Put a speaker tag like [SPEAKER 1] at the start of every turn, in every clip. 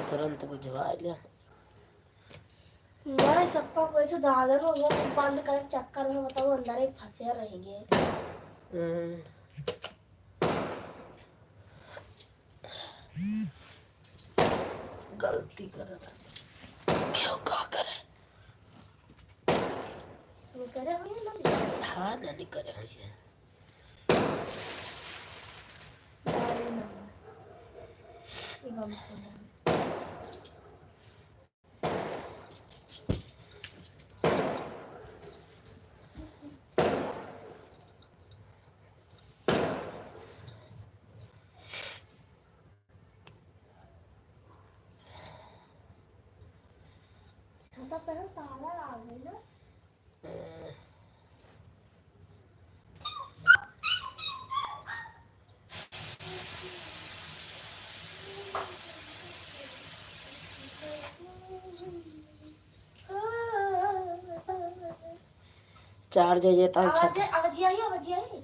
[SPEAKER 1] तुरंत बुझवा लिया।
[SPEAKER 2] मैं सबका कोई तो दादर हो गया बंद कर चक्कर में बताओ अंदर ही फंसे रहेंगे।
[SPEAKER 1] गलती कर क्यों का करे
[SPEAKER 2] वो करे हुए ना।
[SPEAKER 1] हाँ नहीं करे हुए हैं।
[SPEAKER 2] छाता पहन ताला आ गई ना।
[SPEAKER 1] चार्ज हो जाता है।
[SPEAKER 2] आवाज आई।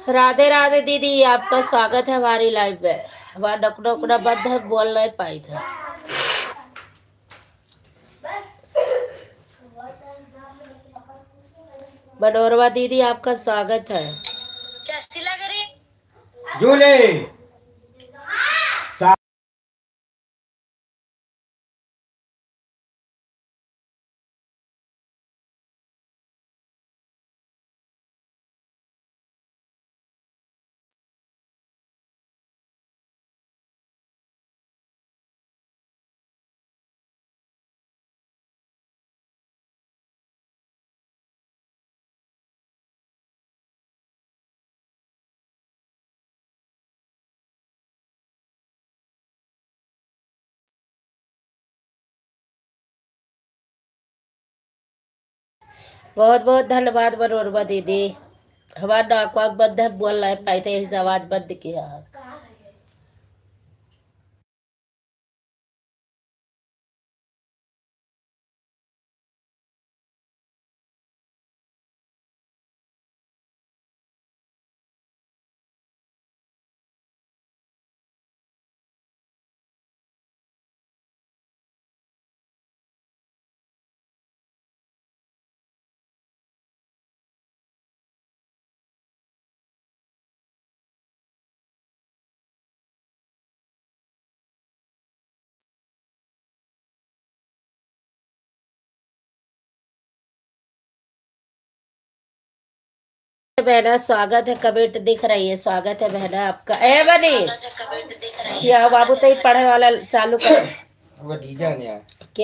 [SPEAKER 1] राधे राधे दीदी, आपका स्वागत है हमारी लाइव में। हमारा डकना उकना बंद है, बोल नहीं पाई था। मनोरमा दीदी, आपका स्वागत है। कैसी लग रही
[SPEAKER 3] जूली?
[SPEAKER 1] बहुत बहुत धन्यवाद मनोरमा दीदी। हमारा नाक वाक बंद है, बोल नहीं पाई थे, इस आवाज बंद किया। बहना स्वागत है, कमेंट दिख रही है, स्वागत है बहना आपका। ए मनीष, या बाबू तो पढ़े वाला चालू कर।
[SPEAKER 3] वो डीजे ने यार
[SPEAKER 1] के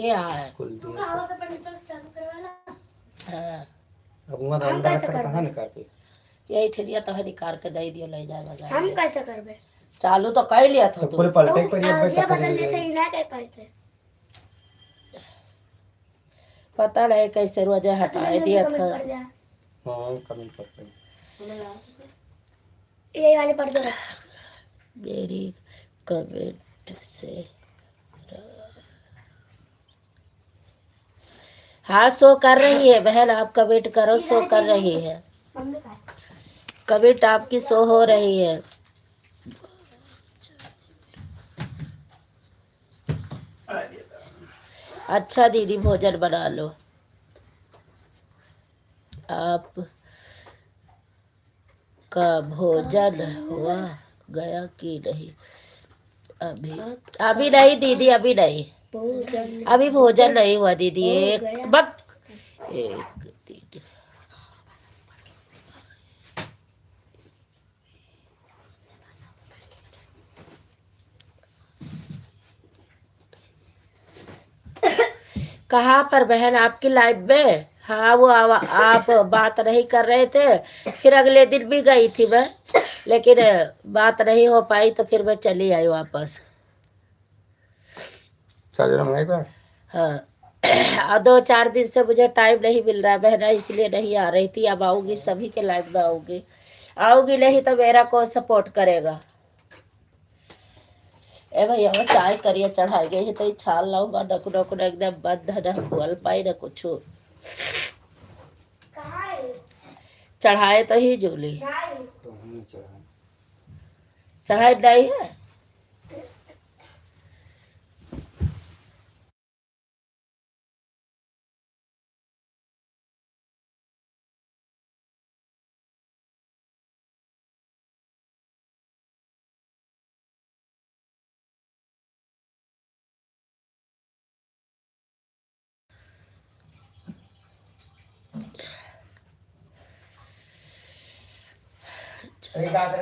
[SPEAKER 1] है
[SPEAKER 3] कुल
[SPEAKER 1] हाँ।
[SPEAKER 3] अब वहां तो अंदर कर कहां निकाल के
[SPEAKER 1] यही ठेलिया तो है, निकाल के दे दियो, ले जाए बाजार।
[SPEAKER 2] हम कैसे करबे?
[SPEAKER 1] चालू तो कर लिया था
[SPEAKER 3] तो
[SPEAKER 1] तू।
[SPEAKER 3] पूरे पलटे पर ये
[SPEAKER 2] ये
[SPEAKER 3] बैठा
[SPEAKER 2] बदल लेते ही ना कर पाते।
[SPEAKER 1] पता नहीं कैसे रोजे हटा दिया था।
[SPEAKER 3] हां कमेंट करते
[SPEAKER 2] यही वाले पढ़ दो।
[SPEAKER 1] मेरी कमेंट से हाँ शो कर रही है बहन, आप कमेंट करो, शो कर रही है कमेंट, आपकी शो हो रही है। अच्छा दीदी भोजन बना लो। आप का भोजन हुआ गया कि नहीं? अभी अभी नहीं दीदी, अभी नहीं, अभी भोजन नहीं हुआ दीदी। एक बक एक दीदी कहाँ पर बहन? आपकी लाइव में? हाँ वो आप बात नहीं कर रहे थे, फिर अगले दिन भी गई थी मैं, लेकिन बात नहीं हो पाई तो फिर मैं चली आई वापस। हाँ 2-4 दिन से मुझे टाइम नहीं मिल रहा है बहना, इसलिए नहीं आ रही थी। अब आऊंगी, सभी के लाइव में आऊंगी। आऊंगी नहीं तो मेरा कौन सपोर्ट करेगा? ए भैया वो चाय करिए, चढ़ाई गई है तो छाल लाऊ बा, डकू डकू एकदम बंद है, ना बोल पाई ना कुछ। चढ़ाए तो ही जूली चढ़ाई नहीं है।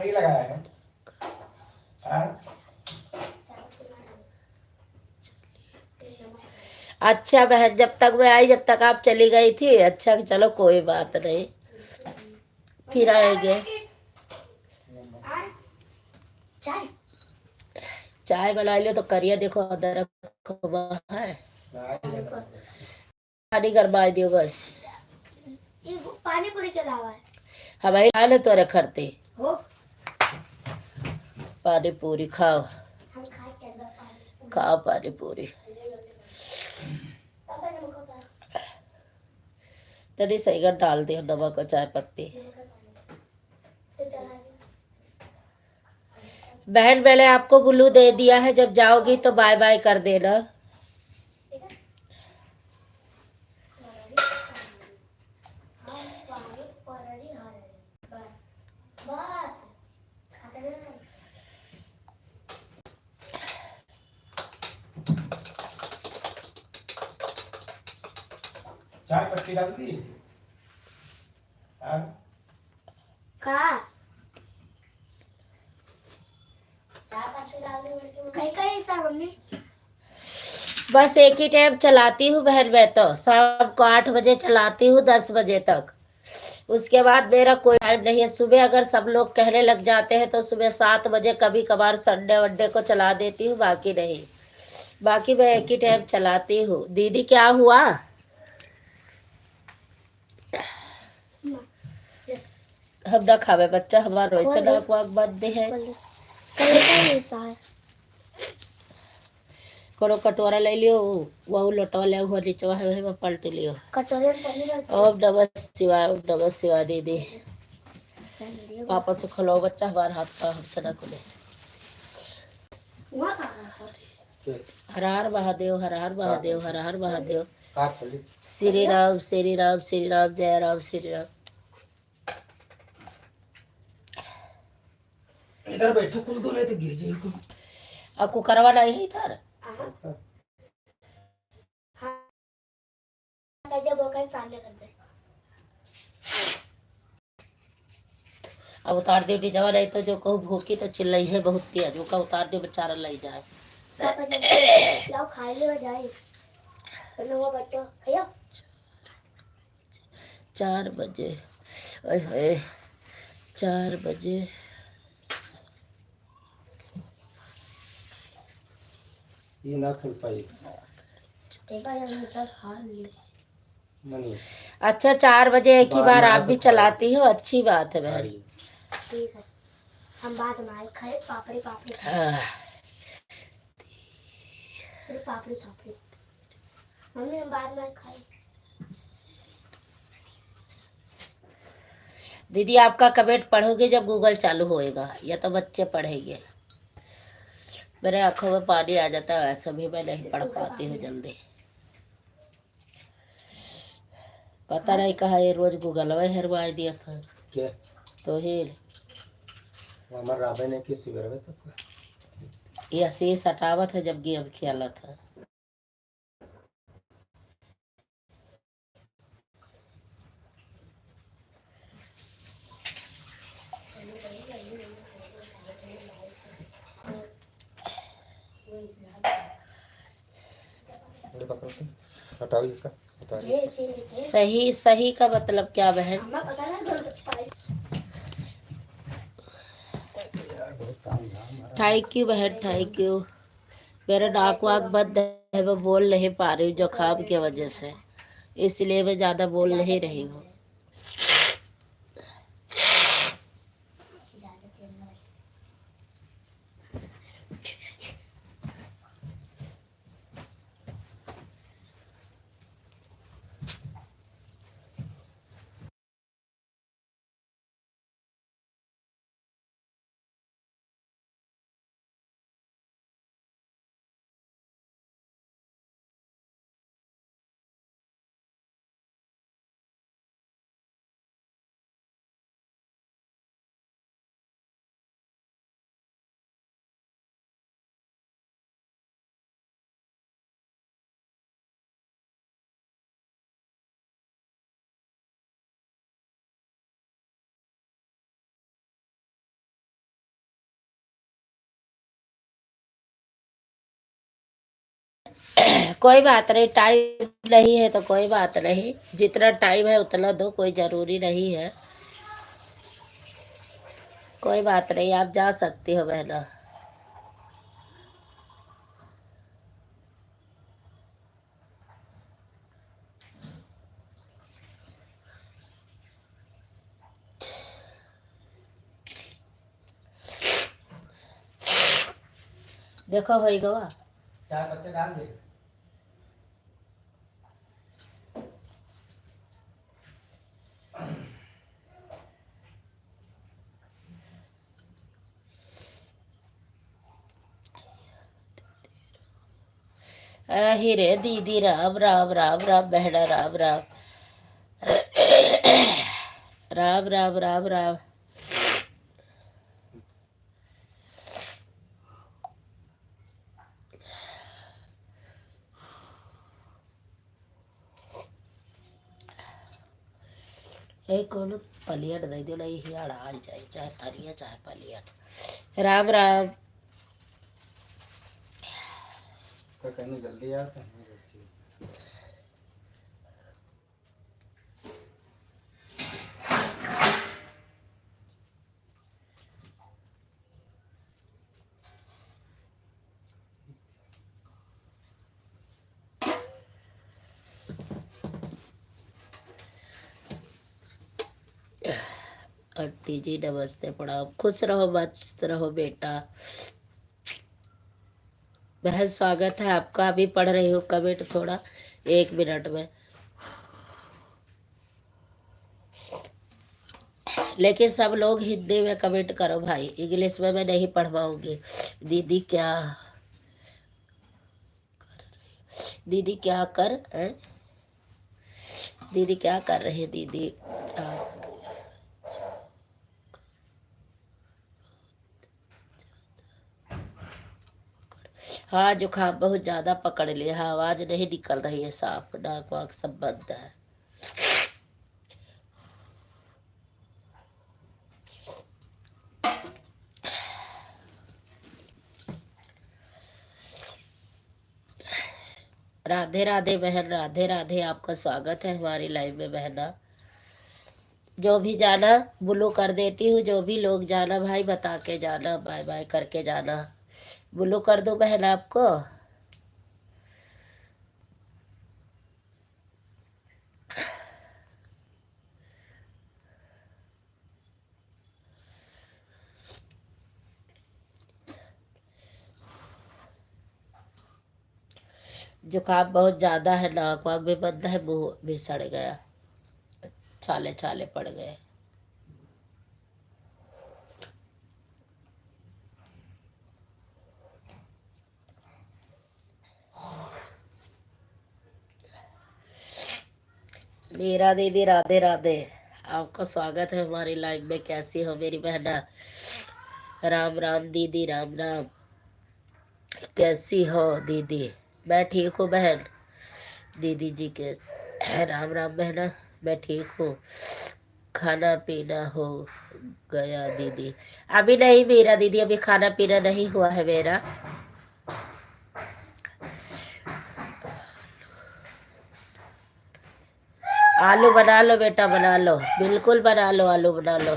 [SPEAKER 3] लगाया है
[SPEAKER 1] अच्छा बहन, जब तक मैं आई जब तक आप चली गई थी। अच्छा चलो कोई बात नहीं, फिर आएंगे। चाय बना लियो तो करिए, देखो अदरक है, पानी गरमा दियो बस।
[SPEAKER 2] पानी पूरी के अलावा है
[SPEAKER 1] हमारी खा ले तो करते
[SPEAKER 2] हो।
[SPEAKER 1] पानी पूरी खाओ,
[SPEAKER 2] हम खाए के अंदर पानी
[SPEAKER 1] खाओ पानी पूरी। तनी सही कर डाल दे नमक और चाय पत्ती। बहन मैंने आपको ब्लू दे दिया है, जब जाओगी तो बाय बाय कर देना।
[SPEAKER 3] चाय पत्ती डाल दी। हाँ?
[SPEAKER 2] मम्मी
[SPEAKER 1] बस एक ही टाइम चलाती हूँ बहन मैं तो, शाम को 8 बजे चलाती हूँ 10 बजे तक। उसके बाद मेरा कोई टाइम नहीं है। सुबह अगर सब लोग कहने लग जाते हैं तो सुबह 7 बजे कभी कभार संडे वनडे को चला देती हूँ, बाकी नहीं। बाकी मैं एक ही टाइम चलाती हूँ। दीदी क्या हुआ? हम ना खावे बच्चा, हमारा वैसे नाक वाक बंद है। करो कटोरा ले लियो, वह लोटवा ले हुआ नीचवा है वही में पलट लियो।
[SPEAKER 2] कटोरे में पानी डाल
[SPEAKER 1] ओम नमः शिवाय, ओम नमः शिवाय। दीदी पापा से खिलाओ बच्चा, हमारे हाथ का हमसे ना खुले। हर हर महादेव, हर हर महादेव, हर हर महादेव। श्री राम श्री राम श्री राम, जय राम श्री राम।
[SPEAKER 3] इधर बैठो, कुल दो तो गिर जाएगी।
[SPEAKER 1] आपको करवाना है इधर?
[SPEAKER 2] सामने कर दे।
[SPEAKER 1] अब उतार दे जवा, नहीं तो जो कहूँ भूखी तो चिल्लाई है बहुत तेज, वो का उतार दे बेचारा ले जाए।
[SPEAKER 2] लाओ खा ले जाए। वो बच्चों खाओ।
[SPEAKER 1] 4 बजे, ओए होए 4 बजे।
[SPEAKER 3] ये ना खा पाई।
[SPEAKER 1] अच्छा 4 बजे एक ही बार आप भी चलाती हो, अच्छी बात है बहन।
[SPEAKER 2] ठीक है, हम बाद में खाए पापड़ी पापड़ी। सिर्फ पापड़ी पापड़ी मम्मी, हम बाद में खाए।
[SPEAKER 1] दीदी आपका कमेंट पढ़ोगे जब गूगल चालू होएगा, या तो बच्चे पढ़ेंगे। मेरे आंखों में पानी आ जाता है, ऐसा भी मैं नहीं पढ़ पाती हूँ जल्दी। पता नहीं कहा ये रोज गूगल में हेरवा दिया था
[SPEAKER 3] क्या?
[SPEAKER 1] तो ही
[SPEAKER 3] हमारे राबे ने किस शिविर में तक
[SPEAKER 1] ये शीश हटावत है जब गेम खेला था।
[SPEAKER 3] हटाओ इसका,
[SPEAKER 1] सही सही का मतलब क्या बहन? थैंक यू बहन, थैंक यू। मेरा नाक वाक बंद है, मैं बोल नहीं पा रही हूँ जुकाम की वजह से, इसलिए मैं ज्यादा बोल नहीं रही हूँ। कोई बात नहीं, टाइम नहीं है तो कोई बात नहीं, जितना टाइम है उतना दो, कोई जरूरी नहीं है। कोई बात नहीं, आप जा सकती हो बहना। देखो हो गवा,
[SPEAKER 3] 4 पत्ते डाल दे।
[SPEAKER 1] हिरे दीदी राम राम राम राम बहना राम राम राम राम राम राम। एक कौन पलियट दे दो नहीं हियाड़ा आ जाए चाहे तरिया चाहे पलियट। राम राम।
[SPEAKER 3] तो कहने जल्दी आ कहने जल्दी।
[SPEAKER 1] आंटी जी नमस्ते प्रणाम। खुश रहो मस्त रहो बेटा। बहन स्वागत है आपका। अभी पढ़ रही हूँ कमेंट थोड़ा 1 मिनट में, लेकिन सब लोग हिंदी में कमेंट करो भाई, इंग्लिश में मैं नहीं पढ़ पाऊंगी। दीदी क्या दीदी क्या कर हैं? दीदी क्या कर रहे हैं दीदी आप? हाँ जुकाम बहुत ज्यादा पकड़ लिया। हाँ आवाज नहीं निकल रही है साफ, नाक वाक सब बंद है। राधे राधे बहन, राधे राधे। आपका स्वागत है हमारी लाइव में बहना। जो भी जाना ब्लू कर देती हूँ, जो भी लोग जाना भाई बता के जाना, बाय बाय करके जाना। ब्लू कर दो बहन आपको। जुकाम बहुत ज्यादा है, नाक वाक भी बंद है, मुंह भी सड़ गया, छाले छाले पड़ गए। मीरा दीदी राधे राधे। आपका स्वागत है हमारी लाइव में। कैसी हो मेरी बहना? राम राम दीदी राम राम। कैसी हो दीदी? मैं ठीक हूँ बहन। दीदी जी के राम राम बहना। मैं ठीक हूँ। खाना पीना हो गया दीदी? अभी नहीं मेरा दीदी, अभी खाना पीना नहीं हुआ है मेरा। आलू बना लो बेटा, बना लो, बिल्कुल बना लो, आलू बना लो।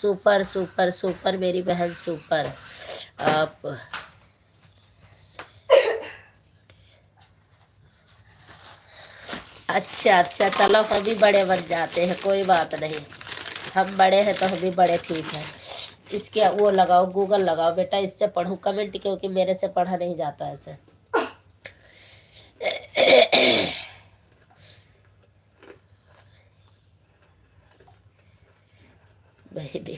[SPEAKER 1] सुपर सुपर सुपर मेरी बहन सुपर। आप अच्छा अच्छा, चलो हम भी बड़े बन जाते हैं, कोई बात नहीं। हम बड़े हैं तो हम भी बड़े ठीक है। इसके वो लगाओ, गूगल लगाओ बेटा, इससे पढ़ूं कमेंट, क्योंकि मेरे से पढ़ा नहीं जाता ऐसे। बहने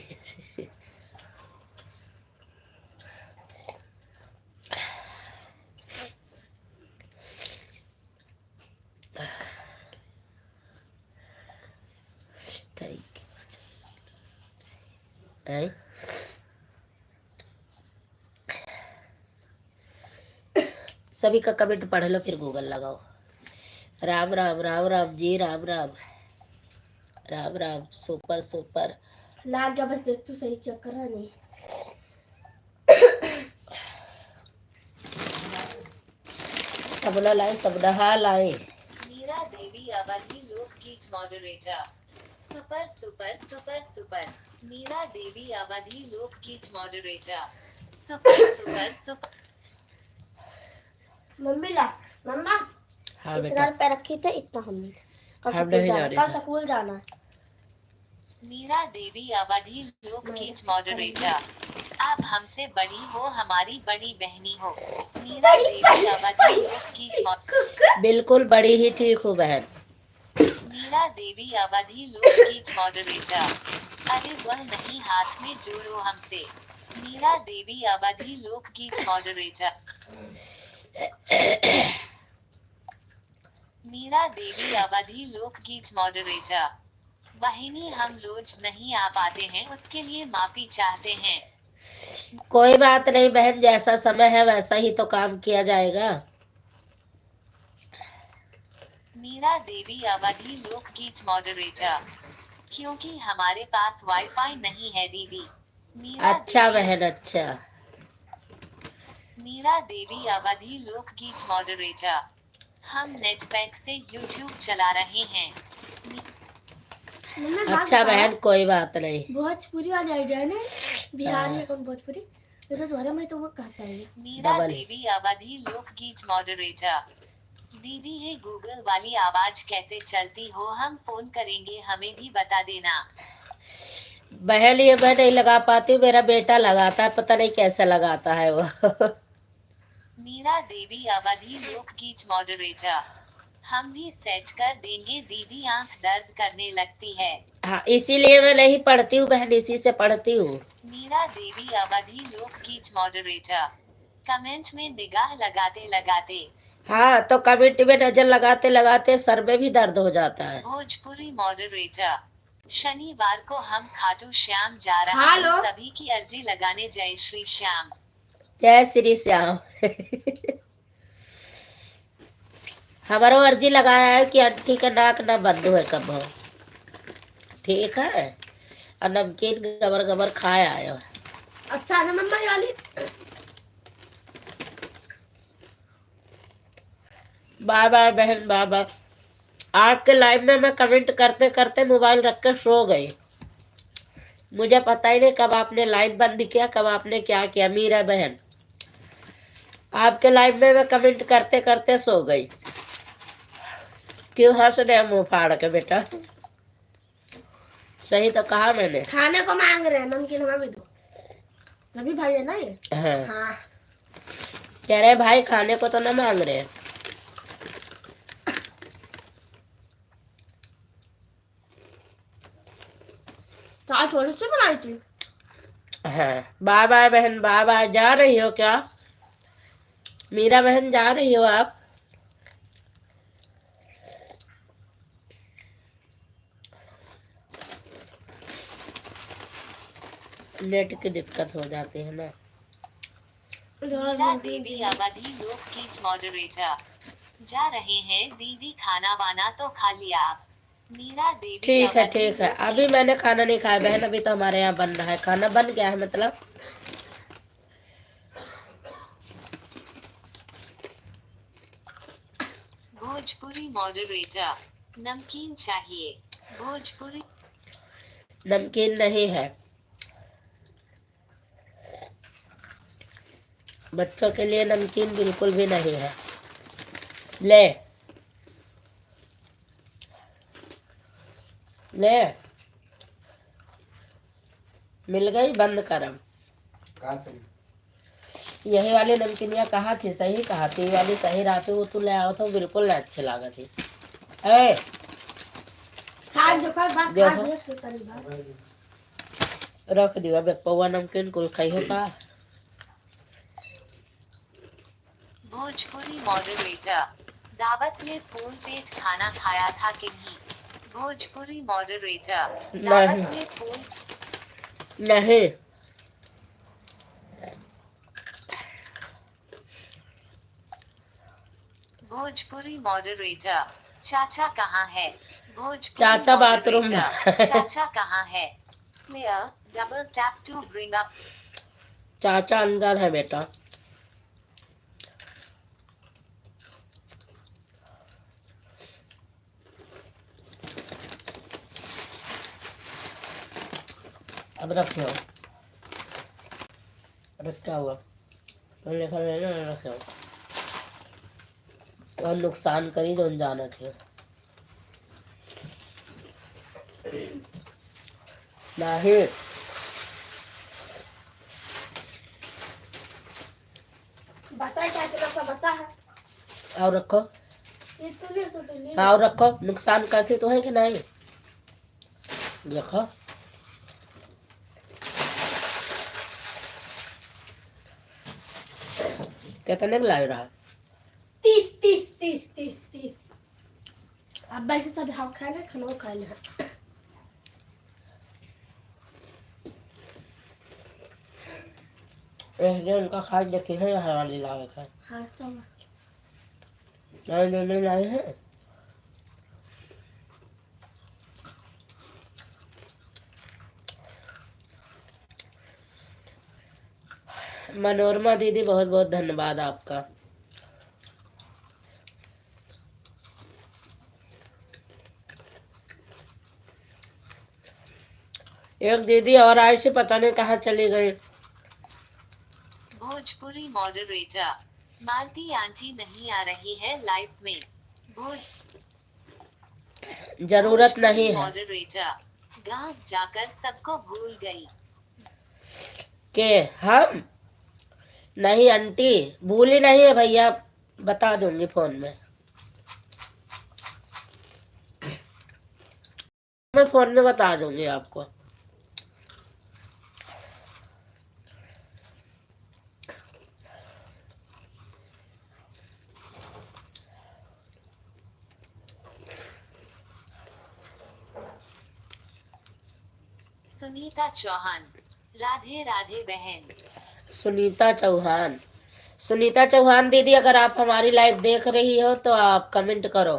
[SPEAKER 1] है। सभी का कमेंट पढ़ लो फिर गूगल लगाओ। राम राम राम राम जी, राम राम राम राम। सुपर सुपर
[SPEAKER 2] लाग गया, बस देख तू सही चेक कर रहा नहीं।
[SPEAKER 1] सबना लाए, सबना हाँ लाए।
[SPEAKER 4] मीरा देवी अवधि लोकगीत moderator. Super super super super. Meera Devi Awadhi लोकगीत moderator. Super super super.
[SPEAKER 2] Mummy ला, मम्मा
[SPEAKER 1] हाँ
[SPEAKER 2] इतना
[SPEAKER 1] बेटा,
[SPEAKER 2] रुपए रखे थे, इतना हमने कल
[SPEAKER 1] हम
[SPEAKER 2] स्कूल
[SPEAKER 1] नहीं
[SPEAKER 2] जाना,
[SPEAKER 1] जा रहे
[SPEAKER 2] कल
[SPEAKER 1] थे।
[SPEAKER 2] स्कूल जाना है।
[SPEAKER 4] मीरा देवी अवधि लोकगीत मॉडरेटर। आप हमसे बड़ी हो, हमारी बड़ी बहनी हो। मीरा देवी अवधि लोकगीत
[SPEAKER 1] बिल्कुल बड़ी ही ठीक हूँ बहन।
[SPEAKER 4] मीरा देवी अवधि लोकगीत मॉडरेटर। अरे वह नहीं, हाथ में जोड़ो हमसे। मीरा देवी अवधि लोकगीत मॉडरेटर। मीरा देवी अवधि लोकगीत मॉडरेटर। बहिनी हम रोज नहीं आ पाते हैं, उसके लिए माफी चाहते हैं।
[SPEAKER 1] कोई बात नहीं बहन, जैसा समय है वैसा ही तो काम किया जाएगा।
[SPEAKER 4] मीरा देवी अवधि लोकगीत मॉडरेटर। क्योंकि हमारे पास वाईफाई नहीं है दीदी। मीरा
[SPEAKER 1] अच्छा
[SPEAKER 4] देवी
[SPEAKER 1] बहन अच्छा।
[SPEAKER 4] मीरा देवी अवधि लोकगीत मॉडरेटर। हम नेटपैक से यूट्यूब चला रहे हैं।
[SPEAKER 2] मम्मी बात
[SPEAKER 1] अच्छा
[SPEAKER 2] बताओ,
[SPEAKER 1] बहन कोई बात नहीं।
[SPEAKER 2] भोजपुरी वाली आइडिया है ना, बिहारी
[SPEAKER 1] हाँ।
[SPEAKER 2] है कौन भोजपुरी, तो तुम्हारे में तो वो कहाँ से आई है?
[SPEAKER 4] मीरा
[SPEAKER 1] डबल।
[SPEAKER 4] देवी अवधि लोकगीत मॉडरेटर। दीदी है गूगल वाली आवाज कैसे चलती हो, हम फोन करेंगे, हमें भी बता देना।
[SPEAKER 1] बहन ये मैं नहीं लगा पाती हूँ, मेरा बेटा लगाता है, पता नहीं कैसे लगाता है वो।
[SPEAKER 4] मीरा देवी अवधि लोकगीत मॉडरेटर। हम भी सेट कर देंगे दीदी, आंख दर्द करने लगती है।
[SPEAKER 1] हाँ इसीलिए मैं नहीं पढ़ती हूँ बहन, इसी से पढ़ती हूँ।
[SPEAKER 4] मीरा देवी अवधि लोकगीत मॉडरेटर। कमेंट में निगाह लगाते लगाते।
[SPEAKER 1] हाँ तो कमेंट में नजर लगाते लगाते सर में भी दर्द हो जाता है।
[SPEAKER 4] भोजपुरी मॉडरेटर। शनिवार को हम खाटू श्याम जा रहे
[SPEAKER 2] हेलो।
[SPEAKER 4] हैं, सभी की अर्जी लगाने जय श्री श्याम।
[SPEAKER 1] जय श्री श्याम। हमारो अर्जी लगाया है कि आंटी का नाक ना बंद हुए कब हो, ठीक है, और नमकीन गबर गबर खाए आयो।
[SPEAKER 2] अच्छा है ना मम्मा ये वाली?
[SPEAKER 1] बाय बाय बहन बाय बाय। आपके लाइव में मैं कमेंट करते करते मोबाइल रख कर सो गई, मुझे पता ही नहीं कब आपने लाइव बंद किया, कब आपने क्या किया। मीरा बहन आपके लाइव में मैं कमेंट करते करते सो गई। क्यों हंस रहे मुंह फाड़ के बेटा? सही तो कहा मैंने।
[SPEAKER 2] खाने को मांग रहे हैं, नमकीन हमें भी दो। रवि भाई है ना ये?
[SPEAKER 1] हाँ
[SPEAKER 2] हाँ।
[SPEAKER 1] कह रहे भाई खाने को तो ना मांग रहे।
[SPEAKER 2] तो आज थोड़ी सी बनाई थी।
[SPEAKER 1] हाँ बाय बाय बहन बाय बाय। जा रही हो क्या मीरा बहन, जा रही हो आप? नेट की दिक्कत हो जाती है ना।
[SPEAKER 4] मीरा देवी अवधि लोकगीत मॉडरेटर। जा रहे हैं दीदी, खाना वाना तो खा लिया आप। मीरा देवी
[SPEAKER 1] ठीक है
[SPEAKER 4] अवधि
[SPEAKER 1] ठीक है,
[SPEAKER 4] लोकगीत-
[SPEAKER 1] अभी मैंने खाना नहीं खाया बहन, अभी तो हमारे यहाँ बन रहा है खाना। बन गया है मतलब।
[SPEAKER 4] भोजपुरी मॉडरेटर। नमकीन चाहिए। भोजपुरी
[SPEAKER 1] नमकीन नहीं है, बच्चों के लिए नमकीन बिल्कुल भी नहीं है। ले ले, मिल गई, बंद करम।
[SPEAKER 3] कहाँ से?
[SPEAKER 1] यही वाली नमकीनिया कहाँ थी? सही कहा थी, ये वाली सही रहती, वो तू ले आओ तो बिल्कुल नहीं अच्छी लागत थी। ए
[SPEAKER 2] खा देखो बात, खा
[SPEAKER 1] देखो।
[SPEAKER 2] देख के करी बात।
[SPEAKER 1] रख दिया बेपौवा नमकीन कुल खाई हो का।
[SPEAKER 4] भोजपुरी मॉडरेटर। दावत में फूल पेट खाना खाया था कि नहीं? भोजपुरी मॉडरेटर। दावत
[SPEAKER 1] नहीं।
[SPEAKER 4] में फूल
[SPEAKER 1] नहीं
[SPEAKER 4] भोजपुरी मॉडरेटर। चाचा कहाँ है? भोजपुरी
[SPEAKER 1] चाचा बाथरूम में।
[SPEAKER 4] मॉडरेटर। चाचा कहाँ है? Player double tap to bring up.
[SPEAKER 1] चाचा अंदर है बेटा। अब रखो, रखा हुआ तो लेकर लेना, रखे हो और नुकसान करी जो जाना थे नहीं।
[SPEAKER 2] बता क्या कितना सा बचा है?
[SPEAKER 1] और रखो,
[SPEAKER 2] ये तू ले सो, तू ले।
[SPEAKER 1] हाँ और रखो, नुकसान करती तो है कि नहीं? देखो कितने में लग रहा है।
[SPEAKER 2] 30 30 30 30 30 अब बैठे सब हाथ खाना खाना खाना
[SPEAKER 1] एक दिन उनका खाद देखी है यहाँ वाली लावे का
[SPEAKER 2] हाँ तो
[SPEAKER 1] नहीं लाए हैं। मनोरमा दीदी बहुत बहुत धन्यवाद आपका। एक दीदी और आई थी, पता नहीं कहाँ चली गई।
[SPEAKER 4] भोजपुरी मॉडरेटर मालती आंटी नहीं आ रही है लाइव में।
[SPEAKER 1] जरूरत नहीं है
[SPEAKER 4] मॉडरेटर गांव जाकर सबको भूल गई।
[SPEAKER 1] कि हम नहीं आंटी भूली नहीं है भैया, बता दूंगी फोन में। मैं फोन में बता दूंगी आपको।
[SPEAKER 4] सुनीता चौहान राधे राधे बहन।
[SPEAKER 1] सुनीता चौहान, सुनीता चौहान दीदी अगर आप हमारी लाइव देख रही हो तो आप कमेंट करो।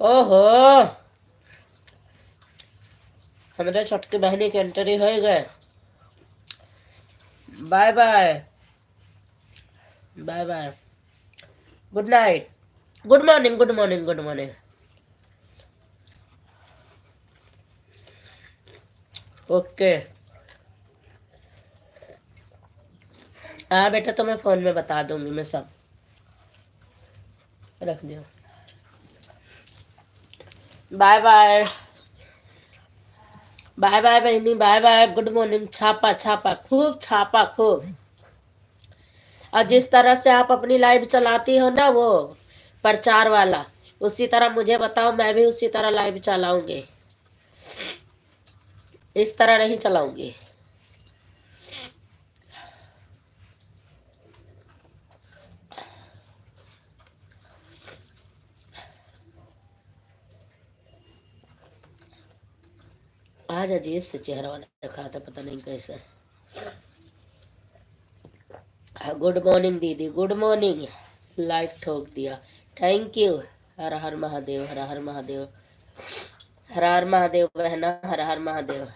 [SPEAKER 1] ओहो हमारे छोटकी बहनी के एंट्री हो गए। Bye bye bye bye, good night, good morning good morning good morning. Okay हाँ बेटा, तो मैं फोन में बता दूंगी, मैं सब रख दियो। बाय बाय बाय बाय बहनी, बाय बाय, गुड मॉर्निंग। छापा छापा खूब, छापा खूब। और जिस तरह से आप अपनी लाइव चलाती हो ना वो प्रचार वाला, उसी तरह मुझे बताओ, मैं भी उसी तरह लाइव चलाऊंगी। इस तरह नहीं चलाऊंगी। आज अजीब से चेहरा वाला दिखा था, पता नहीं कैसे। गुड मॉर्निंग दीदी, गुड मॉर्निंग। लाइक ठोक दिया, थैंक यू। हर हर महादेव, हर हर महादेव, हर हर महादेव बहना, हर हर महादेव।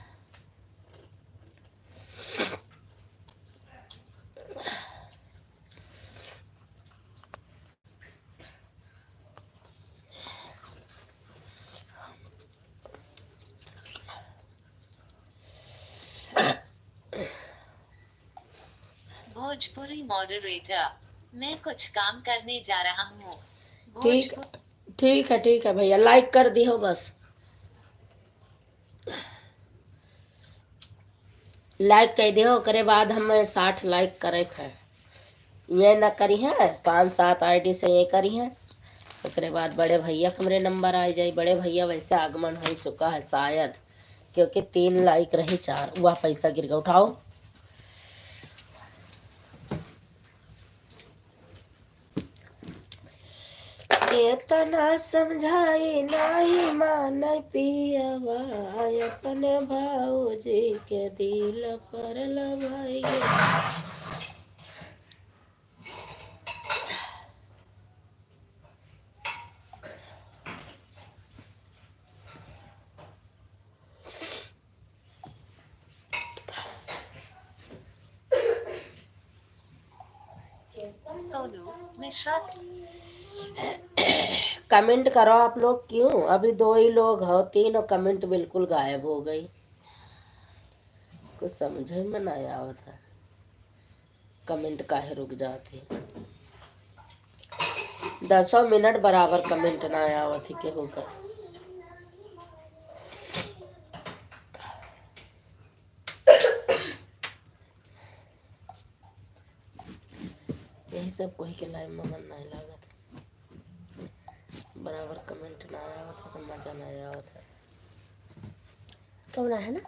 [SPEAKER 4] भोजपुरी मॉडरेटर मैं कुछ काम करने जा रहा हूँ।
[SPEAKER 1] ठीक ठीक है भैया, लाइक कर दी हो बस। लाइक कर दियो, करे बाद हमें 60 लाइक करे है। ये न करी है 5-7 आईडी से ये करी है, उसके बाद बड़े भैया हमरे नंबर आ जाए। बड़े भैया वैसे आगमन हो चुका है शायद, क्योंकि 3 लाइक रही 4, वह पैसा गिर गया। उठाओ इतना समझाई नहीं मान पियवा, अपने भाऊजी के दिल पर लभाई।
[SPEAKER 4] सोनू मिश्रा
[SPEAKER 1] कमेंट करो आप लोग। क्यों अभी 2 ही लोग हो, 3 और कमेंट बिल्कुल गायब हो गई। कुछ समझ में ना आवत है, कमेंट काहे रुक जाती। 10 मिनट बराबर कमेंट ना आवत ही के होकर। यही सब कोई के लाइव में मन नहीं लागत, बराबर कमेंट ना आवत है तो मजा नहीं आवत है।
[SPEAKER 2] कब ना है ना।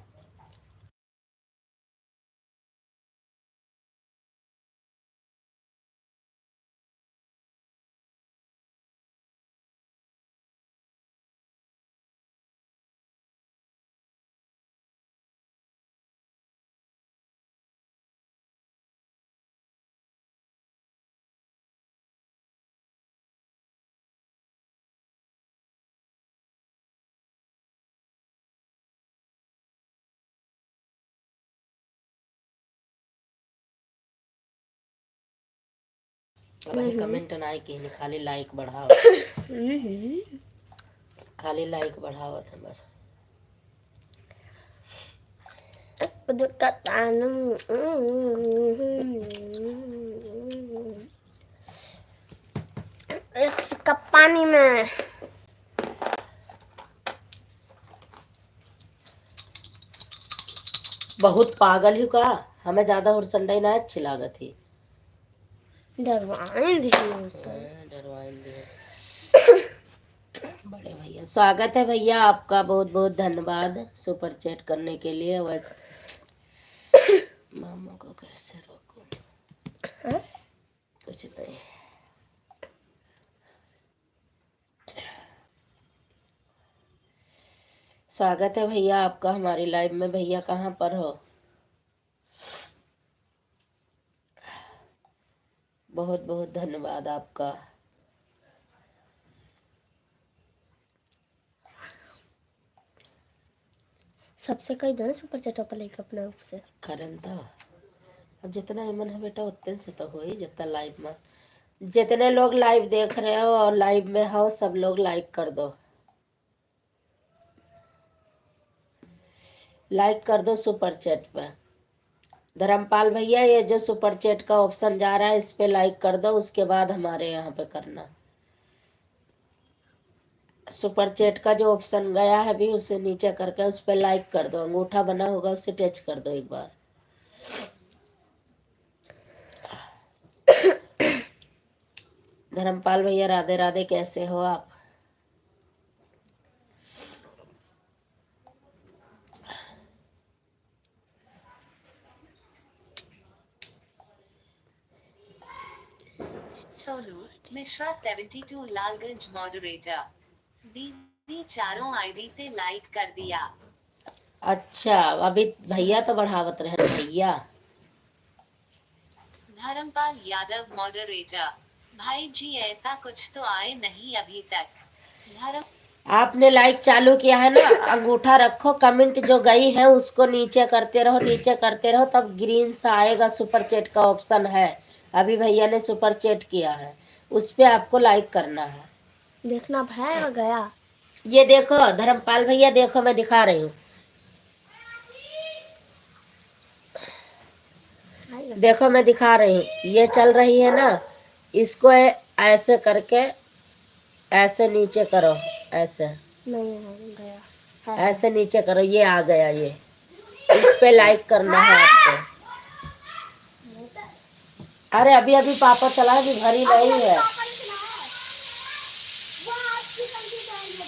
[SPEAKER 1] अभी कमेंट ना की नहीं, खाली लाइक बढ़ाओ, खाली लाइक बढ़ाओ थे बस।
[SPEAKER 2] एक कप पानी में
[SPEAKER 1] बहुत पागल ही का, हमें ज्यादा हुरसंडाई ना अच्छी लागत थी।
[SPEAKER 2] डरवाएं
[SPEAKER 1] डरवाइन दिए। बड़े भैया स्वागत है भैया आपका, बहुत बहुत धन्यवाद सुपर चैट करने के लिए। बस मामा को कैसे रोकूं, कुछ नहीं। स्वागत है भैया आपका हमारी लाइव में। भैया कहाँ पर हो? बहुत बहुत धन्यवाद आपका।
[SPEAKER 2] सबसे कई दो सुपर चैट पर लाइक अपना रूप से
[SPEAKER 1] करन तो अब जितना मन है बेटा उतने से तो हो ही, जितना लाइव में जितने लोग लाइव देख रहे हो और लाइव में हो सब लोग लाइक कर दो, लाइक कर दो सुपर चैट पे। धर्मपाल भैया ये जो सुपर चैट का ऑप्शन जा रहा है इस पे लाइक कर दो, उसके बाद हमारे यहाँ पे करना। सुपर चैट का जो ऑप्शन गया है अभी उसे नीचे करके उस पे लाइक कर दो, अंगूठा बना होगा उसे टच कर दो एक बार। धर्मपाल भैया राधे राधे, कैसे हो आप?
[SPEAKER 4] सोनू मिश्रा 72 लालगंज मॉडरेटर। दीदी चारों आईडी से लाइक कर दिया।
[SPEAKER 1] अच्छा अभी भैया तो बढ़ावत रहे भैया।
[SPEAKER 4] धर्मपाल यादव मॉडरेटर। भाई जी ऐसा कुछ तो आए नहीं अभी तक। धर्म
[SPEAKER 1] आपने लाइक चालू किया है ना, अंगूठा रखो, कमेंट जो गई है उसको नीचे करते रहो, नीचे करते रहो, तब ग्रीन सा आएगा सुपर चैट का ऑप्शन है। अभी भैया ने सुपर चैट किया है उस पे आपको लाइक करना है।
[SPEAKER 2] देखना भाई गया।
[SPEAKER 1] ये देखो धर्मपाल भैया, देखो मैं दिखा रही हूँ, देखो मैं दिखा रही हूँ, ये चल रही है ना, इसको ऐसे करके ऐसे नीचे करो, ऐसे
[SPEAKER 2] नहीं गया
[SPEAKER 1] ऐसे नीचे करो, ये आ गया, ये इस पे लाइक करना है आपको। अरे अभी अभी पापा चला, अभी भरी नहीं है।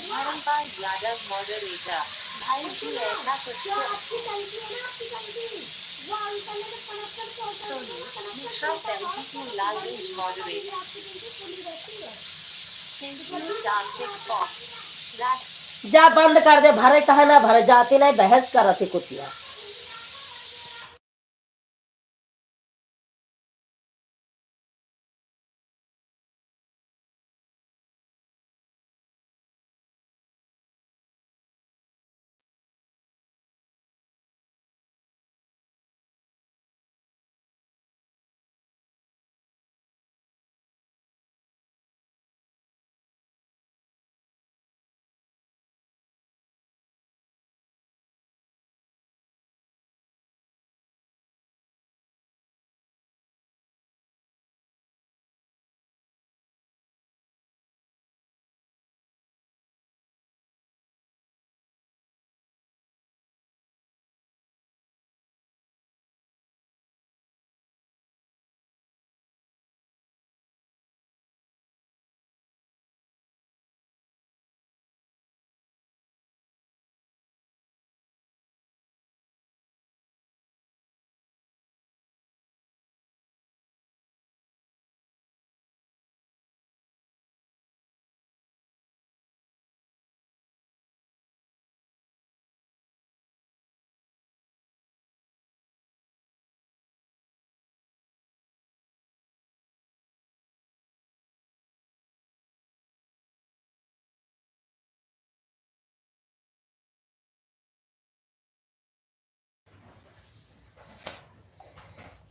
[SPEAKER 4] धर्मपाल यादव मॉडरेटर। भाई जी ऐसा कुछ तो सोनू मिश्रा 72 लालगंज मॉडरेटर।
[SPEAKER 1] जा बंद कर दे, भरे कहा ना भरे, जाती नहीं बहस कर रही कुछ यार।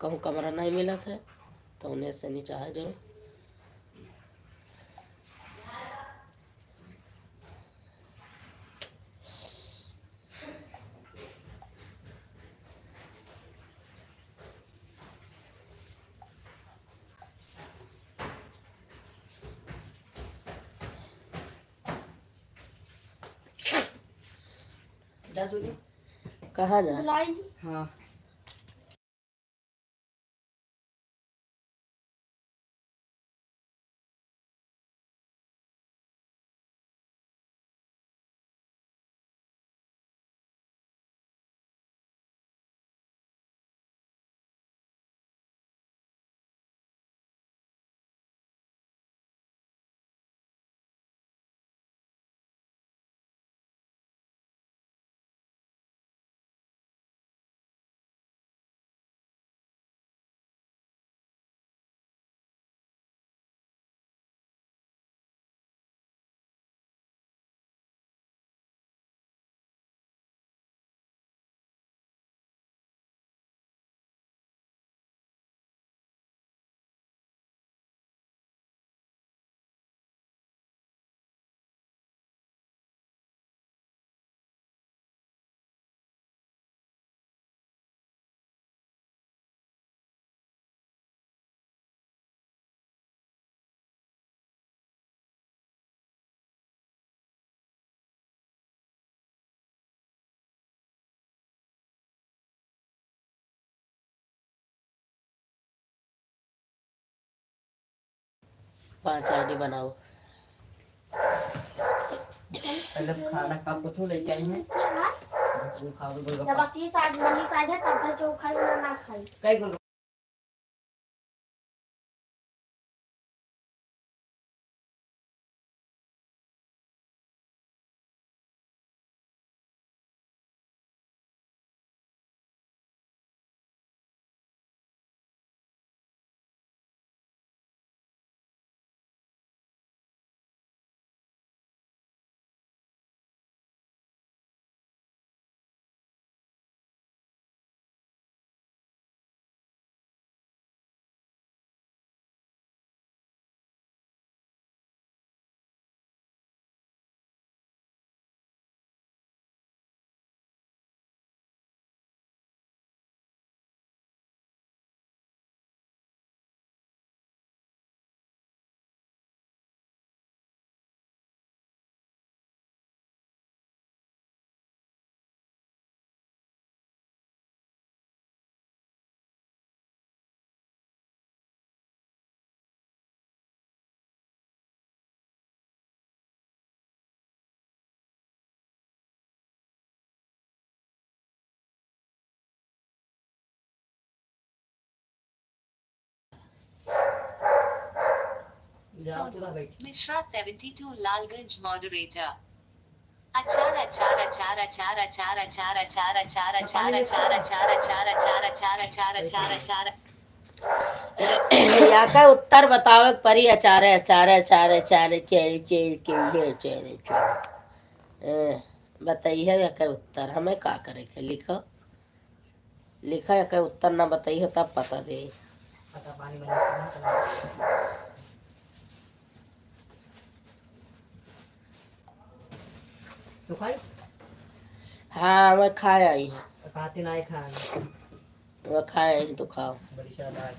[SPEAKER 1] कहूँ कमरा नहीं मिला था तो उन्हें से नीचे आ जाओ।
[SPEAKER 5] जा सुनी
[SPEAKER 1] कहाँ जा?
[SPEAKER 2] बुलाई
[SPEAKER 5] हाँ
[SPEAKER 1] पांच आईडी बनाओ।
[SPEAKER 5] पहले खाना खा कुछ लेके आई है वो खा दो
[SPEAKER 2] जब
[SPEAKER 5] गोलगप्पा
[SPEAKER 2] अस्सी साइड मनी साइड है तब तक जो खाई वरना ना खाई।
[SPEAKER 5] कई गोलगप्पा जाओ तो बैठ
[SPEAKER 4] मिश्रा 72 लालगंज मॉडरेटर। अचार अचार अचार अचार अचार अचार अचार अचार अचार अचार अचार अचार अचार अचार अचार अचार अचार।
[SPEAKER 1] यहाँ का उत्तर बताओ परी। अचार अचार अचार अचार cherry cherry cherry cherry cherry बताइए या का उत्तर हमें का करे के लिखो लिखा या का उत्तर ना बताइए तब पता दे।
[SPEAKER 5] पता पानी बना के तो खाई
[SPEAKER 1] हाँ मैं खाया ही है
[SPEAKER 5] खाते ना खाए
[SPEAKER 1] मैं खाया ही तो खाओ।
[SPEAKER 5] बड़ी शानदार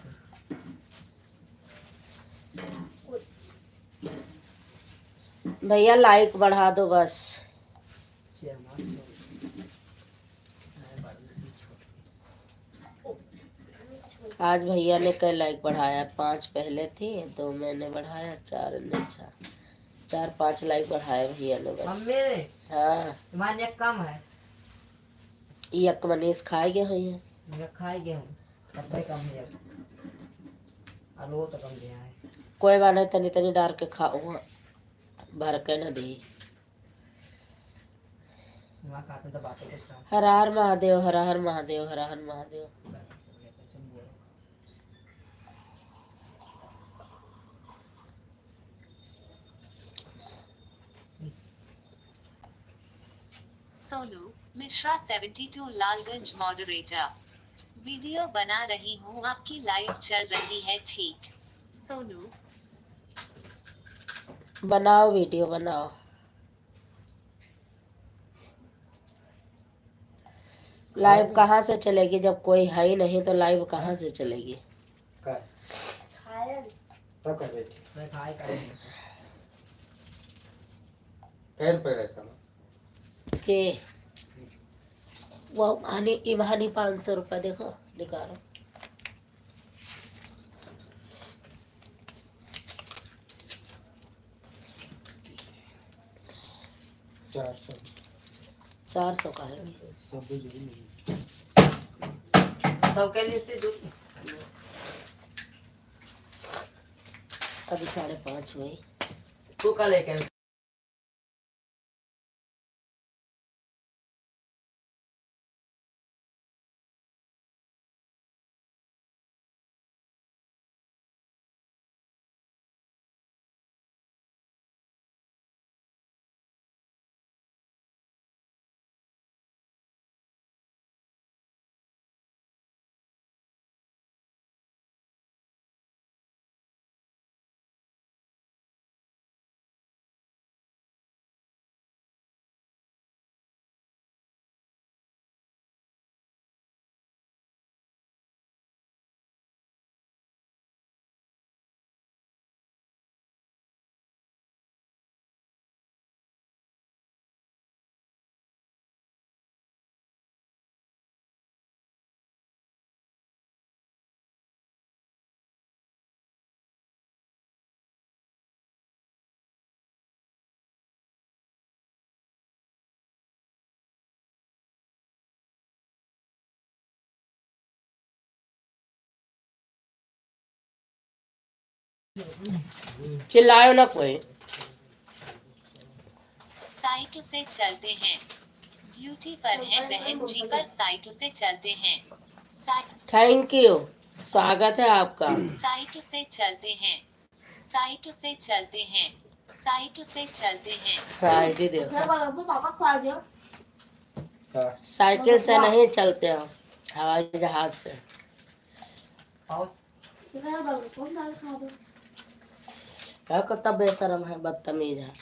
[SPEAKER 1] भैया लाइक बढ़ा दो बस। आज भैया ने कई लाइक बढ़ाया 5 पहले थी 2 मैंने बढ़ाया 4 ने 4-5 लाइक बढ़ाया भैया ने बस।
[SPEAKER 5] मेरे
[SPEAKER 1] हाँ
[SPEAKER 5] तुम्हारे एक कम है
[SPEAKER 1] ये मनीष खाए गए हुई है
[SPEAKER 5] मैं खाई गया हूँ तब भी कम है आलू तो कम दिया है
[SPEAKER 1] कोई बात नहीं तनी तनी डाल के खाओ भर के न दी।
[SPEAKER 5] वहाँ खाते तो बातें कुछ ना
[SPEAKER 1] हर हर महादेव हर हर महादेव हर हर महादेव।
[SPEAKER 4] सोनू मिश्रा 72 लालगंज मॉडरेटर। वीडियो बना रही हूँ आपकी लाइव चल रही है ठीक। सोनू
[SPEAKER 1] बनाओ वीडियो बनाओ। लाइव कहाँ से चलेगी जब कोई है ही नहीं तो लाइव कहाँ से चलेगी।
[SPEAKER 3] काय
[SPEAKER 2] खाया
[SPEAKER 3] तो कर बेटी
[SPEAKER 5] मैं खाई करेंगे
[SPEAKER 3] कैर पे ऐसा
[SPEAKER 1] के वो हानि ईमानी 500 रुपये देखो निकालो।
[SPEAKER 3] 400
[SPEAKER 1] 400 का है।
[SPEAKER 3] सब जरूर नहीं।
[SPEAKER 5] सबके लिए से दो।
[SPEAKER 1] अभी 5:30 हुए।
[SPEAKER 5] तू का लेके आए?
[SPEAKER 1] चिल्लायो ना कोई।
[SPEAKER 4] साइकिल से चलते हैं। ड्यूटी पर हैं बहन जी पर साइकिल से चलते हैं।
[SPEAKER 1] थैंक यू, स्वागत है आपका।
[SPEAKER 4] साइकिल से चलते हैं। साइकिल से चलते हैं। साइकिल से चलते हैं।
[SPEAKER 1] आईडी देखो।
[SPEAKER 2] मैं बोला तो पापा खा दिया।
[SPEAKER 3] हाँ,
[SPEAKER 1] साइकिल से नहीं चलते हम, हवाई जहाज से।
[SPEAKER 5] और
[SPEAKER 2] मैं बोला तो मैं खा दूँ।
[SPEAKER 1] है कितना बेशरम है, बदतमीज है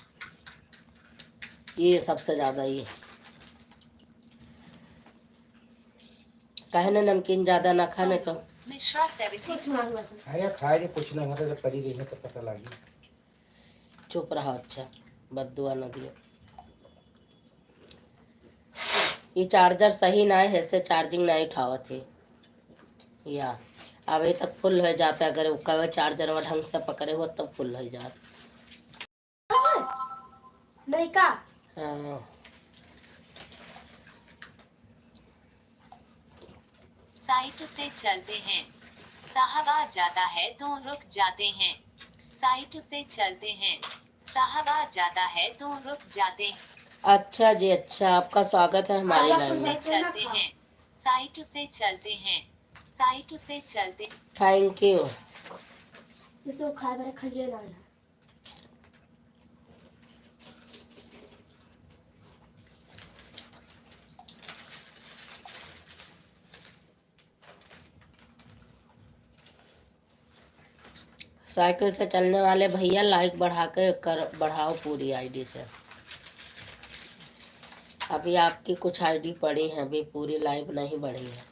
[SPEAKER 1] ये सबसे ज्यादा। ये कहने नमकीन ज्यादा ना खाने को।
[SPEAKER 4] मिश्रा 70
[SPEAKER 2] कुछ मार मत।
[SPEAKER 3] खाया खाए कुछ ना होता जब परी रही है तो पता लगी।
[SPEAKER 1] चुप रहा, अच्छा बददुआ न दियो। ये चार्जर सही ना है, ऐसे चार्जिंग नहीं उठावा थी या अभी तक फुल हो जाता। अगर वो कवे चार्जर वो ढंग से पकड़े हो तब फुल हो जाता।
[SPEAKER 2] नहीं का
[SPEAKER 1] हाँ।
[SPEAKER 4] साइकिल से चलते हैं। साहब आ जाता है तो रुक जाते हैं। साइकिल से चलते हैं। साहब आ जाता है तो रुक जाते हैं।
[SPEAKER 1] अच्छा जी, अच्छा आपका स्वागत है हमारी
[SPEAKER 4] साइकिल
[SPEAKER 1] लाइन
[SPEAKER 4] से
[SPEAKER 1] में।
[SPEAKER 4] चलते हैं। साइकिल से चलते हैं। साइकिल से चलते।
[SPEAKER 1] Thank you.
[SPEAKER 2] इसे वो खाए मेरे खाइए ना।
[SPEAKER 1] साइकिल से चलने वाले भैया लाइक बढ़ा के बढ़ाओ पूरी आईडी से। अभी आपकी कुछ आईडी पड़ी है, अभी पूरी लाइव नहीं बढ़ी है।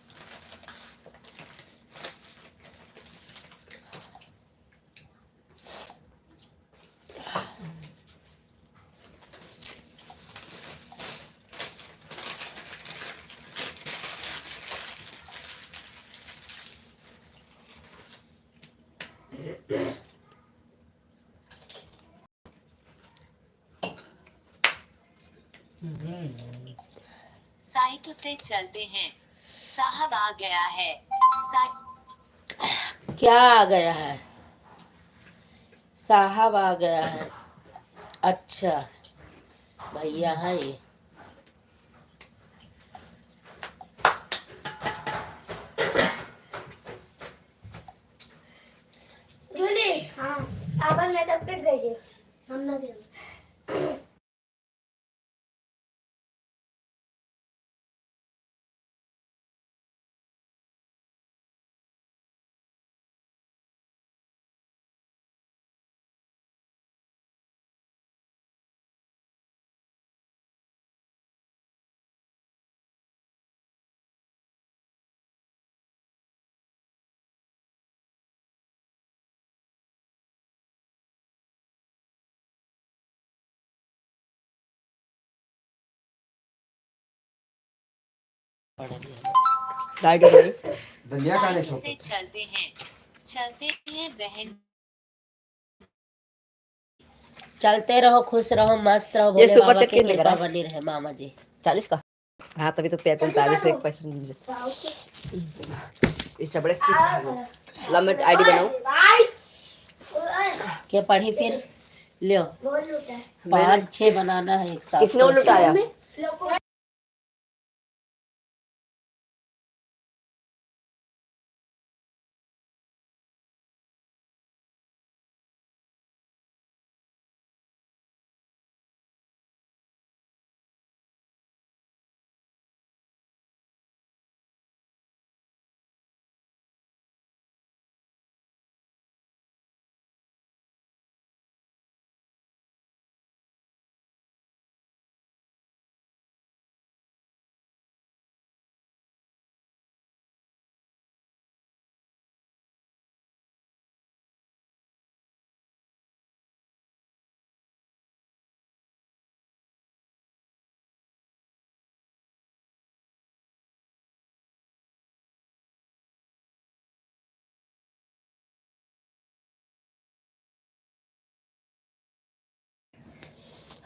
[SPEAKER 4] साइकिल से चलते हैं। साहब आ गया है।
[SPEAKER 1] क्या आ गया है? साहब आ गया है। अच्छा भैया है ये।
[SPEAKER 2] जूली हाँ आप मैं तब कर देंगे हम ना देंगे।
[SPEAKER 1] पढ़ लिया
[SPEAKER 5] लाइट हो गई।
[SPEAKER 3] दलिया खाने
[SPEAKER 4] साइकिल से
[SPEAKER 3] छोटे
[SPEAKER 4] चलते हैं बहन।
[SPEAKER 1] चलते रहो, खुश रहो, मस्त रहो,
[SPEAKER 5] ये
[SPEAKER 1] भोले
[SPEAKER 5] सुपर
[SPEAKER 1] बाबा
[SPEAKER 5] चेक
[SPEAKER 1] की
[SPEAKER 5] कितने
[SPEAKER 1] कृपा
[SPEAKER 5] करा?
[SPEAKER 1] बनी रहे मामा जी।
[SPEAKER 5] 40 का। हाँ तभी तो 43 एक पैसे मुझे इस बड़े चीज खा लो। ला मैं आईडी बनाऊं।
[SPEAKER 1] के पढ़ी फिर लियो, 5-6 बनाना है एक साथ।
[SPEAKER 5] किसने वो लुटाया?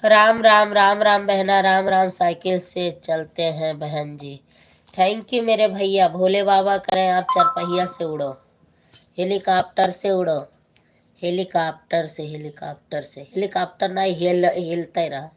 [SPEAKER 1] राम राम राम राम बहना, राम राम। साइकिल से चलते हैं बहन जी। थैंक यू मेरे भैया। भोले बाबा करें आप चरपहिया से उड़ो, हेलीकॉप्टर से उड़ो, हेलीकॉप्टर से, हेलीकॉप्टर से, हेलीकॉप्टर ना हिलते रहा।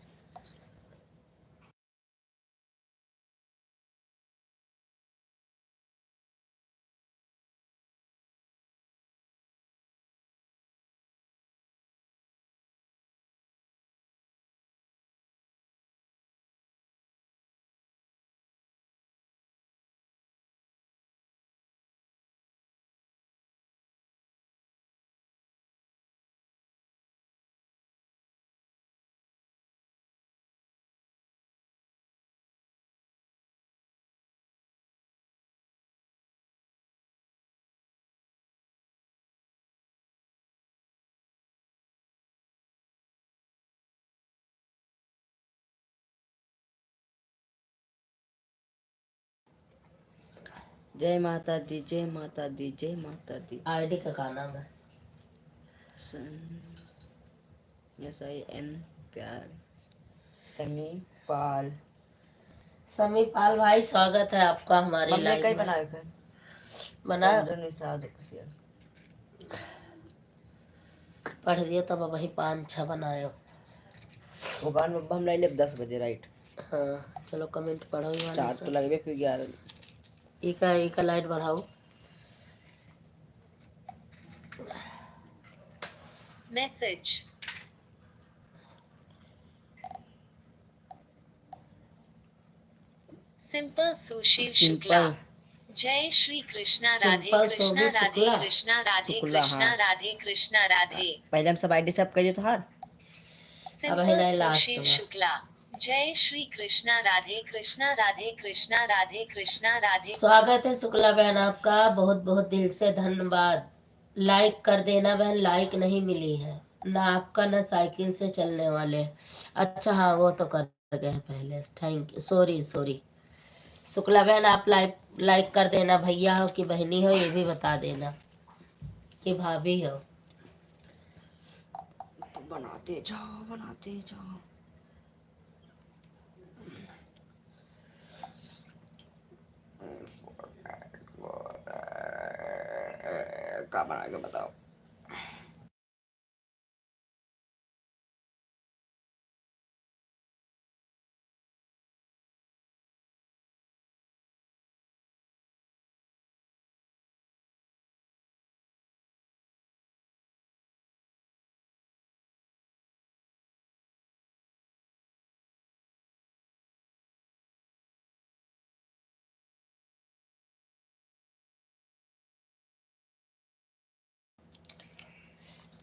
[SPEAKER 5] जय माता दी, जय माता दी, जय माता दी।
[SPEAKER 1] आईडी का नाम है
[SPEAKER 5] SIN प्यार समी पाल।
[SPEAKER 1] समी पाल भाई, स्वागत है आपका हमारे
[SPEAKER 5] मम्मी
[SPEAKER 1] लाइव
[SPEAKER 5] कई
[SPEAKER 1] में।
[SPEAKER 5] बनाए थे
[SPEAKER 1] बना
[SPEAKER 5] निषाद कुसिया।
[SPEAKER 1] पढ़ दिया तब वही 5-6 बनाए हो।
[SPEAKER 5] वो गान में हम लाइले 10 बजे राइट।
[SPEAKER 1] हाँ चलो कमेंट पढ़ो ही वाले
[SPEAKER 5] चार तो
[SPEAKER 1] सब।
[SPEAKER 5] लगे फिर 11।
[SPEAKER 1] इका लाइट बढ़ाओ।
[SPEAKER 4] मैसेज सिंपल सुशील शुक्ला। जय श्री कृष्णा राधे
[SPEAKER 1] सिंपल
[SPEAKER 4] कृष्णा
[SPEAKER 1] सोभी
[SPEAKER 4] राधे
[SPEAKER 1] शुक्ला।
[SPEAKER 4] कृष्णा राधे
[SPEAKER 5] शुक्ला,
[SPEAKER 4] कृष्णा
[SPEAKER 5] हाँ।
[SPEAKER 4] राधे कृष्णा राधे।
[SPEAKER 5] पहले हम सब आईडी सब कहिए तो हार।
[SPEAKER 4] सिंपल
[SPEAKER 1] नहीं लास्ट
[SPEAKER 4] सुशील
[SPEAKER 1] में।
[SPEAKER 4] शुक्ला। जय श्री कृष्णा राधे कृष्णा राधे कृष्णा राधे कृष्णा राधे।
[SPEAKER 1] स्वागत है शुक्ला बहन आपका, बहुत बहुत दिल से धन्यवाद। लाइक कर देना बहन, लाइक नहीं मिली है ना आपका ना साइकिल से चलने वाले। अच्छा हाँ वो तो कर गए पहले, thank you, sorry sorry. Shukla बहन आप लाइक कर देना, भैया हो कि बहनी हो ये भी बता देना, कि भाभी हो।
[SPEAKER 5] तो बनाते जाओ, बनाते जाओ। क्या बनाएगा बताओ।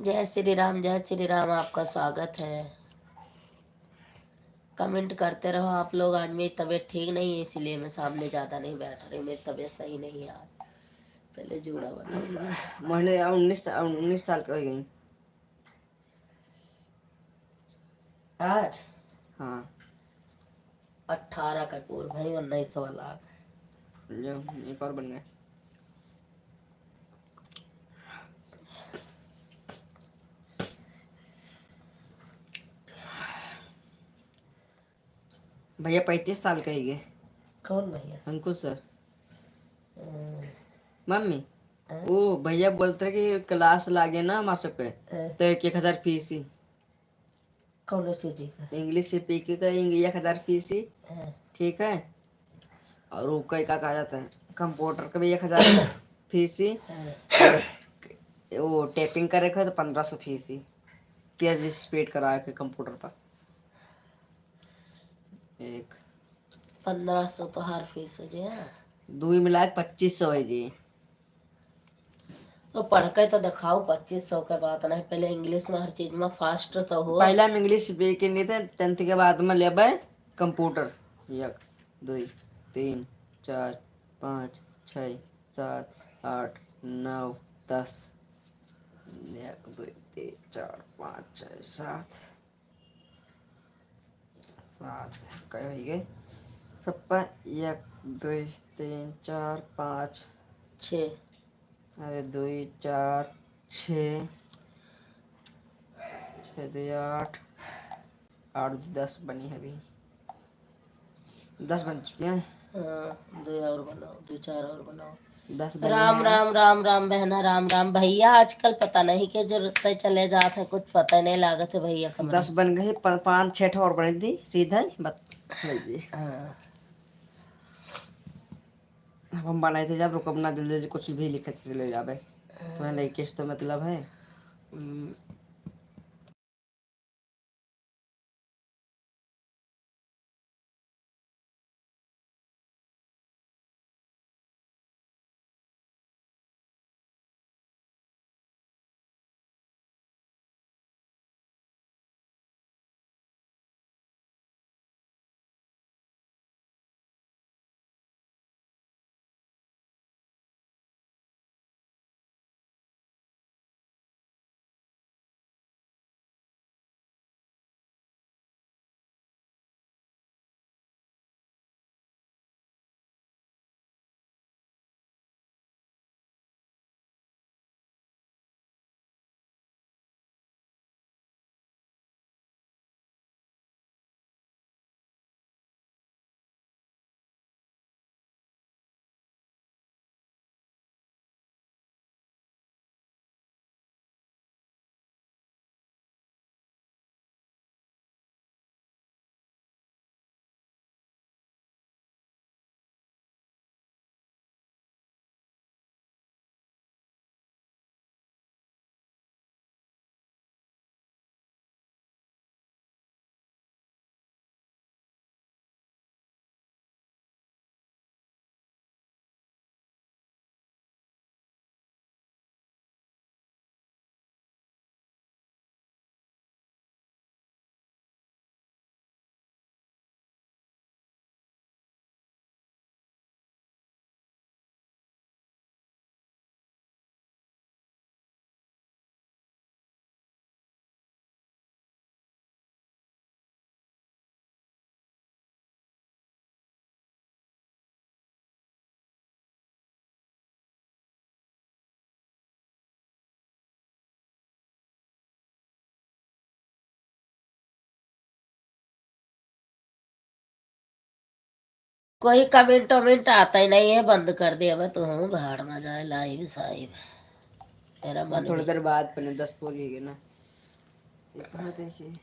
[SPEAKER 1] जय श्री राम, जय श्री राम, आपका स्वागत है। कमेंट करते रहो आप लोग। आज मेरी तबीयत ठीक नहीं है इसलिए मैं सामने ज़्यादा नहीं बैठ रही, मेरी तबीयत सही नहीं है आज। पहले जूड़ा बना।
[SPEAKER 5] मैंने 19 साल का हो गई
[SPEAKER 1] आज
[SPEAKER 5] हाँ।
[SPEAKER 1] 18 का पूर्व है, 19 वाला।
[SPEAKER 5] जो एक और बन गया। भैया 35 साल का ही गए।
[SPEAKER 1] कौन भैया?
[SPEAKER 5] अंकुश सर।
[SPEAKER 1] हम्म,
[SPEAKER 5] मम्मी
[SPEAKER 1] हाँ?
[SPEAKER 5] वो भैया बोलते रहे कि क्लास लागे ना हमारे सबके तो 1,000 फीस ही।
[SPEAKER 1] कौन सी जी का?
[SPEAKER 5] इंग्लिश से पी के का 1,000 फीस ही।
[SPEAKER 1] हाँ,
[SPEAKER 5] ठीक है। और वो कई का कहा जाता है कंप्यूटर का भी 1,000 फीस ही।
[SPEAKER 1] हाँ।
[SPEAKER 5] और वो टाइपिंग करे तो 1,500 फीस ही। तेज स्पीड करा के कंप्यूटर पर एक
[SPEAKER 1] 1500 तो हर फीस हो जाए।
[SPEAKER 5] दो ही मिला के 2,500 है जी।
[SPEAKER 1] तो पढ़ के तो दिखाओ, 2500 के बात नहीं, पहले इंग्लिश में हर चीज में फास्ट तो हो।
[SPEAKER 5] पहले हम इंग्लिश स्पीक नहीं थे 10th के बाद में ले कंप्यूटर। 1 2 3 4 5 6 7 8 9 10 1 2 3 4 5 6 7 7 कई हो गए सब पर 1 2 3 4 5
[SPEAKER 1] छः।
[SPEAKER 5] अरे 2 4 6 6 2 8 8 10 बनी है अभी 10 बन चुकी हैं।
[SPEAKER 1] हाँ, दो और बनाओ, दो चार और बनाओ।
[SPEAKER 5] 10 बनी
[SPEAKER 1] राम
[SPEAKER 5] है।
[SPEAKER 1] राम राम राम बहना, राम राम भैया। आजकल पता नहीं क्या जरूरत है, चले जाते हैं, कुछ पता ही नहीं लागत है भैया का।
[SPEAKER 5] 10 बन गई 5 6 और बनी थी सीधा ही बस लीजिए।
[SPEAKER 1] हाँ।
[SPEAKER 5] अब हम बनाए थे जब रुको अपना जल्दी कुछ भी लिखे चले जावे तुम्हें लेके तो मतलब है।
[SPEAKER 1] हम्म, कोई कमेंट वमेंट आता ही नहीं है, बंद कर दिया मैं तो हूँ। भाड़ में जाए लाइव साहिब, मेरा मन
[SPEAKER 5] थोड़ी
[SPEAKER 1] भी।
[SPEAKER 5] देर बाद पहले 10 पूरी होगी ना। हाँ देखिए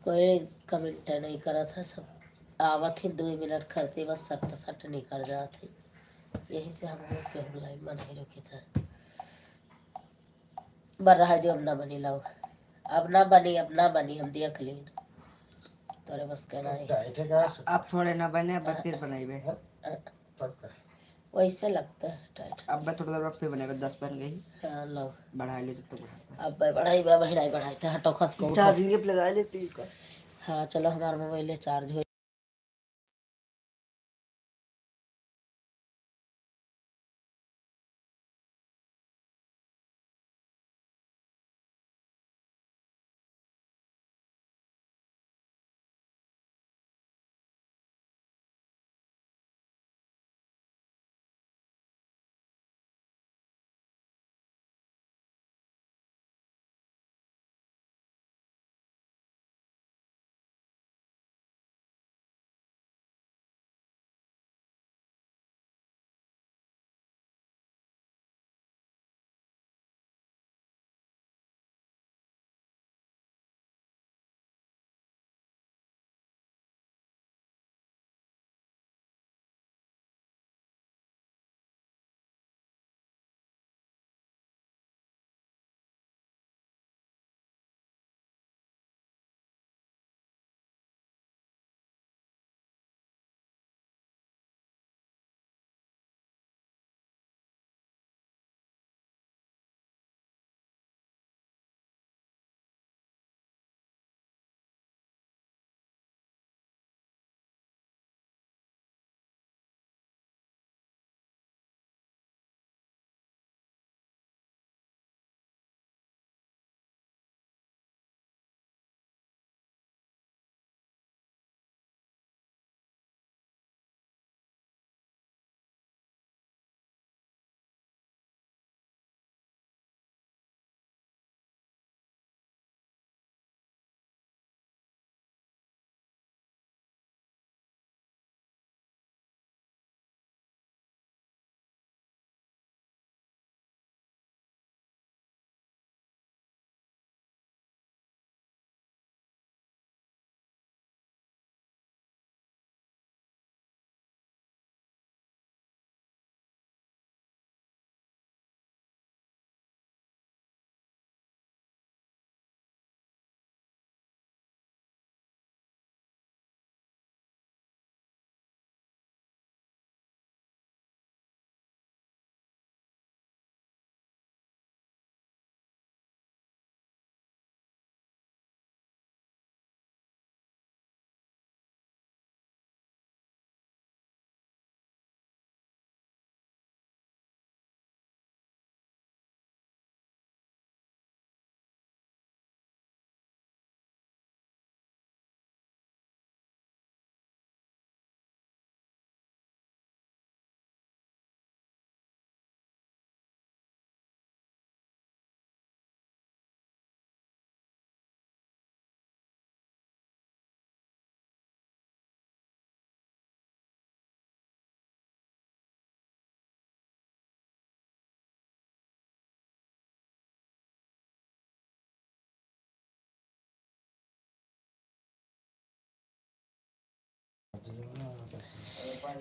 [SPEAKER 1] कोई कमेंट नहीं करा था, सब आवत ही 2 मिनट करते बस सट सट निकल जाते। यही से हम लोग के लाइव में नहीं रुके थे। बर रहा जो अब ना बनी लाओ, अब ना बनी, अब ना बनी, हम दिया क्लीन तोरे बस कहना है।
[SPEAKER 5] आप थोड़े ना बने अब फिर बनाइए।
[SPEAKER 1] वैसे लगता है टाइट।
[SPEAKER 5] अब मैं थोड़ा देर बाद फिर बनेगा 10 बन गई।
[SPEAKER 1] हाँ लो,
[SPEAKER 5] बढ़ा ले तो बढ़ा
[SPEAKER 1] अब बढ़ाई बा बढ़ाई बढ़ाई थे, हटो खस को उठो।
[SPEAKER 5] चार्जिंग लगा लेती का।
[SPEAKER 1] हाँ चलो, हमारा मोबाइल चार्ज हो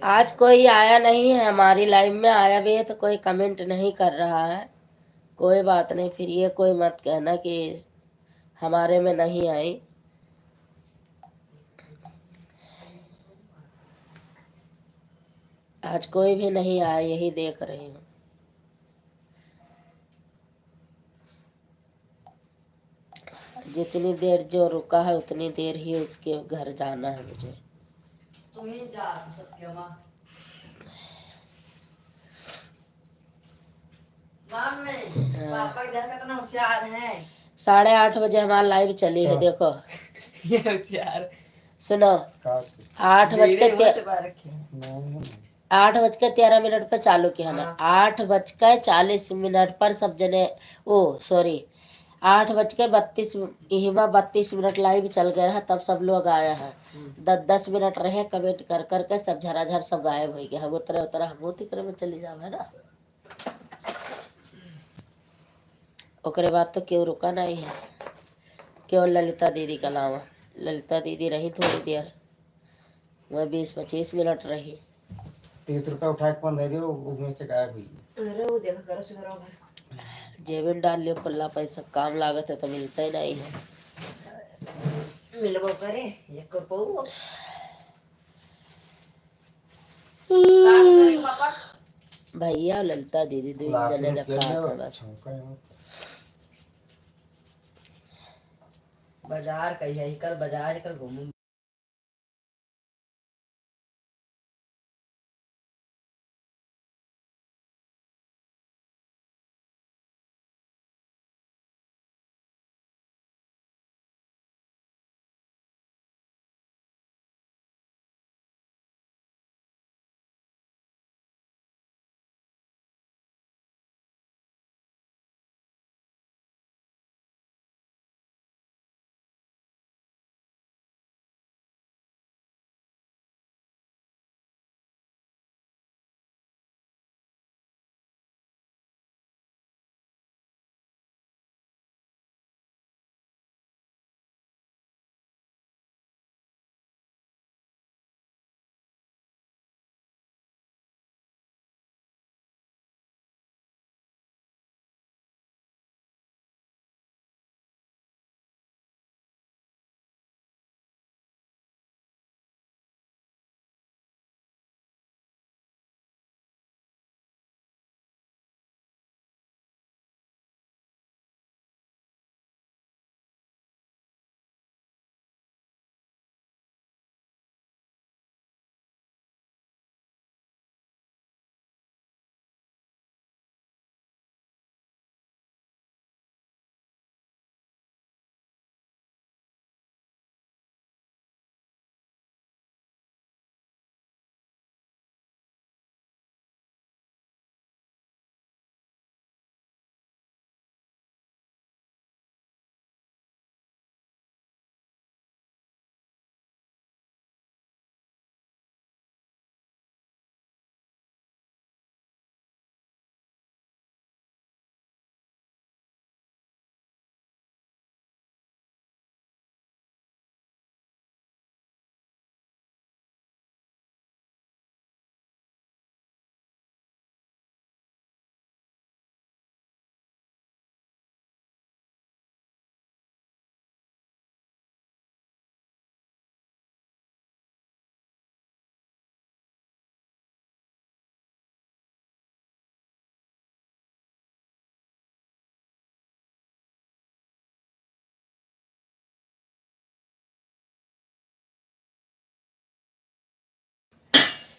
[SPEAKER 1] आज कोई आया नहीं है हमारी लाइव में, आया भी है तो कोई कमेंट नहीं कर रहा है। कोई बात नहीं, फिर ये कोई मत कहना कि हमारे में नहीं आई। आज कोई भी नहीं आया, यही देख रही हूँ। जितनी देर जो रुका है उतनी देर ही उसके घर जाना है मुझे।
[SPEAKER 5] तुम्हें जा सकते माँ। पापा इधर का कितना होशियार है।
[SPEAKER 1] 8:30 बजे हमारा लाइव चली है, देखो।
[SPEAKER 5] ये होशियार।
[SPEAKER 1] सुनो, 8:13
[SPEAKER 3] नहीं,
[SPEAKER 1] 8:13 पे चालू किया ना। 8:40 पर सब जने, ओ सॉरी, 8:32 लाइव चल गया है, तब सब लोग आया है। 10 मिनट रहे, कमेंट कर करके सब झराझर सब गायब हो गया। हम उतरे हम उतरे में चली जाओ, है ना। ओकरे बाद तो क्यों रुका नहीं है, केवल ललिता दीदी का अलावा। ललिता दीदी रही थोड़ी देर, मैं 20-25 मिनट रही।
[SPEAKER 3] 30 रुपया उठा के 15 दे, वो में से गायब हुई।
[SPEAKER 5] अरे वो देखो करो सुधरो भर।
[SPEAKER 1] जेब में डाल लियो खुला पैसा, काम लागत है तो मिलता ही नहीं है।
[SPEAKER 5] मिलबो करे ये को पाऊ।
[SPEAKER 1] भैया ललिता दीदी दो
[SPEAKER 3] लाख
[SPEAKER 1] जने
[SPEAKER 3] रुपया
[SPEAKER 1] देखा
[SPEAKER 3] ले,
[SPEAKER 1] था बस।
[SPEAKER 5] बाजार कही कल बाजार कल घूमू।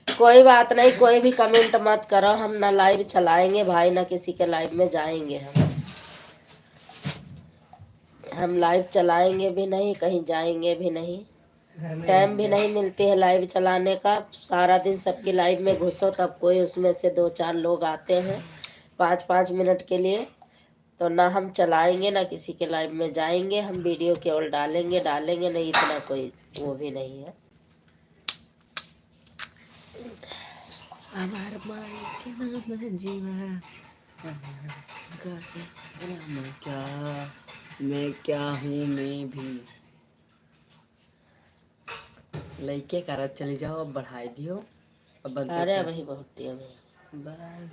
[SPEAKER 1] कोई बात नहीं, कोई भी कमेंट मत करो। हम ना लाइव चलाएंगे भाई, ना किसी के लाइव में जाएंगे। हम लाइव चलाएंगे भी नहीं, कहीं जाएंगे भी नहीं। टाइम भी नहीं मिलती है लाइव चलाने का। सारा दिन सबकी लाइव में घुसो तब कोई उसमें से 2-4 लोग आते हैं 5-5 मिनट के लिए। तो ना हम चलाएंगे ना किसी के लाइव में जाएंगे। हम वीडियो केवल डालेंगे नहीं, इतना कोई वो भी नहीं है। हमार माई के नाम है जीवा,
[SPEAKER 5] मैं क्या हूँ मैं भी। लइके करत चली जाओ, अब बढ़ाई दियो। अब बंद
[SPEAKER 1] अरे
[SPEAKER 5] करते हैं।
[SPEAKER 1] वही बहुत टाइम है। बाय।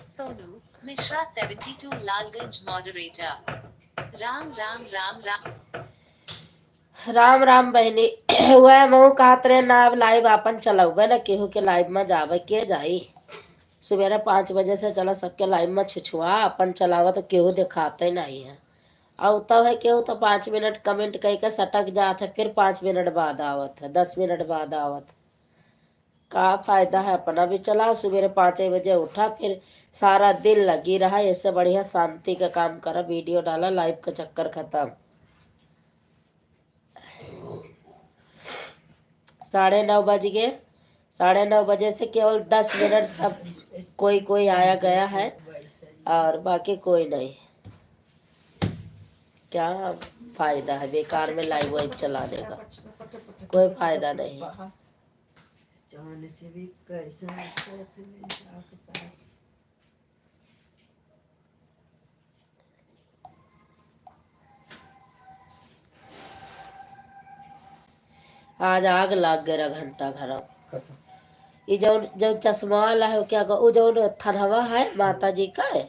[SPEAKER 4] सोनू मिश्रा 72 लालगंज मॉडरेटर। राम राम राम राम।
[SPEAKER 1] राम राम बहनी। वह मऊ कहत रहे ना अब लाइव अपन चलौबे ना केहू के लाइव में जावे के जाई। सवेरे 5 बजे से चला सबके लाइव में छुछुआ अपन चलावा तो केहू दिखाते नहीं है। और तब है केहू तो 5 मिनट कमेंट कह के सटक जात है, फिर 5 मिनट बाद आवत है, 10 मिनट बाद आवत। का फायदा है, अपना भी चला सवेरे 5 बजे उठा, फिर सारा दिन लगी रहा। इससे बढ़िया शांति का काम करा, वीडियो डाला, लाइव का चक्कर खत्म। 9:30 बज गए। 9:30 से केवल 10 मिनट सब कोई कोई आया गया है और बाकी कोई नहीं। क्या फायदा है बेकार में लाइव वाइव चलाने का, कोई फायदा नहीं।
[SPEAKER 5] जाने से भी कैसा
[SPEAKER 1] आज आग लाग गया घंटा घर।
[SPEAKER 3] कसम।
[SPEAKER 1] ये जो जो चश्मा वाला है क्या वो जो थनवा है माता जी का है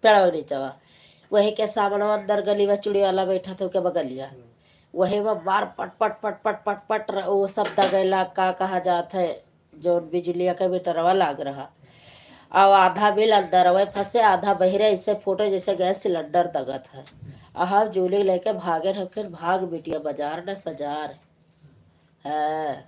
[SPEAKER 1] पेड़ नीचवा, वही के सामने अंदर गली में चूड़ी वाला बैठा था के बगलिया, वही में बार पट पट पट पट पट पट वो सब दगेला का कहा जाता है, जो बिजलिया का मीटरवा लाग रहा। अब आधा बिल अंदर वही फंसे, आधा बहिरे, इससे फोटो जैसे गैस सिलेंडर दगत है। अब जूली लेके भागे रहे, फिर भाग बिटिया बाजार न सजार है।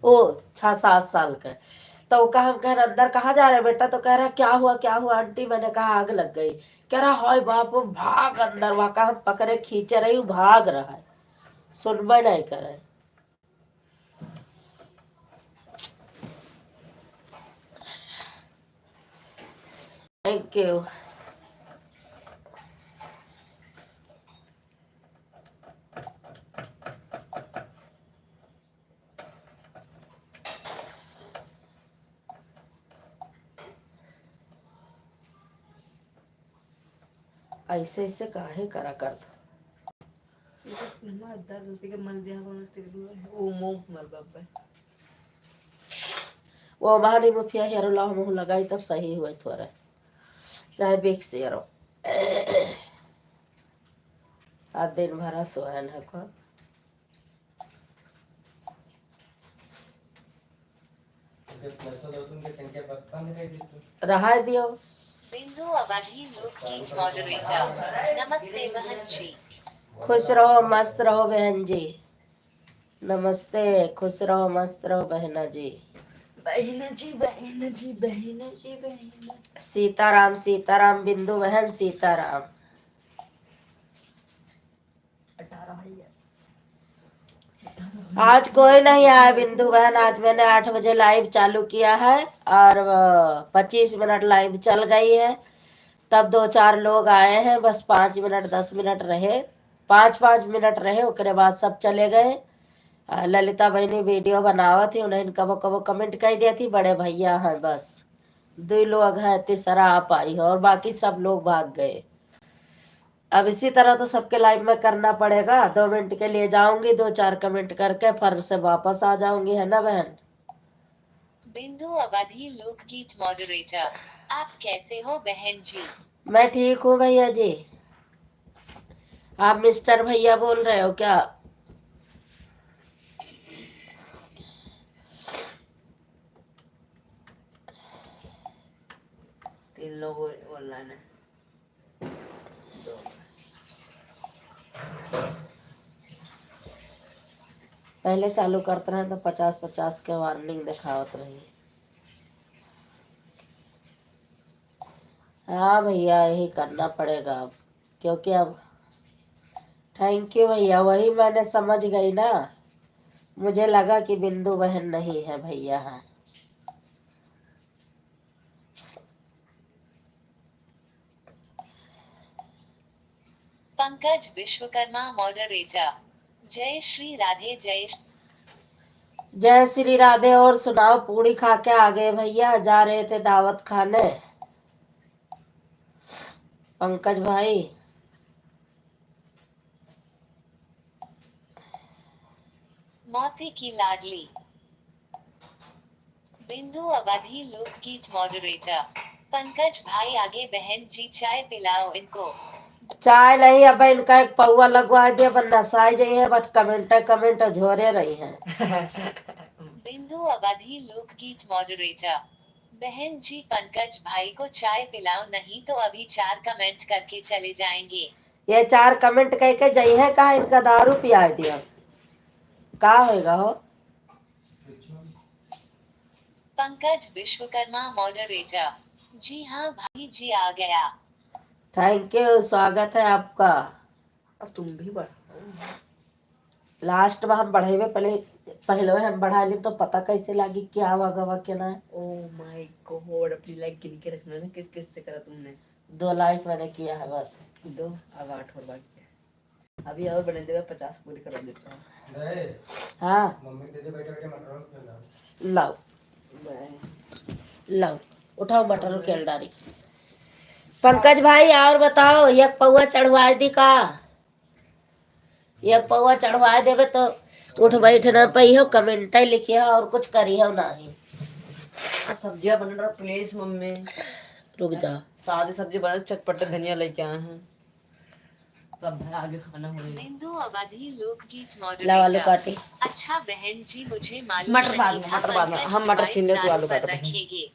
[SPEAKER 1] ओ 6-7 साल का। तो वो कहा हम कह रहे अंदर कहाँ जा रहे हो बेटा, तो कह रहा क्या हुआ आंटी, मैंने कहा आग लग गई। कह रहा हाय बाप भाग अंदर, वहां का हम पकड़े खींचे रही हूँ, भाग रहा है, सुनबे नहीं करे। Thank you. ऐसे ऐसे काहे करा करता। वो हमारी मुखिया हेरोला मुँह लगाई तब सही हुए थोड़ा, चाहे बिक शेरो आज दिन भरा सोहन है को। रहा दियो।
[SPEAKER 4] बिंदु अवधि लोकगीत मॉडरेटर। नमस्ते बहन जी।
[SPEAKER 1] खुश रहो मस्त रहो बहन जी। नमस्ते, खुश रहो मस्त रहो बहना जी।
[SPEAKER 5] बहना जी बहना जी बहना जी बहना।
[SPEAKER 1] सीताराम सीताराम बिंदु बहन सीताराम।
[SPEAKER 5] 18 है।
[SPEAKER 1] आज कोई नहीं आया बिंदु बहन, आज मैंने 8 बजे लाइव चालू किया है और 25 मिनट लाइव चल गई है। तब 2-4 लोग आए हैं, बस 5 मिनट 10 मिनट रहे, 5-5 मिनट रहे, उसके बाद सब चले गए। ललिता बहनी वीडियो बनावा थी, उन्हें कबो कबो कमेंट कर दिया थी, बड़े भैया हैं बस 2 लोग हैं, तीसरा आप आई है और बाकी सब लोग भाग गए। अब इसी तरह तो सबके लाइव में करना पड़ेगा, 2 मिनट के लिए जाऊंगी, 2-4 कमेंट करके फिर से वापस आ जाऊंगी, है ना बहन।
[SPEAKER 4] बिंदु अवधि लोकगीत मॉडरेटर। आप कैसे हो बहन जी?
[SPEAKER 1] मैं ठीक हूँ भैया जी। आप मिस्टर भैया बोल रहे हो क्या?
[SPEAKER 5] तीन लोग ऑनलाइन है।
[SPEAKER 1] पहले चालू करते रहे तो 50-50 के वार्निंग दिखावत रही हाँ भैया यही करना पड़ेगा अब, क्योंकि अब थैंक यू भैया, वही मैंने समझ गई ना, मुझे लगा कि बिंदु बहन नहीं है भैया है।
[SPEAKER 4] पंकज विश्वकर्मा मॉडरेटर। जय श्री राधे जय
[SPEAKER 1] जय श्री राधे। और सुनाओ, पूड़ी खा के आ गए भैया, जा रहे थे दावत खाने पंकज भाई।
[SPEAKER 4] मौसी की लाडली। बिंदु अवधि लोकगीत मॉडरेटर। पंकज भाई आगे बहन जी चाय पिलाओ इनको।
[SPEAKER 1] चाय नहीं, अब इनका एक पौवा लगवा दिया, पर नसाई जाइए, बट कमेंट झोरे रही हैं।
[SPEAKER 4] बिंदु अवधि लोकगीत मॉडरेटर। बहन जी पंकज भाई को चाय पिलाओ, नहीं तो अभी 4 कमेंट करके चले जाएंगे।
[SPEAKER 1] ये 4 कमेंट कह के जई है, कहा इनका दारू पिया दिया, का होएगा हो।
[SPEAKER 4] पंकज विश्वकर्मा मॉडरेटर। जी हाँ भाई जी आ गया।
[SPEAKER 1] थैंक यू, स्वागत है आपका।
[SPEAKER 5] अब तुम भी बढ़।
[SPEAKER 1] लास्ट में हम बढ़ेवे, पहले हम बढ़ा ली तो पता कैसे लगी क्या हुआ गवा के ना।
[SPEAKER 5] ओ माय गॉड, अपनी लाइक गिन के रखना ना, किस किस से करा तुमने।
[SPEAKER 1] 2 लाइक मैंने किया है बस।
[SPEAKER 5] 2, अब 8 और बाकी है। अभी और बने देगा, 50 पूरी करा देता हूँ।
[SPEAKER 3] नहीं,
[SPEAKER 1] हाँ
[SPEAKER 3] मम्मी दे दे बैठे बैठे मटर में डाल।
[SPEAKER 1] लाओ लाओ, उठाओ मटर के डाली। पंकज भाई और बताओ, एक पौवा चढ़वा दी का? एक पौवा चढ़वा देवे तो उठ बैठ न पई हो, कमेंट लिखिए और कुछ करी हो नहीं।
[SPEAKER 5] सब्जियां बन रहा प्लीज मम्मी।
[SPEAKER 1] रुक जा,
[SPEAKER 5] सादी सब्जी बना, चटपटे धनिया लेके आए हैं, सब भाई आगे खाना होगा।
[SPEAKER 4] बिंदु अवधि लोकगीत
[SPEAKER 1] ला आलू
[SPEAKER 4] मॉडरेटर।
[SPEAKER 1] काटी।
[SPEAKER 4] अच्छा बहन जी मुझे मालूम
[SPEAKER 5] मटर बाद
[SPEAKER 4] नहीं
[SPEAKER 5] में,
[SPEAKER 4] था
[SPEAKER 5] मटर बाद में,
[SPEAKER 4] पंकज
[SPEAKER 5] हम मटर छीन ले तो
[SPEAKER 4] दारू
[SPEAKER 5] आलू
[SPEAKER 4] पर
[SPEAKER 5] काटो।
[SPEAKER 4] रखेंगे।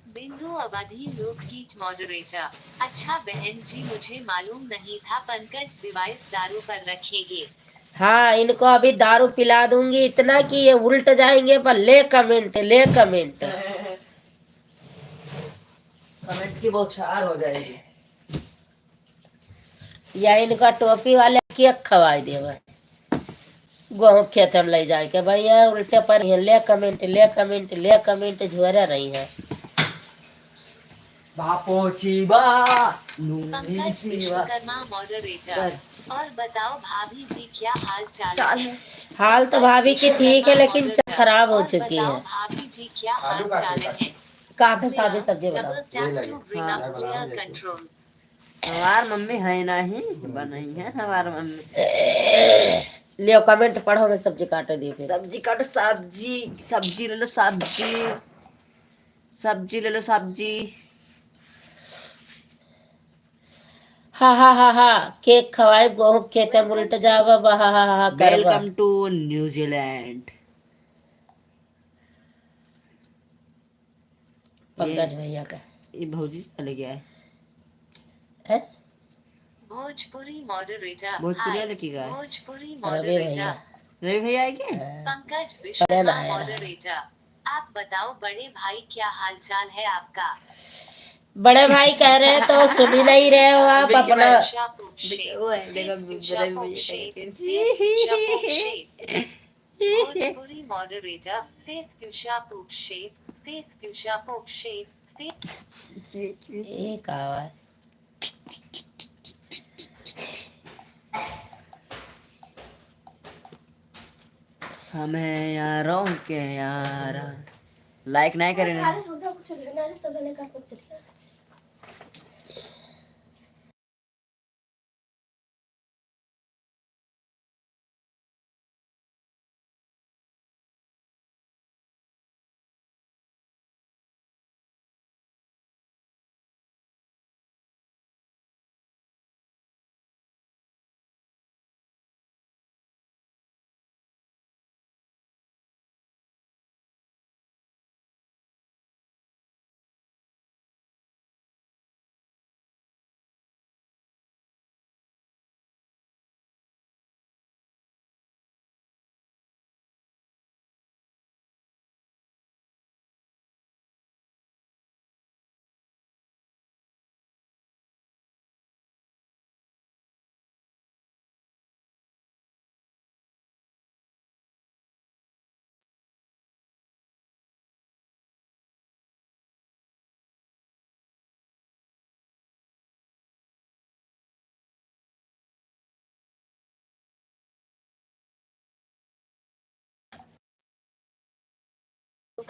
[SPEAKER 4] बिंदु अवधि लोकगीत मॉडरेटर। अच्छा बहन जी मुझे मालूम नहीं था पंकज डिवाइस दारू पर रखेंगे।
[SPEAKER 1] हाँ, इनको अभी दारू पिला दूंगी इतना कि ये उल्ट जाएंगे, पर ले कमेंट ले कमेंट।
[SPEAKER 5] कमेंट की बौछार हो जाएगी।
[SPEAKER 1] या इनका टोपी वाले केक खवाई देवे, गेहूँ खेत में ले जाए के भैया उल्टे पर ये ले कमेंट ले कमेंट ले कमेंट झोरे रही है।
[SPEAKER 5] बापोची बा
[SPEAKER 4] पंकज विश्वकर्मा मॉडरेटर। और बताओ भाभी जी क्या हाल चाल है?
[SPEAKER 1] हाल तो भाभी की ठीक है, लेकिन खराब हो चुकी है।
[SPEAKER 4] भाभी जी क्या हाल चाल है?
[SPEAKER 1] काफी सादी सब्जी बनाओ।
[SPEAKER 4] Double tap to bring up player controls.
[SPEAKER 5] हमार मम्मी है नहीं बनाई है हमार मम्मी।
[SPEAKER 1] लियो कमेंट पढ़ो, मैं सब्जी काटे दी फिर।
[SPEAKER 5] सब्जी काटो, सब्जी ले लो, सब्जी ले लो, सब्जी।
[SPEAKER 1] हा हा हा हा, केक खवाए गेहूँ खेते में उल्ट जावा, हा हा हा करवा।
[SPEAKER 5] Welcome to New Zealand.
[SPEAKER 1] पंकज भैया का
[SPEAKER 5] ये भौजी चले गया है।
[SPEAKER 1] है?
[SPEAKER 4] भोजपुरी मॉडरेटर।
[SPEAKER 5] भोजपुरी वाले की का है?
[SPEAKER 4] भोजपुरी
[SPEAKER 1] रवि
[SPEAKER 4] मॉडरेटर।
[SPEAKER 1] भैया।
[SPEAKER 5] रवि भैया है क्या?
[SPEAKER 4] पंकज
[SPEAKER 1] अरे
[SPEAKER 4] विश्वकर्मा
[SPEAKER 1] ना यार।
[SPEAKER 4] मॉडरेटर। आप बताओ बड़े भाई क्या हाल चाल है आपका?
[SPEAKER 1] बड़े भाई कह रहे हैं तो सुन ही नहीं रहे हो आप अपना।
[SPEAKER 5] वो है, देखो रवि भैया
[SPEAKER 4] भोजपुरी मॉडरेटर। फेस फ्यूशा पोक शेप, फेस फ्यूशा पोक शेप,
[SPEAKER 1] एक आवाज।
[SPEAKER 5] हमें यारों के यारा लाइक नहीं करेंगे।
[SPEAKER 2] कुछ लेना है, सब लेकर चलिए।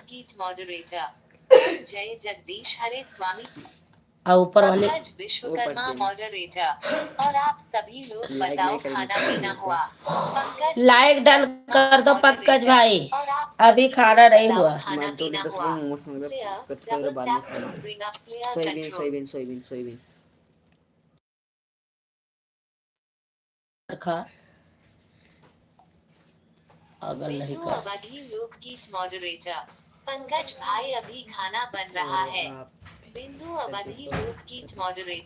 [SPEAKER 4] कीच मॉडरेटर। जय जगदीश हरे स्वामी।
[SPEAKER 1] और ऊपर वाले
[SPEAKER 4] पंकज विश्वकर्मा
[SPEAKER 5] ऊपर तीन।
[SPEAKER 4] मॉडरेटर। और आप सभी लोग
[SPEAKER 5] लाइक
[SPEAKER 4] बताओ
[SPEAKER 5] नहीं करेंगे।
[SPEAKER 4] खाना पीना हुआ। पंकज
[SPEAKER 1] लाइक डन कर दो पंकज भाई, अभी खाना नहीं हुआ।
[SPEAKER 4] खाना
[SPEAKER 5] मार दो
[SPEAKER 4] पीना
[SPEAKER 5] दस
[SPEAKER 4] हुआ।
[SPEAKER 5] मोमोस मंगा
[SPEAKER 4] Player,
[SPEAKER 5] कत
[SPEAKER 4] double
[SPEAKER 5] कर बाद में
[SPEAKER 4] tap to
[SPEAKER 5] खाना।
[SPEAKER 4] bring up player
[SPEAKER 5] soybean
[SPEAKER 4] controls.
[SPEAKER 5] Soybean soybean soybean
[SPEAKER 1] खा अगर नहीं
[SPEAKER 4] बिंदु
[SPEAKER 1] कर
[SPEAKER 4] अवधि लोक कीच मॉडरेटर। पंकज भाई अभी खाना बन रहा है। बिंदु अवधि लोक कीच मॉडरेट।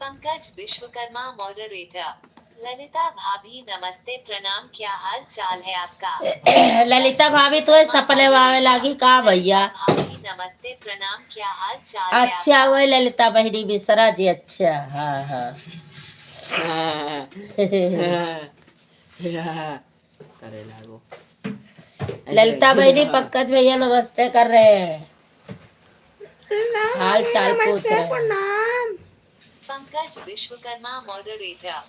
[SPEAKER 4] पंकज विश्वकर्मा मॉडरेटर। ललिता भाभी नमस्ते प्रणाम, क्या हाल चाल है आपका।
[SPEAKER 1] ललिता भाभी तो सपने वावे लागी का भैया।
[SPEAKER 4] ललिता भाभी नमस्ते प्रणाम, क्या हाल चाल है
[SPEAKER 1] अच्छा
[SPEAKER 4] आपका।
[SPEAKER 1] वो ललिता बहनी मिश्रा जी, अच्छा हाँ हाँ।
[SPEAKER 5] करे लागो।
[SPEAKER 1] ललिता बहनी पंकज भैया नमस्ते कर रहे हैं, हाल चाल पूछ रहे हैं।
[SPEAKER 4] पंकज विश्वकर्मा मॉडरेटर।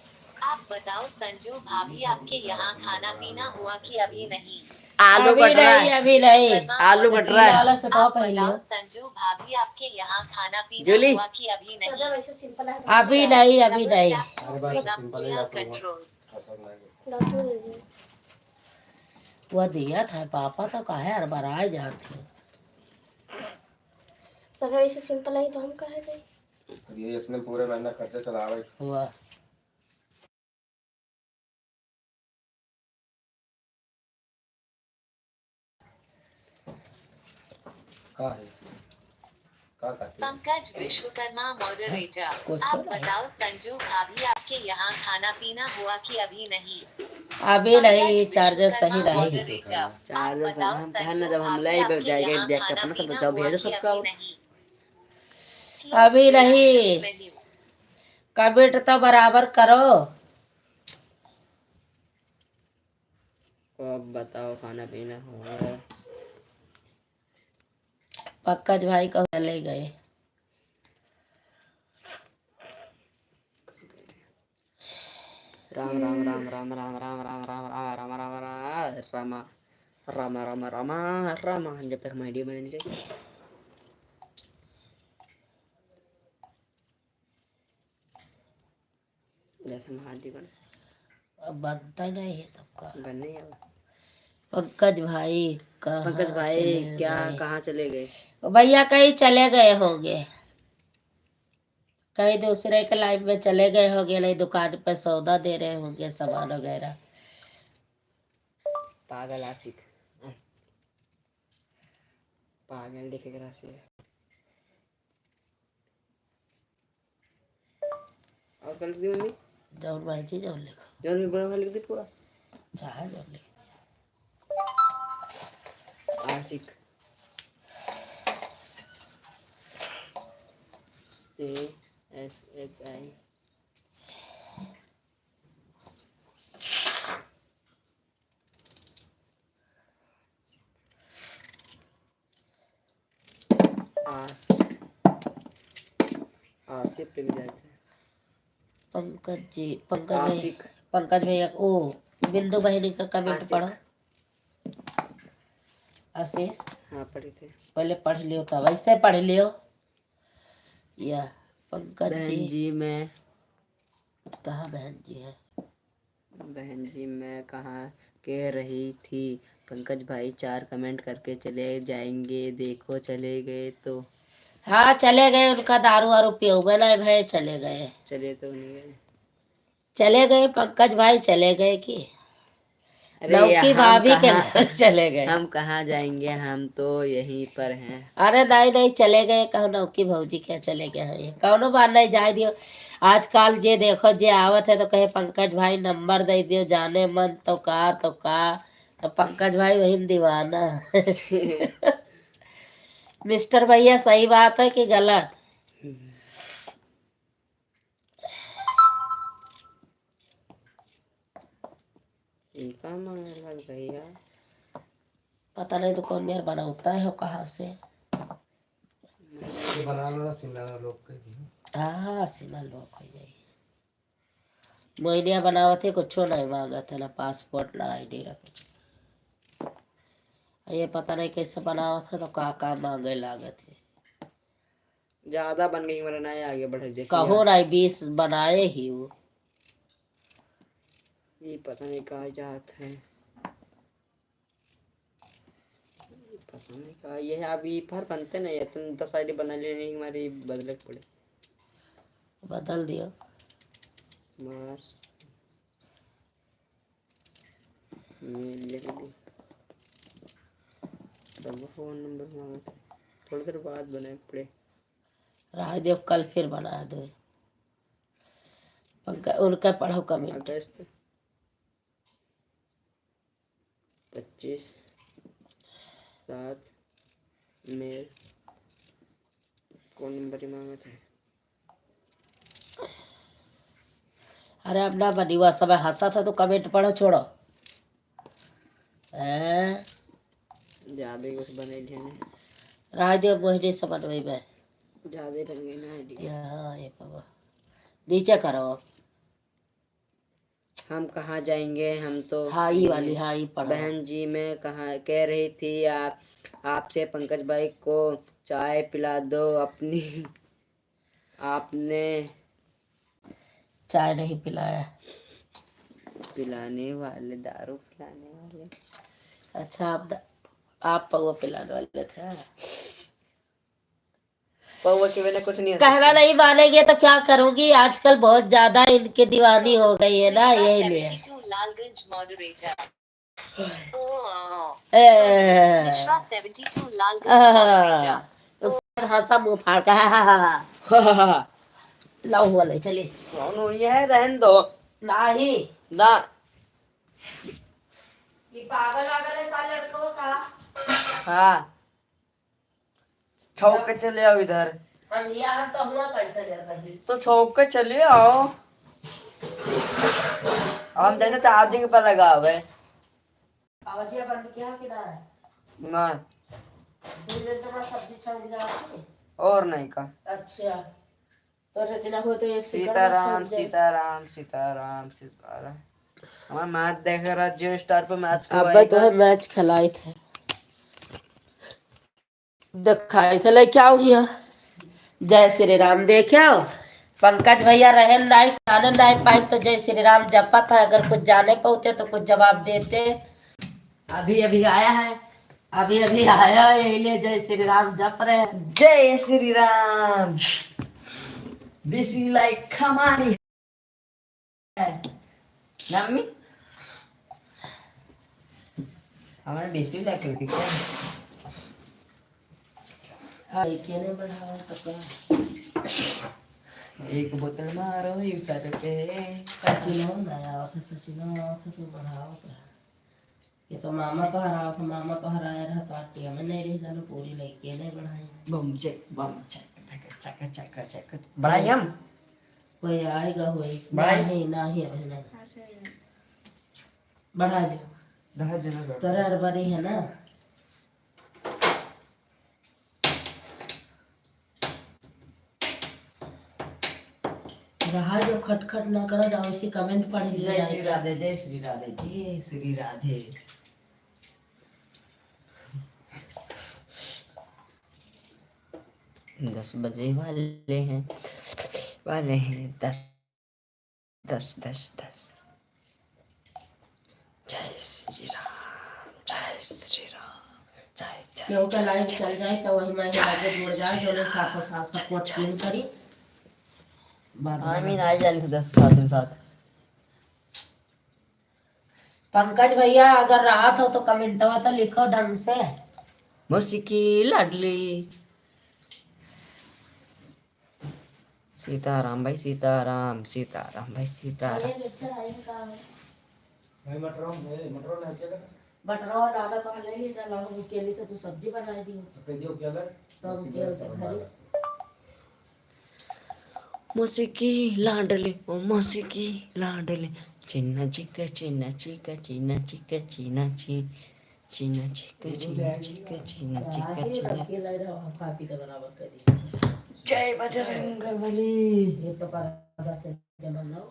[SPEAKER 4] आप बताओ संजू भाभी आपके यहाँ खाना पीना हुआ कि अभी नहीं।
[SPEAKER 5] आलू
[SPEAKER 1] अभी
[SPEAKER 5] कट रहा
[SPEAKER 1] नहीं
[SPEAKER 5] है।
[SPEAKER 1] अभी नहीं।
[SPEAKER 5] आलू कट रहा है।
[SPEAKER 1] वाला सुटाओ
[SPEAKER 4] आप
[SPEAKER 1] पहले।
[SPEAKER 4] बताओ संजू भाभी आपके यहाँ खाना पीना
[SPEAKER 5] जूली।
[SPEAKER 4] हुआ कि अभी नहीं।
[SPEAKER 2] सदा वैसे सिंपल है।
[SPEAKER 1] अभी नहीं अभी
[SPEAKER 4] Double
[SPEAKER 1] नहीं।
[SPEAKER 4] tap to
[SPEAKER 3] अरे बात
[SPEAKER 4] bring up
[SPEAKER 3] सिंपल ही
[SPEAKER 4] player
[SPEAKER 3] बात होगा।
[SPEAKER 4] controls.
[SPEAKER 2] डॉक्टर दे दे।
[SPEAKER 1] वो दिया था पापा तो काहे हड़बड़ाए जाते।
[SPEAKER 2] सदा वैसे सिंपल है तो हम कहे थे।
[SPEAKER 3] ये इसने पूरे महीना खर्चे चलावे।
[SPEAKER 1] हुआ
[SPEAKER 3] का है का करती है?
[SPEAKER 4] पंकज विश्वकर्मा मॉडरेटर।
[SPEAKER 1] कुछ
[SPEAKER 4] आप
[SPEAKER 1] नहीं।
[SPEAKER 4] बताओ संजू भाभी आपके यहाँ खाना पीना हुआ कि अभी नहीं।
[SPEAKER 1] अभी नहीं,
[SPEAKER 4] पंकज
[SPEAKER 1] चार्जर सही
[SPEAKER 4] विश्वकर्मा
[SPEAKER 1] नहीं।
[SPEAKER 4] मॉडरेटर। आप
[SPEAKER 5] चार्जर
[SPEAKER 4] बताओ
[SPEAKER 5] हम कहा ना
[SPEAKER 4] संजू
[SPEAKER 5] जब हम
[SPEAKER 4] भाभी
[SPEAKER 5] लाइव
[SPEAKER 4] आपके
[SPEAKER 5] जाएंगे
[SPEAKER 4] यहाँ
[SPEAKER 5] देख के
[SPEAKER 4] खाना
[SPEAKER 5] अपना तो
[SPEAKER 4] पीना
[SPEAKER 5] बचाओ
[SPEAKER 4] हुआ
[SPEAKER 5] भेजो
[SPEAKER 4] कि
[SPEAKER 5] सबका।
[SPEAKER 4] अभी नहीं।
[SPEAKER 1] अभी
[SPEAKER 4] Close
[SPEAKER 1] नहीं।
[SPEAKER 4] reactions menu.
[SPEAKER 1] कमेंट तो बराबर करो।
[SPEAKER 5] अब बताओ खाना पीना हुआ।
[SPEAKER 1] पंकज भाई को चले गए।
[SPEAKER 5] राम राम राम राम राम राम राम राम राम राम राम राम राम राम राम राम राम। जब तक हमारी वीडियो बननी चाहिए। जैसे हमारी बन
[SPEAKER 1] अब बनता नहीं है तब का।
[SPEAKER 5] बनने ही अब।
[SPEAKER 1] पंकज भाई कहाँ
[SPEAKER 5] पंकज भाई
[SPEAKER 1] चले
[SPEAKER 5] क्या
[SPEAKER 1] गए?
[SPEAKER 5] कहाँ चले गए।
[SPEAKER 1] भैया कहीं चले गए होंगे, कहीं दूसरे के लाइन में चले गए होंगे, नहीं दुकान पे सौदा दे रहे होंगे सामान वगैरह।
[SPEAKER 5] पागल आशिक पागल लिखे राशि है। और कल की मम्मी
[SPEAKER 1] जौन मर्जी जौन लिखो,
[SPEAKER 5] जौन भी बड़ा लिख दी पूरा
[SPEAKER 1] चाहे जौन लिखो।
[SPEAKER 5] आशिक ASHI आसिफ पे भी जाते हैं।
[SPEAKER 1] पंकज जी, पंकज भाई,
[SPEAKER 5] आशिक
[SPEAKER 1] पंकज भैया ओ बिंदु बहनी का कमेंट
[SPEAKER 5] आशिक।
[SPEAKER 1] पढ़ो। आशीष
[SPEAKER 5] हाँ पढ़े थे।
[SPEAKER 1] पहले पढ़ लियो तो वैसे पढ़ लियो। या पंकज
[SPEAKER 5] बहन
[SPEAKER 1] जी
[SPEAKER 5] जी मैं
[SPEAKER 1] कहाँ बहन जी है?
[SPEAKER 5] बहन जी मैं कहाँ कह रही थी पंकज भाई 4 कमेंट करके चले जाएंगे देखो चले गए तो।
[SPEAKER 1] हाँ चले गए, उनका दारू वारू पियो हुए ना भाई, चले गए।
[SPEAKER 5] चले तो नहीं गए।
[SPEAKER 1] चले गए पंकज भाई, चले गए कि
[SPEAKER 5] अरे
[SPEAKER 1] लौकी
[SPEAKER 5] हम
[SPEAKER 1] भाभी के
[SPEAKER 5] कहाँ
[SPEAKER 1] घर चले गए।
[SPEAKER 5] हम कहाँ जाएंगे हम तो यहीं पर हैं।
[SPEAKER 1] अरे नहीं नहीं चले गए, कहो नौकी भौजी क्या चले गए हैं, ये कौनो बात नहीं, जाए दियो। आजकल जे देखो जे आवत है तो कहे पंकज भाई नंबर दे दियो, जाने मन तो का तो पंकज भाई वही में दीवाना। मिस्टर भैया सही बात है कि गलत?
[SPEAKER 5] ये काम लग भैया
[SPEAKER 1] पता नहीं तो कौन यार बनाता है, हो कहाँ से।
[SPEAKER 3] बना लो ना शिमला लोग के लिए।
[SPEAKER 1] हाँ सीमा लोग हो जाए। मोइनिया बनावत है, कुछ नहीं मांगा था, ना पासपोर्ट ना ID ना कुछ। ये पता नहीं कैसे बनावा था तो का मांगे लागत है।
[SPEAKER 5] ज्यादा बन गई वरना ये आगे बढ़ जैसे
[SPEAKER 1] कहो ना 20 बनाए ही वो।
[SPEAKER 5] ये पता नहीं कहाँ जात है, पता नहीं कहाँ ये है। अभी पर बनते नहीं है, तुम 10 आईडी बना ले, नहीं हमारी बदले पड़े।
[SPEAKER 1] बदल दियो।
[SPEAKER 5] बस मिल सब फोन नंबर मांगा था, थोड़ी देर बाद बनाए पड़े।
[SPEAKER 1] राह देव कल फिर बना दो। उनका पढ़ो कमेंट।
[SPEAKER 5] अगस्त 25/7 में कौन नंबर ही मांगा था।
[SPEAKER 1] अरे अब ना बनी हुआ समय हंसा था तो कमेंट पढ़ो छोड़ो। हैं?
[SPEAKER 5] ज्यादा ही कुछ बने लेने,
[SPEAKER 1] राह देव मोहिनी से बनवाई में।
[SPEAKER 5] ज्यादा ही बन गई ना आईडी।
[SPEAKER 1] हाँ ये पापा नीचे करो।
[SPEAKER 5] हम कहाँ जाएंगे, हम तो
[SPEAKER 1] हाँ ये वाली, हाँ ये पढ़ो।
[SPEAKER 5] बहन जी मैं कहाँ कह रही थी आपसे पंकज भाई को चाय पिला दो अपनी। आपने
[SPEAKER 1] चाय नहीं पिलाया।
[SPEAKER 5] पिलाने वाले, दारू पिलाने वाले।
[SPEAKER 1] अच्छा आप पौवा पिलाने वाले थे।
[SPEAKER 5] पौवा के बिना कुछ नहीं हो
[SPEAKER 1] कहना
[SPEAKER 5] सकता।
[SPEAKER 1] नहीं मानेंगे तो क्या करूंगी, आजकल बहुत ज्यादा इनकी दीवानी हो गई है ना, यही लिए।
[SPEAKER 4] 72 लालगंज मॉडरेटर।
[SPEAKER 1] मिश्रा
[SPEAKER 4] 72 लालगंज मॉडरेटर।
[SPEAKER 1] उसका हंसा मुंह फाड़ का लाओ हुआ ले चलिए।
[SPEAKER 5] सोनू ये रहन दो
[SPEAKER 1] नहीं
[SPEAKER 5] ना,
[SPEAKER 1] ये पागल वागल है का लड़कों का।
[SPEAKER 5] हाँ छौक के चले आओ इधर,
[SPEAKER 1] हम यहाँ तो हुआ कैसे कर रही।
[SPEAKER 5] तो छौक के चले आओ। हम जैसे चार्जिंग पर लगा हुआ है
[SPEAKER 1] आवाजिया बंद किया कि ना।
[SPEAKER 5] ना,
[SPEAKER 1] दूध में तो सब्जी छौंक जाती।
[SPEAKER 5] और नहीं का।
[SPEAKER 1] अच्छा तो रचना हो तो एक
[SPEAKER 5] सीताराम सीताराम सीताराम सीताराम। हमारा मैच देख रहा, जियो स्टार पे मैच को
[SPEAKER 1] अब तो है मैच खिलाए थे, दिखाए थे ले क्या हो गया। जय श्री राम देखो पंकज भैया रहे नहीं खाने नहीं पाए तो जय श्री राम जपा था, अगर कुछ जाने पाते तो कुछ जवाब देते। अभी अभी आया है, अभी अभी आया है, यही लिए जय श्री राम जप रहे हैं।
[SPEAKER 5] जय श्री राम। बिसी लाइक हमारी मम्मी हमारे बिसी लाइक करती क्या
[SPEAKER 1] केने बढ़ावा तो क्या।
[SPEAKER 5] एक बोतल मारो यू सर पे।
[SPEAKER 1] सचिन ना आया था, सचिन आया था तो बढ़ावा था। ये तो मामा को हराया था, मामा को हराया रहा पार्टी हमें नहीं रही चलो पूरी लेके नहीं बढ़ाई।
[SPEAKER 5] बम चक चक चक चक बढ़ाई हम।
[SPEAKER 1] कोई आएगा हुई
[SPEAKER 5] बढ़ाई?
[SPEAKER 1] नहीं नहीं अभी नहीं बढ़ा दो।
[SPEAKER 5] रह देना
[SPEAKER 1] तोरा अरबरी है ना। रहा जो खटखट ना करो जाओ इसी कमेंट पढ़ लिया
[SPEAKER 5] जय श्री
[SPEAKER 1] जाएगा।
[SPEAKER 5] राधे जय श्री राधे जय श्री राधे। दस बजे वाले हैं 10 10 10 10। जय श्री राम जय श्री राम जय जय।
[SPEAKER 1] क्यों का लाइव चल जाए तो वही मैं आगे जुड़ जाए जो साथ साथ सपोर्ट क्लीन करी।
[SPEAKER 5] आई मीन आई जाने से 10 साथ में साथ।
[SPEAKER 1] पंकज भैया अगर राहत हो तो कमेंटवा तो लिखो ढंग से।
[SPEAKER 5] मुश्किल लाडली सीताराम भाई सीताराम सीताराम भाई सीताराम।
[SPEAKER 3] भाई मटरों नहीं चलेगा
[SPEAKER 1] बटरवा डाला तो ले ली ना लाओ के लिए तो तू सब्जी बना दी
[SPEAKER 3] तो कह दियो क्या कर
[SPEAKER 1] तो हम क्या खरी।
[SPEAKER 5] मुसिकी लाडली ओ मुसिकी लाडली चिन्ना चिका चिन्ना चिका चिन्ना चिका चिन्ना ची चिन्ना चिका चिन्ना चिका चिन्ना चिका चिन्ना।
[SPEAKER 1] के ले रहा हम काफी तो बराबर करी।
[SPEAKER 5] जय बजरंगबली।
[SPEAKER 1] ये तो पर से जमन लो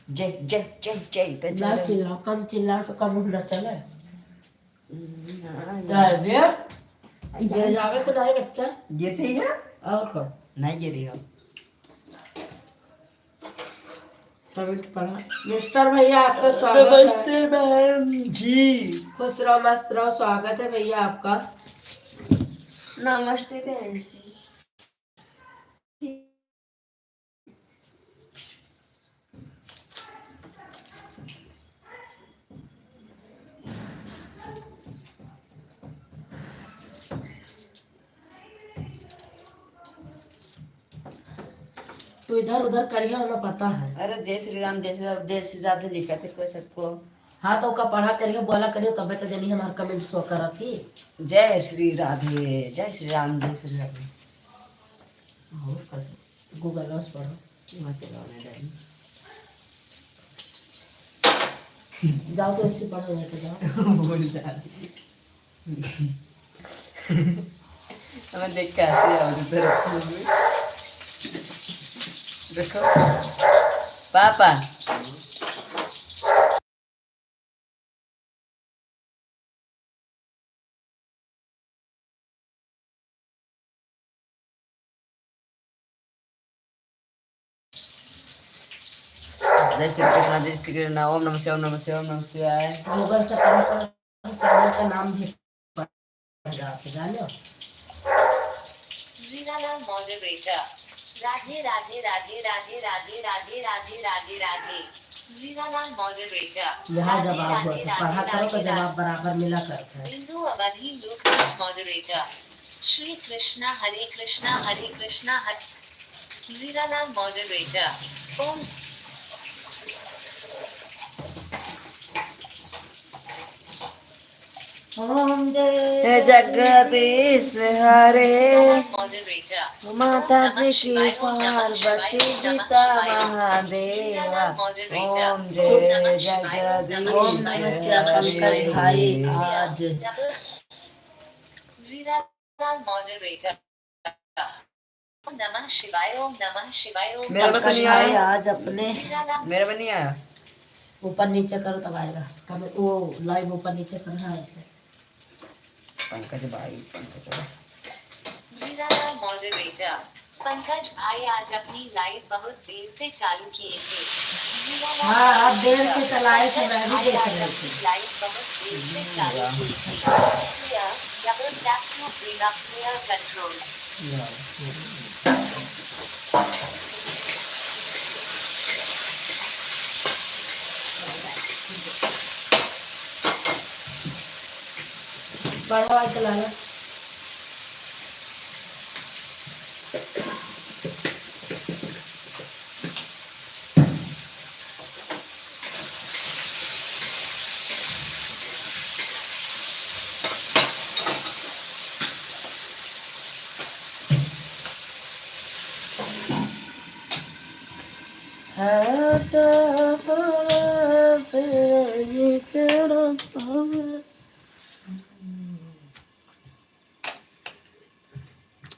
[SPEAKER 5] जय जय जय जय
[SPEAKER 1] ना
[SPEAKER 5] बजरंग।
[SPEAKER 1] चिल्लाओ, कम चिल्लाओ तो कम उधर चले।
[SPEAKER 5] हाँ,
[SPEAKER 1] ये जावे तो नहीं बच्चा।
[SPEAKER 5] ये चाहिए
[SPEAKER 1] और कौन?
[SPEAKER 5] नहीं गिरी हो।
[SPEAKER 1] कमेंट पढ़ा। मिस्टर भैया आपका स्वागत है।
[SPEAKER 5] नमस्ते मैम जी।
[SPEAKER 1] खुश रहो मस्त रहो, स्वागत है भैया आपका।
[SPEAKER 5] नमस्ते बहन जी।
[SPEAKER 1] तू इधर उधर करिए, हमें पता है।
[SPEAKER 5] अरे जय श्री राम जय श्री राम जय श्री राधे लिखा थे कोई सबको।
[SPEAKER 1] हाँ तो का पढ़ा करिए, बोला करिए, तब तो जनी हमारे कमेंट शो करा थी।
[SPEAKER 5] जय श्री राधे जय श्री राम जय श्री राधे।
[SPEAKER 1] गूगल नोट्स पढ़ो।
[SPEAKER 5] मत लगाने डाली।
[SPEAKER 1] जाओ तो ऐसे पढ़ो, नहीं तो जाओ।
[SPEAKER 5] बोल डाली। हमें देख के आती है और इधर देखो पापा। जय श्री कृष्ण जय श्री कृष्ण ओम नमः शिवाय ओम नमः शिवाय ओम नमः शिवाय।
[SPEAKER 1] गूगल से पढ़ो तो चैनल का नाम भी पढ़ जाओ, जानो।
[SPEAKER 4] रीनालाल मॉडरेटर। राधे राधे राधे राधे राधे राधे राधे राधे राधे। रीनालाल मॉडरेटर।
[SPEAKER 1] यहाँ जवाब दो, तो पढ़ा करो तो जवाब बराबर मिला करता है।
[SPEAKER 4] बिंदु अवधि लोकनाथ मॉडरेटर। श्री कृष्णा हरे कृष्णा हरे। रीनालाल मॉडरेटर। ओम
[SPEAKER 1] ओम जय
[SPEAKER 5] हे जगदीश हरे
[SPEAKER 4] मॉडरेटर।
[SPEAKER 5] माता जी की पार्वती पिता महादेवा ओम जय जगदीश
[SPEAKER 1] ओम नमः शिवाय पंकज भाई आज।
[SPEAKER 4] वीरालाल मॉडरेटर। ओम नमः शिवाय ओम नमः शिवाय ओम
[SPEAKER 5] मेरा
[SPEAKER 4] नमः
[SPEAKER 5] बता नहीं
[SPEAKER 1] भाई
[SPEAKER 5] आया।
[SPEAKER 1] आज अपने
[SPEAKER 4] वीरालाल
[SPEAKER 5] मेरा भी नहीं आया।
[SPEAKER 1] ऊपर नीचे करो तब आएगा। कमेंट वो लाइव ऊपर नीचे करना है ऐसे।
[SPEAKER 5] पंकज भाई पंकज भाई।
[SPEAKER 4] वीरालाल मॉडरेटर। पंकज भाई आज अपनी लाइव बहुत देर से चालू किए थे। वीरालाल
[SPEAKER 1] हाँ आप देर
[SPEAKER 4] मॉडरेटर।
[SPEAKER 1] से चलाए थे, मैं भी
[SPEAKER 4] पंकज
[SPEAKER 1] देख
[SPEAKER 4] भाई
[SPEAKER 1] रही
[SPEAKER 4] आज
[SPEAKER 1] थी।
[SPEAKER 4] अपनी लाइव बहुत देर से चालू की थी। Clear, double tap to bring up player control.
[SPEAKER 1] बढ़ो आज चलाना।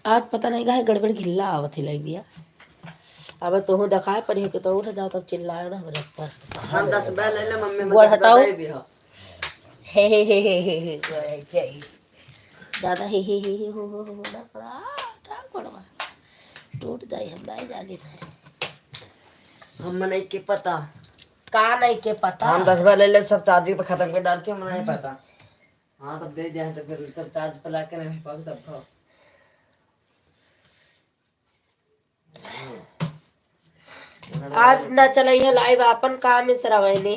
[SPEAKER 1] आज पता नहीं का गड़बड़ गिल्ला आवत ही लग गया। अब तो दिखाए पर कि तो उठ जाओ तब चिल्लाए ना मेरे पर।
[SPEAKER 5] हम 10 रुपया ले ले मम्मी
[SPEAKER 1] गोड़
[SPEAKER 5] मत
[SPEAKER 1] हटाओ।
[SPEAKER 5] दे दियो।
[SPEAKER 1] हे दादा हे हो ना पड़ा टांग पड़वा टूट जाए, हम नहीं जानी थे।
[SPEAKER 5] हम नहीं के पता।
[SPEAKER 1] का नहीं के पता।
[SPEAKER 5] हम 10 रुपया ले ले सब चार्जिंग पे खत्म कर डालते हम नहीं पता। हाँ तब दे दिया तो फिर सब चार्ज पे ला के नहीं पास तब खाओ।
[SPEAKER 1] आज न चलाइए लाइव अपन काम में सरावैनी।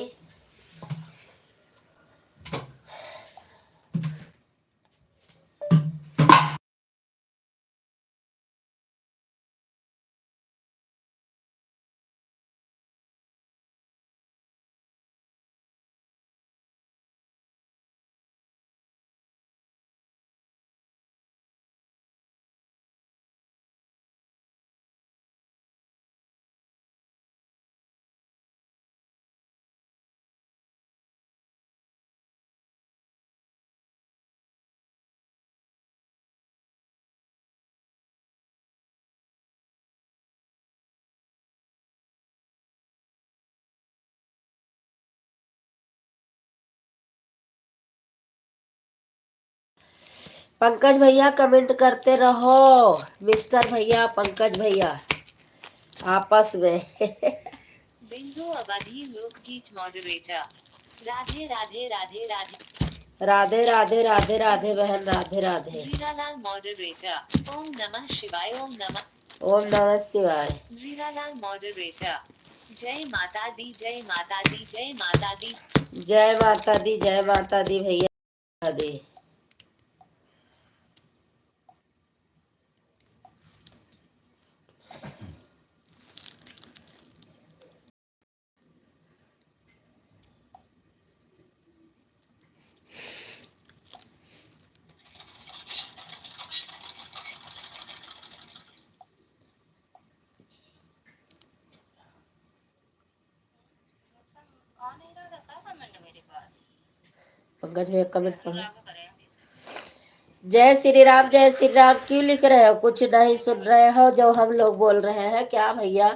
[SPEAKER 1] पंकज भैया कमेंट करते रहो, मिस्टर भैया, पंकज भैया, आपस में।
[SPEAKER 4] बिंदु अवधि लोकगीत मॉडरेटर। राधे राधे राधे राधे।
[SPEAKER 1] राधे राधे राधे राधे बहन, राधे राधे।
[SPEAKER 4] रीरालाल मॉडरेटर। ओम नमः शिवाय ओम नमः।
[SPEAKER 1] ओम नमः शिवाय।
[SPEAKER 4] रीरालाल मॉडरेटर। जय माता दी जय माता दी जय माता दी।
[SPEAKER 1] जय माता दी, जय माता दी भैया दी। पंकज भैया कमेंट पढ़ो। जय श्री राम, जय श्री राम क्यों लिख रहे हो? कुछ नहीं सुन रहे हो जो हम लोग बोल रहे हैं क्या भैया?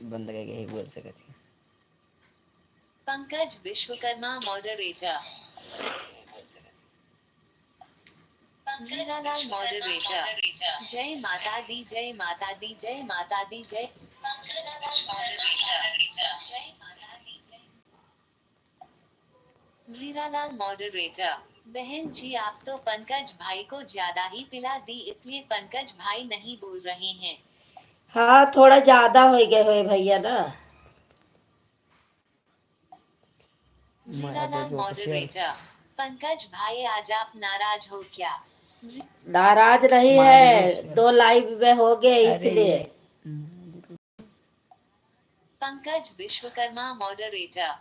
[SPEAKER 5] बंद करके ही बोल सकते हैं।
[SPEAKER 4] पंकज विश्वकर्मा मॉडरेटर। रीरालाल मॉडरेटर। जय माता दी जय माता दी जय माता दी जय। रीरालाल मॉडरेटर। जय माता दी जय। रीरालाल मॉडरेटर। बहन जी आप तो पंकज भाई को ज्यादा ही पिला दी इसलिए पंकज भाई नहीं बोल रहे हैं।
[SPEAKER 1] हाँ थोड़ा ज्यादा हो गए हुए भैया ना।
[SPEAKER 4] रीरालाल मॉडरेटर। पंकज भाई आज आप नाराज हो क्या?
[SPEAKER 1] नाराज नहीं है, 2 लाइव में हो गए इसलिए।
[SPEAKER 4] पंकज विश्वकर्मा मॉडरेटर।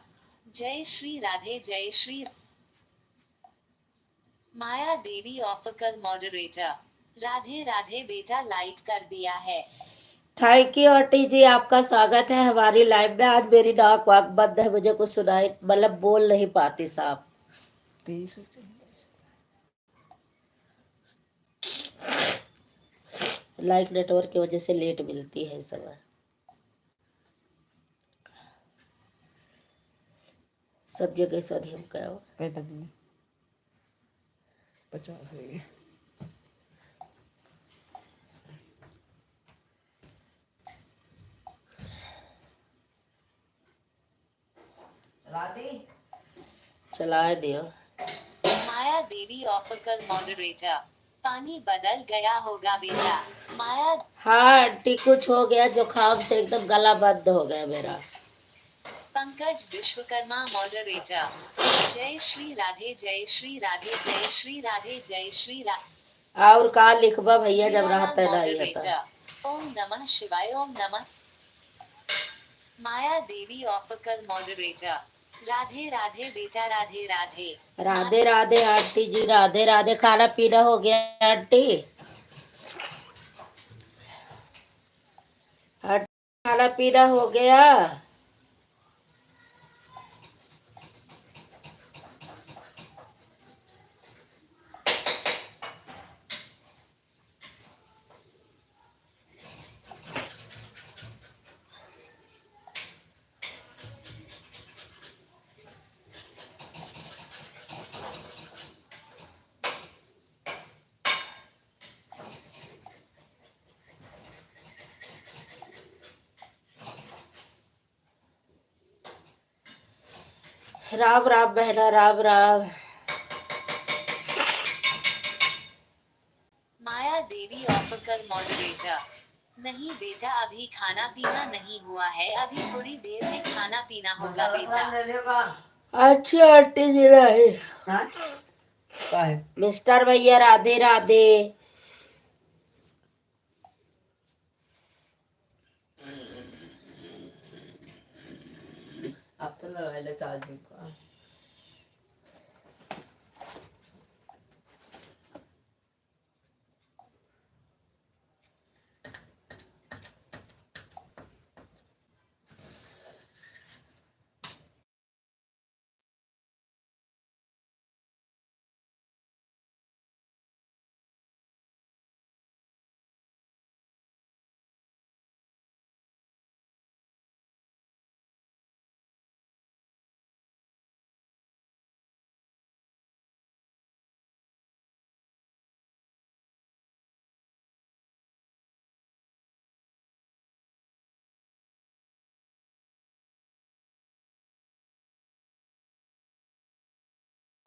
[SPEAKER 4] जय श्री राधे जय श्री। माया देवी ऑफिकल मॉडरेटर। राधे राधे बेटा लाइक कर दिया है।
[SPEAKER 1] थैंक यू आंटी जी, आपका स्वागत है हमारी लाइव में। आज मेरी नाक वाक बंद है, मुझे कुछ सुनाई मतलब बोल नहीं पाती साहब। लाइक नेटवर्क की वजह से लेट मिलती है इस समय। सब जगह सदी हम क्या हो
[SPEAKER 5] कोई बात नहीं, 50 हो गए।
[SPEAKER 1] चला दियो।
[SPEAKER 4] माया देवी ऑफिकल मॉडरेटर। पानी बदल गया होगा बेटा। माया।
[SPEAKER 1] हाँ आंटी कुछ हो गया, जुकाम से एकदम गला बंद हो गया मेरा।
[SPEAKER 4] पंकज विश्वकर्मा मॉडरेटर। जय श्री राधे जय श्री राधे जय श्री राधे जय श्री राधे।
[SPEAKER 1] और कहा लिखबा भैया जब राहत पैदा ही होता।
[SPEAKER 4] ओम नमः शिवाय ओम नमः। माया देवी ऑफिकल मॉडरेटर। राधे राधे बेटा, राधे राधे।
[SPEAKER 1] राधे राधे आंटी जी, राधे राधे। खाना पीना हो गया आंटी? आंटी, खाना पीना हो गया? राम राम बहना, राम राम।
[SPEAKER 4] माया देवी ऑफिकल मॉडरेटर। नहीं बेटा, अभी खाना पीना नहीं हुआ है, अभी थोड़ी देर में खाना पीना होगा बेटा।
[SPEAKER 1] अच्छा आंटी जी, राधे।
[SPEAKER 5] हाँ का है
[SPEAKER 1] मिस्टर भैया, राधे राधे।
[SPEAKER 5] अब तो लगाए चार्जिंग का।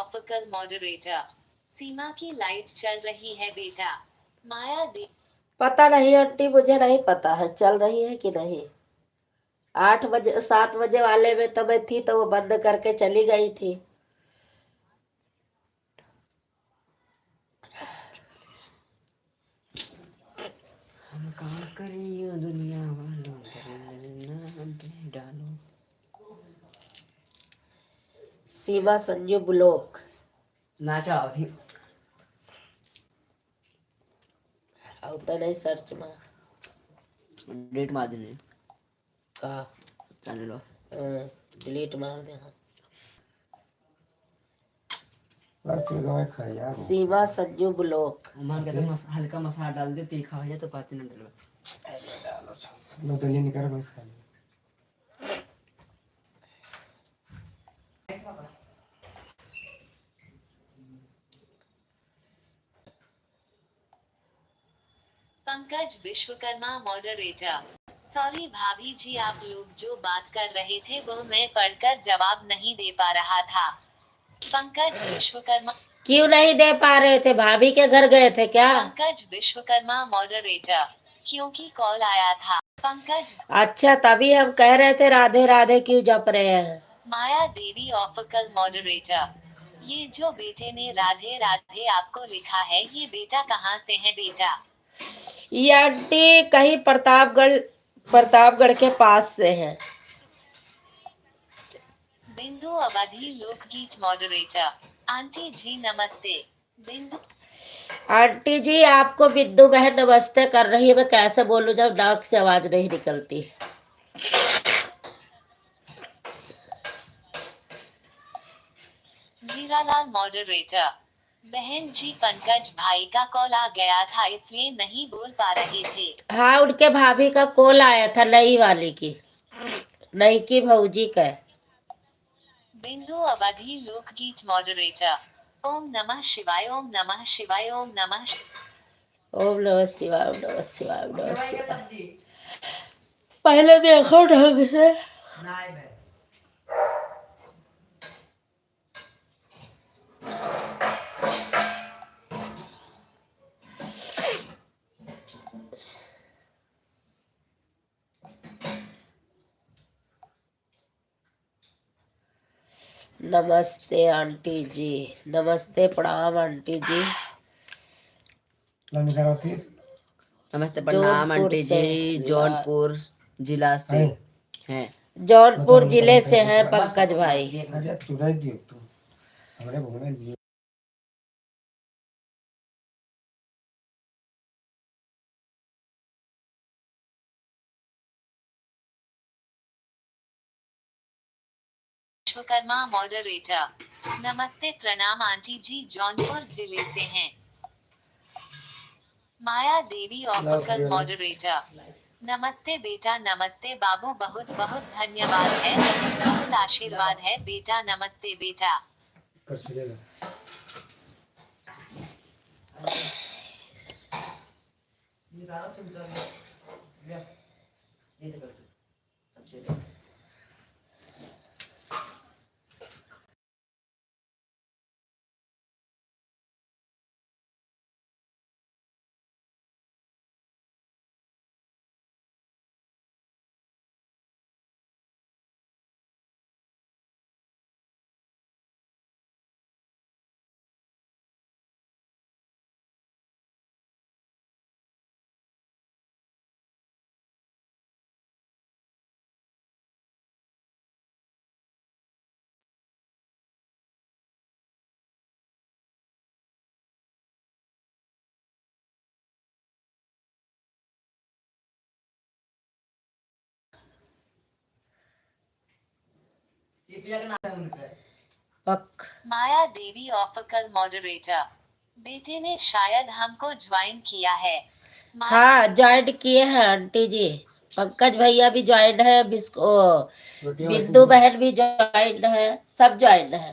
[SPEAKER 4] ऑफिकल मॉडरेटर। सीमा की लाइट चल रही है बेटा। माया देवी।
[SPEAKER 1] पता नहीं आंटी, मुझे नहीं पता है चल रही है कि नहीं। 8 बजे 7 बजे वाले में तो मैं थी, तो वो बंद करके चली गई थी।
[SPEAKER 5] हम कहाँ करें दुनिया वालों, डालो।
[SPEAKER 1] सीमा संजू ब्लॉक।
[SPEAKER 5] नाचा अभी
[SPEAKER 1] आवता नहीं सर्च में।
[SPEAKER 5] डेट मार देने
[SPEAKER 1] कहा
[SPEAKER 5] चैनल
[SPEAKER 1] डिलीट मार दे।
[SPEAKER 3] खा यार।
[SPEAKER 1] सीमा संजू ब्लॉक।
[SPEAKER 5] मान के हल्का मसाला डाल दे, तीखा हो जाए तो 5 मिनट डलवा।
[SPEAKER 3] लो दलिया निकाल मैं खा लूं।
[SPEAKER 4] पंकज विश्वकर्मा मॉडरेटर। सॉरी भाभी जी, आप लोग जो बात कर रहे थे वो मैं पढ़कर जवाब नहीं दे पा रहा था। पंकज विश्वकर्मा।
[SPEAKER 1] क्यों नहीं दे पा रहे थे? भाभी के घर गए थे क्या?
[SPEAKER 4] पंकज विश्वकर्मा मॉडरेटर। क्योंकि कॉल आया था। पंकज।
[SPEAKER 1] अच्छा, तभी हम कह रहे थे राधे राधे क्यों जप रहे हैं।
[SPEAKER 4] माया देवी ऑफिकल मॉडरेटर। ये जो बेटे ने राधे राधे आपको लिखा है, ये बेटा कहाँ से है बेटा?
[SPEAKER 1] ये आंटी कहीं प्रतापगढ़ के पास से है।
[SPEAKER 4] बिंदु अवधि लोकगीत मॉडरेटर। आंटी जी नमस्ते। बिंदु।
[SPEAKER 1] आंटी जी, आपको बिंदु बहन नमस्ते कर रही है, मैं कैसे बोलूं जब नाक से आवाज नहीं निकलती।
[SPEAKER 4] हीरालाल मॉडरेटर। बहन जी, पंकज भाई का कॉल आ गया था इसलिए नहीं बोल पा रहे थे।
[SPEAKER 1] हाँ, उनके भाभी का कॉल आया था, नई वाली की, नई की भौजी का।
[SPEAKER 4] बिंदु अवधि लोकगीत मॉडरेटर। ओम नमः शिवाय, ओम नमः शिवाय, ओम नमः
[SPEAKER 1] ओम नमः शिवाय, ओम नमः शिवाय, ओम नमः शिवाय। पहले देखो ढंग से। नमस्ते आंटी जी, नमस्ते, प्रणाम आंटी जी।
[SPEAKER 5] नमस्ते प्रणाम आंटी जी, जौनपुर जिला से हैं।
[SPEAKER 1] जौनपुर जिले से है पंकज भाई।
[SPEAKER 3] अरे चुराई दियो तू हमरे भगवान जी।
[SPEAKER 4] विश्वकर्मा मॉडरेटर। नमस्ते प्रणाम आंटी जी, जौनपुर जिले से हैं। माया देवी ऑफिकल मॉडरेटर। नमस्ते बेटा, नमस्ते बाबू, बहुत बहुत धन्यवाद है, बहुत बहुत आशीर्वाद है बेटा, नमस्ते बेटा।
[SPEAKER 3] कर चलेगा
[SPEAKER 1] पक
[SPEAKER 4] माया देवी ऑफिकल मॉडरेटर। बेटे ने शायद हमको ज्वाइन किया है।
[SPEAKER 1] हाँ ज्वाइन किए हैं आंटी जी। पंकज भैया भी ज्वाइन है, बिंदु बहन भी ज्वाइन है, सब ज्वाइन है।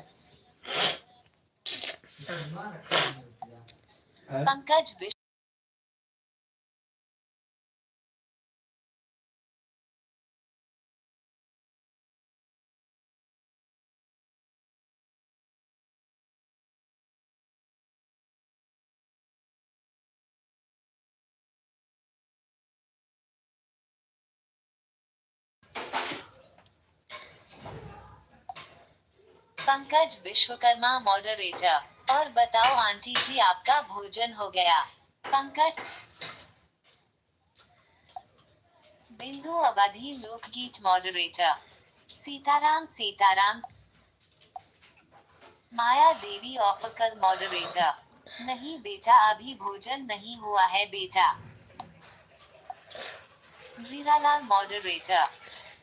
[SPEAKER 4] पंकज विश्व पंकज विश्वकर्मा मॉडरेटर। और बताओ आंटी जी, आपका भोजन हो गया? पंकज बिंदु अवधि लोकगीत मॉडरेटर। सीताराम सीताराम। माया देवी ऑफिकल मॉडरेटर। नहीं बेटा, अभी भोजन नहीं हुआ है बेटा। वीरालाल मॉडरेटर।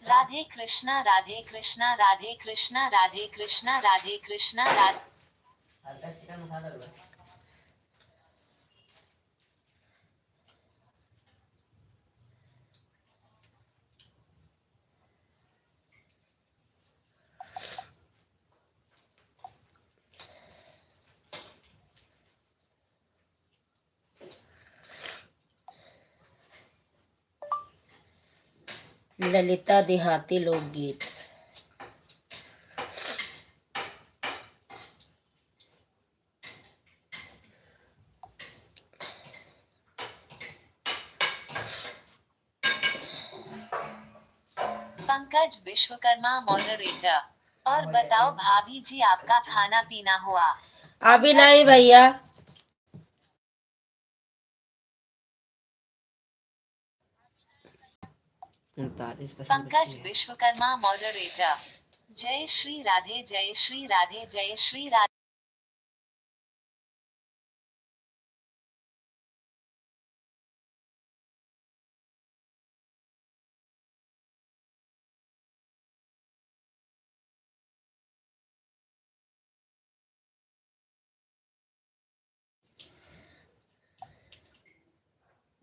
[SPEAKER 4] राधे कृष्णा राधे कृष्णा राधे कृष्णा राधे कृष्णा राधे कृष्णा राधे।
[SPEAKER 1] ललिता देहाती लोकगीत।
[SPEAKER 4] पंकज विश्वकर्मा मॉडरेटर। और बताओ भाभी जी, आपका खाना पीना हुआ?
[SPEAKER 1] अभी नहीं भैया।
[SPEAKER 4] पंकज विश्वकर्मा मॉडरेटर। जय श्री राधे जय श्री राधे जय श्री राधे।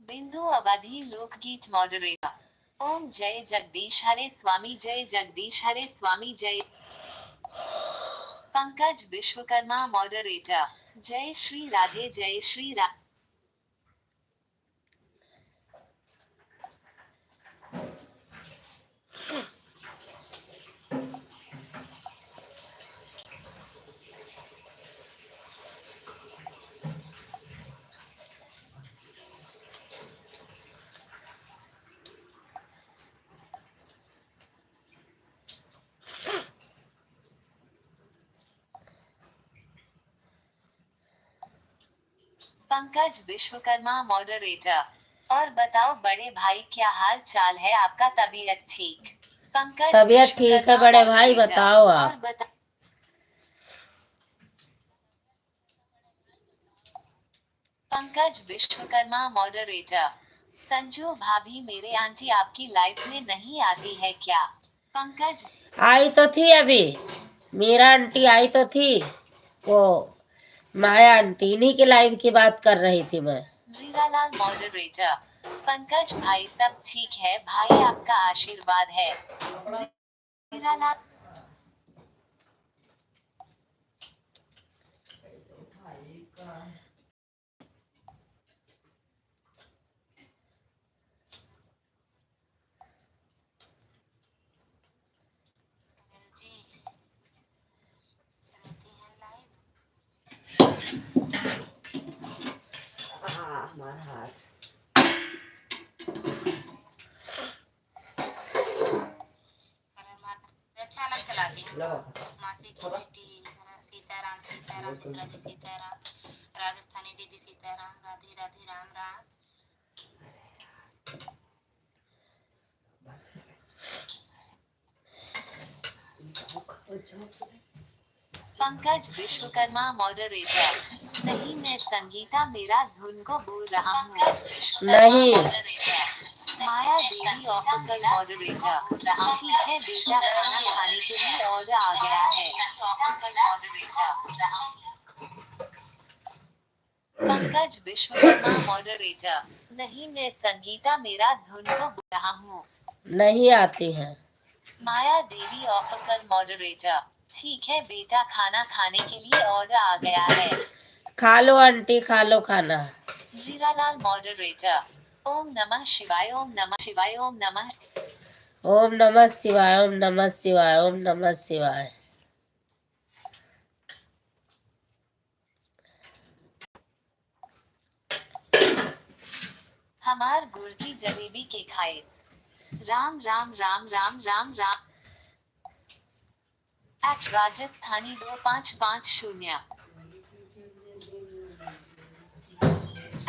[SPEAKER 4] बिंदु अवधि लोकगीत मॉडरेटर। ओम जय जगदीश हरे स्वामी, जय जगदीश हरे स्वामी जय। पंकज विश्वकर्मा मॉडरेटर। जय श्री राधे जय श्री रा। पंकज विश्वकर्मा मॉडरेटर। और बताओ बड़े भाई, क्या हाल चाल है आपका? तबीयत ठीक? पंकज
[SPEAKER 1] तबीयत ठीक है
[SPEAKER 4] विश्वकर्मा
[SPEAKER 1] बड़े भाई,
[SPEAKER 4] मॉडरेटर।
[SPEAKER 1] बताओ
[SPEAKER 4] और
[SPEAKER 1] आप।
[SPEAKER 4] पंकज विश्वकर्मा मॉडरेटर। संजू भाभी, मेरे आंटी आपकी लाइफ में नहीं आती है क्या? पंकज
[SPEAKER 1] आई तो थी अभी, मीरा आंटी आई तो थी, वो माया आंटी, इन्हीं के लाइव की बात कर रही थी मैं।
[SPEAKER 4] रीरालाल मॉडरेटर। पंकज भाई सब ठीक है भाई, आपका आशीर्वाद है। रीरालाल
[SPEAKER 1] हमारा हाथ
[SPEAKER 4] अच्छा अलग चलाती है।
[SPEAKER 1] लो।
[SPEAKER 4] मासी की बेटी सीताराम सीताराम मिश्रा जी सीताराम, राजस्थानी दीदी सीताराम, राधे राधे राम राम। पंकज विश्वकर्मा मॉडरेटर। नहीं मैं संगीता, मेरा धुन को बोल रहा हूँ।
[SPEAKER 1] नहीं।
[SPEAKER 4] माया देवी ऑफिकल मॉडरेटर। ठीक है बेटा, खाना खाने के लिए ऑर्डर आ गया है। पंकज विश्वकर्मा मॉडरेटर। नहीं मैं संगीता, मेरा धुन को बोल रहा हूँ।
[SPEAKER 1] नहीं आती है।
[SPEAKER 4] माया देवी ऑफिकल मॉडरेटर। ठीक है बेटा, खाना खाने के लिए ऑर्डर आ गया है।
[SPEAKER 1] खा लो आंटी, खा लो खाना।
[SPEAKER 4] हीरालाल मॉडरेटर। ओम नमः शिवाय, ओम नमः शिवाय, ओम नमः।
[SPEAKER 1] ओम नमः शिवाय, ओम नमः शिवाय, ओम नमः शिवाय।
[SPEAKER 4] हमार गुड़ की जलेबी के खाइस। राम राम राम राम राम राम। एट राजस्थानी 2550।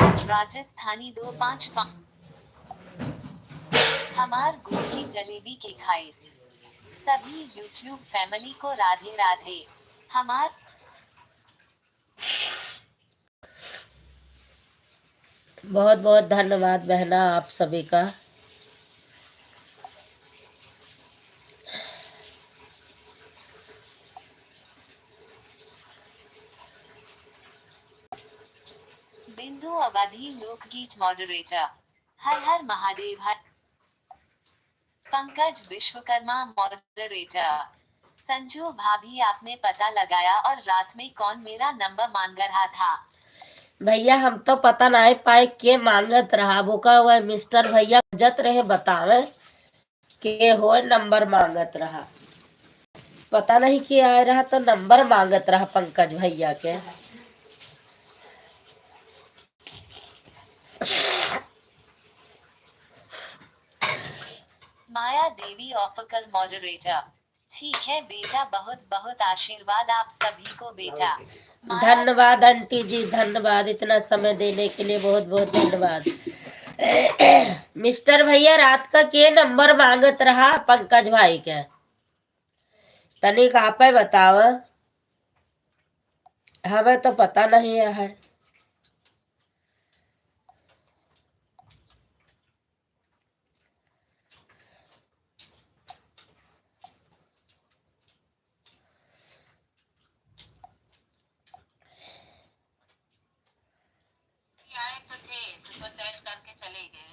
[SPEAKER 4] एट राजस्थानी 255। हमार गुड़ की जलेबी के खाइस। सभी यूट्यूब फैमिली को राधे राधे। हमार
[SPEAKER 1] बहुत बहुत धन्यवाद बहना आप सभी का।
[SPEAKER 4] बिंदु अवधि लोकगीत मॉडरेटर। हर हर महादेव हर। पंकज विश्वकर्मा मॉडरेटर। संजू भाभी, आपने पता लगाया और रात में कौन मेरा नंबर मांग रहा था?
[SPEAKER 1] भैया हम तो पता नहीं पाए के मांगत रहा, भूखा हुआ मिस्टर भैया जत रहे बतावे के हो नंबर मांगत रहा, पता नहीं कि आए रहा तो नंबर मांगत रहा पंकज भैया के।
[SPEAKER 4] माया देवी ऑफिकल मॉडरेटर। ठीक है बेटा, बहुत बहुत आशीर्वाद आप सभी को बेटा। माया
[SPEAKER 1] धन्यवाद आंटी जी, धन्यवाद, इतना समय देने के लिए बहुत बहुत धन्यवाद। मिस्टर भैया रात का के नंबर मांगत रहा पंकज भाई के, तनिक आप बताओ, हमें तो पता नहीं है।
[SPEAKER 4] आए तो थे, सुपर चैट करके चले गए।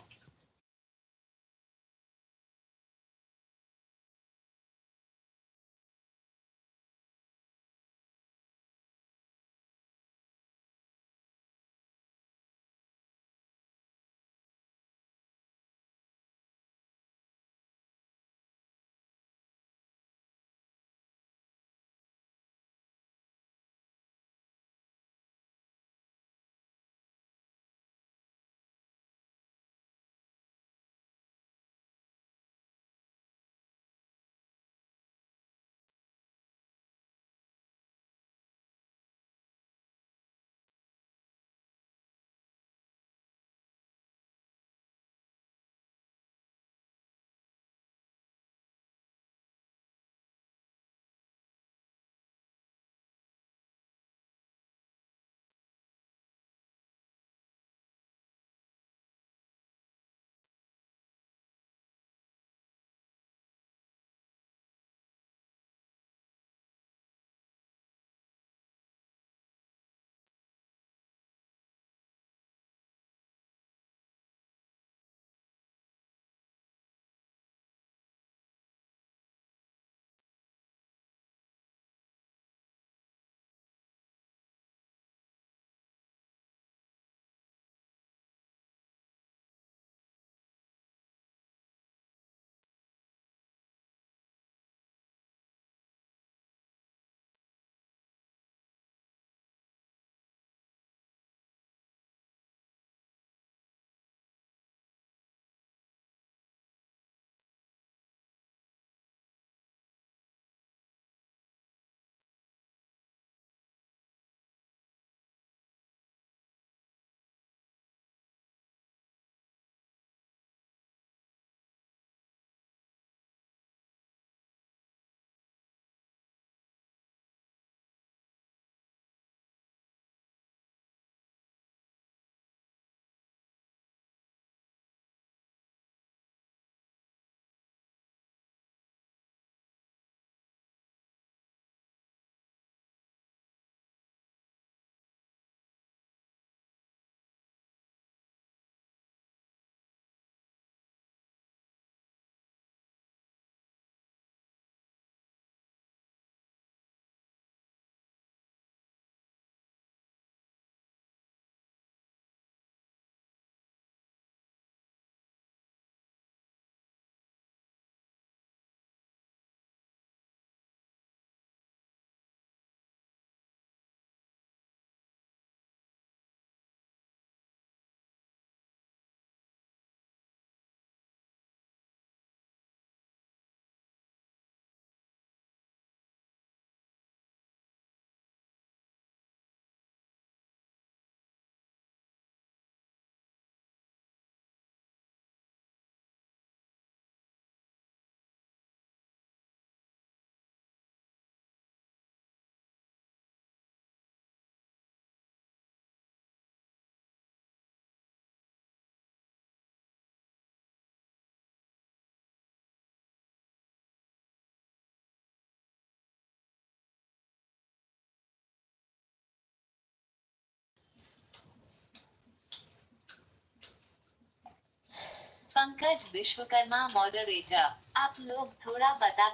[SPEAKER 4] पंकज विश्वकर्मा मॉडरेटर, आप लोग थोड़ा बता।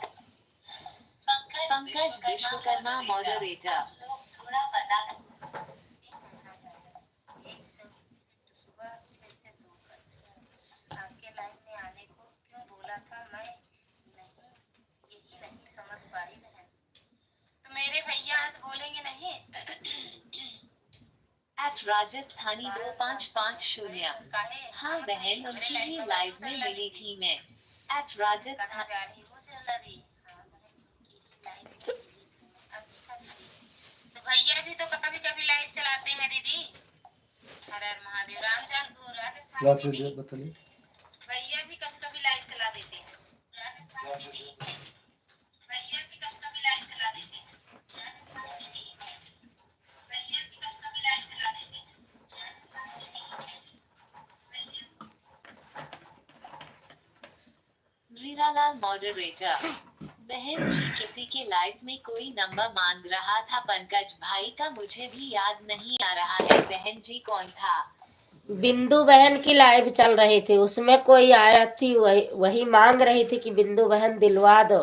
[SPEAKER 4] पंकज विश्वकर्मा मॉडरेटर, थोड़ा बता। आपके लाइव में आने को क्यों बोला था, मैं नहीं यही नहीं समझ पाई बहन। तो मेरे भैया आज बोलेंगे नहीं। एट राजस्थानी 2550। हाँ बहन, उनकी ही लाइव में मिली थी मैं। एट राजस्थान। तो भैया भी तो कभी कभी लाइव चलाते हैं दीदी। हर हर महादेव। रामजानपुर राजस्थान
[SPEAKER 3] बात
[SPEAKER 4] में
[SPEAKER 3] से
[SPEAKER 4] भी
[SPEAKER 3] बताइए।
[SPEAKER 4] भैया भी कभी कभी लाइव चला देते हैं। राजस्थान में भी भैया भी कभी कभी लाइव चला देते हैं। राजस्थान में भी भैया भी कभी कभी लाइव चला देते हैं। वीरालाल मॉडरेटर, बहन जी किसी के लाइफ में कोई नंबर मांग रहा था पंकज भाई का, मुझे भी याद नहीं आ रहा है। बहन जी कौन था?
[SPEAKER 1] बिंदु बहन की लाइव चल रही थी, उसमें कोई आया थी, वही मांग रही थी कि बिंदु बहन दिलवा दो।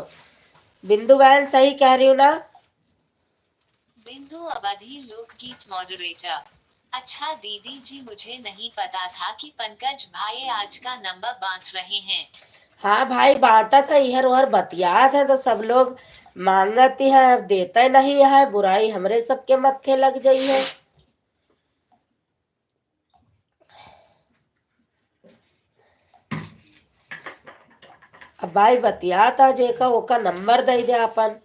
[SPEAKER 1] बिंदु बहन सही कह रही हूँ ना?
[SPEAKER 4] बिंदु अवधि लोकगीत मॉडरेटर, अच्छा दीदी जी, मुझे नहीं पता था कि पंकज भाई आज का नंबर बांट रहे हैं।
[SPEAKER 1] हाँ भाई, बांटा था, इधर उधर बतिया था तो सब लोग मांगती है, अब देते नहीं है, बुराई हमरे सबके मत्थे लग गई है। अब भाई बतिया था जेका ओका नंबर दे दे अपन,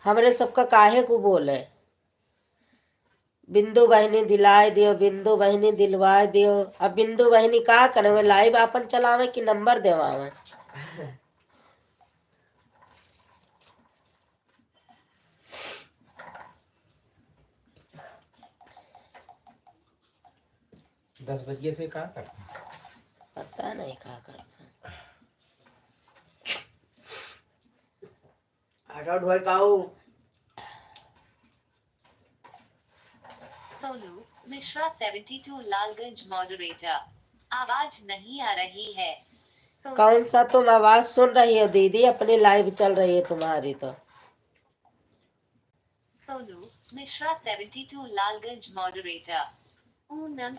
[SPEAKER 1] हमरे सबका काहे को बोले। बिंदु बहनी दिलाए दियो, बिंदु बहनी दिलवाए दियो। अब बिंदु बहनी का करे, लाइव अपन चलावे कि नंबर देवावे?
[SPEAKER 3] दस बजे से कहाँ करते हैं?
[SPEAKER 1] पता नहीं क्या करते।
[SPEAKER 4] सोनू मिश्रा 72 लालगंज मॉडरेटर, आवाज नहीं आ रही है।
[SPEAKER 1] कौन सा तुम आवाज सुन रही हो दीदी? अपनी लाइव चल रही है तुम्हारी तो।
[SPEAKER 4] सोनू मिश्रा 72 लालगंज मॉडरेटर, पूनम।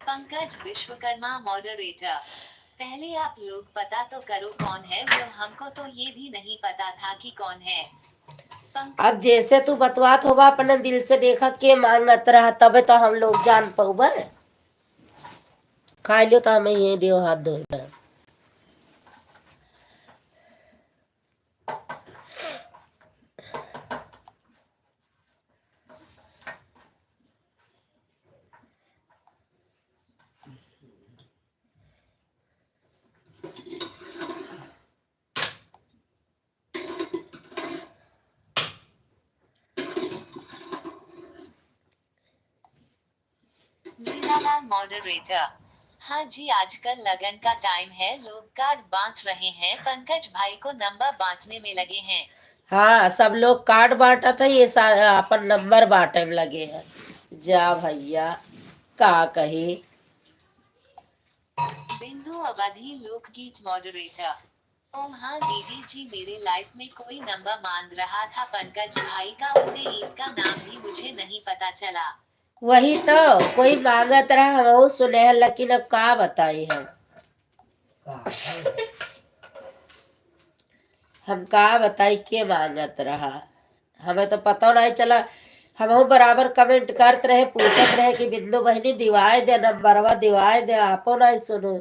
[SPEAKER 4] पंकज विश्वकर्मा मॉडरेटर, पहले आप लोग पता तो करो कौन है वो, हमको तो ये भी नहीं पता था कि कौन है।
[SPEAKER 1] अब जैसे तू बतवात होगा अपने दिल से, देखा के मांगत रहा, तबे तो हम लोग जान पाऊबे। खा लियो तो हमें ये दियो, हाथ धो।
[SPEAKER 4] मीरालाल मॉडरेटर, हाँ जी, आजकल लगन का टाइम है, लोग कार्ड बांट रहे हैं, पंकज भाई को नंबर बांटने में लगे हैं।
[SPEAKER 1] हाँ, सब लोग कार्ड बांटा था, ये अपन नंबर बांटे में लगे हैं। जा भैया, का कही।
[SPEAKER 4] बिंदु अवधि लोकगीत मॉडरेटर, ओम हाँ दीदी जी, मेरे लाइफ में कोई नंबर मांग रहा था पंकज भाई का, उसे ईद का नाम भी मुझे नहीं पता चला।
[SPEAKER 1] वही तो कोई मांगत रहा, हम सुने, लेकिन अब का बताई हम का बताई के मांगत रहा, हमें तो पता नहीं चला। हम बराबर कमेंट करते रहे, पूछत रहे कि बिंदु बहनी दिवाए दे, नंबरवा दिवाए दे, आपो नहीं सुनो।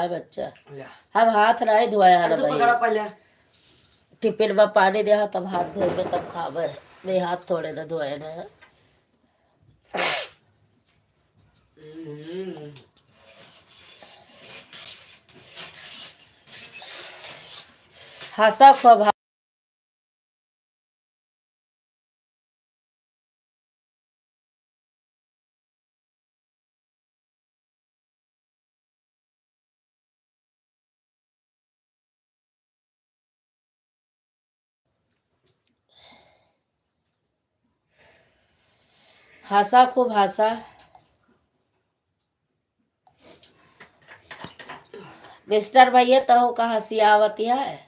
[SPEAKER 1] बच्चा, हम हाथ नहीं धोया ना भाई, टिफिन में पानी दे तब हाथ धोए तब खावे, मैं हाथ थोड़े ना धोए ना। हंसा खूब। हंसा खूब हंसा। मिस्टर भैया तो का हंसी आवती है।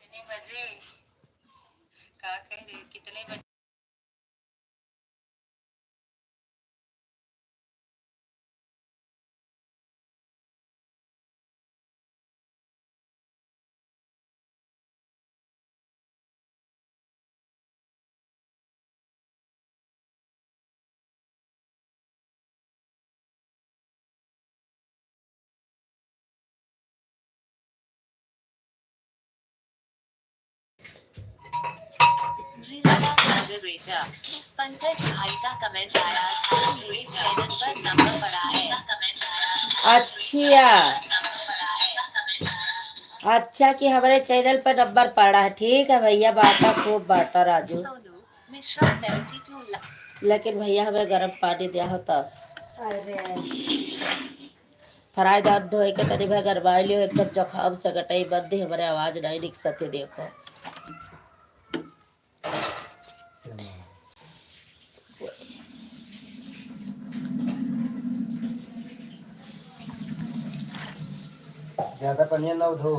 [SPEAKER 4] कितने बजे? क्या कह रहे, कितने बजे? मॉडरेटर पंकज भाई का कमेंट आया था, मेरे चैनल पर नंबर पड़ा है।
[SPEAKER 1] अच्छा कि हमारे चैनल पर नंबर पड़ा है। ठीक है भैया, बाटा खूब बाटा राजू।
[SPEAKER 4] सोनू मिश्रा 72
[SPEAKER 1] लेकिन भैया हमें गर्म पानी दिया होता।
[SPEAKER 2] अरे
[SPEAKER 1] फ्राई दांत धोए के तनी भे गरबाई लियो, एकदम जुकाम से गटई बंदी, हमारे आवाज नहीं निक सके। देखो
[SPEAKER 3] ज्यादा पनिया ना धो।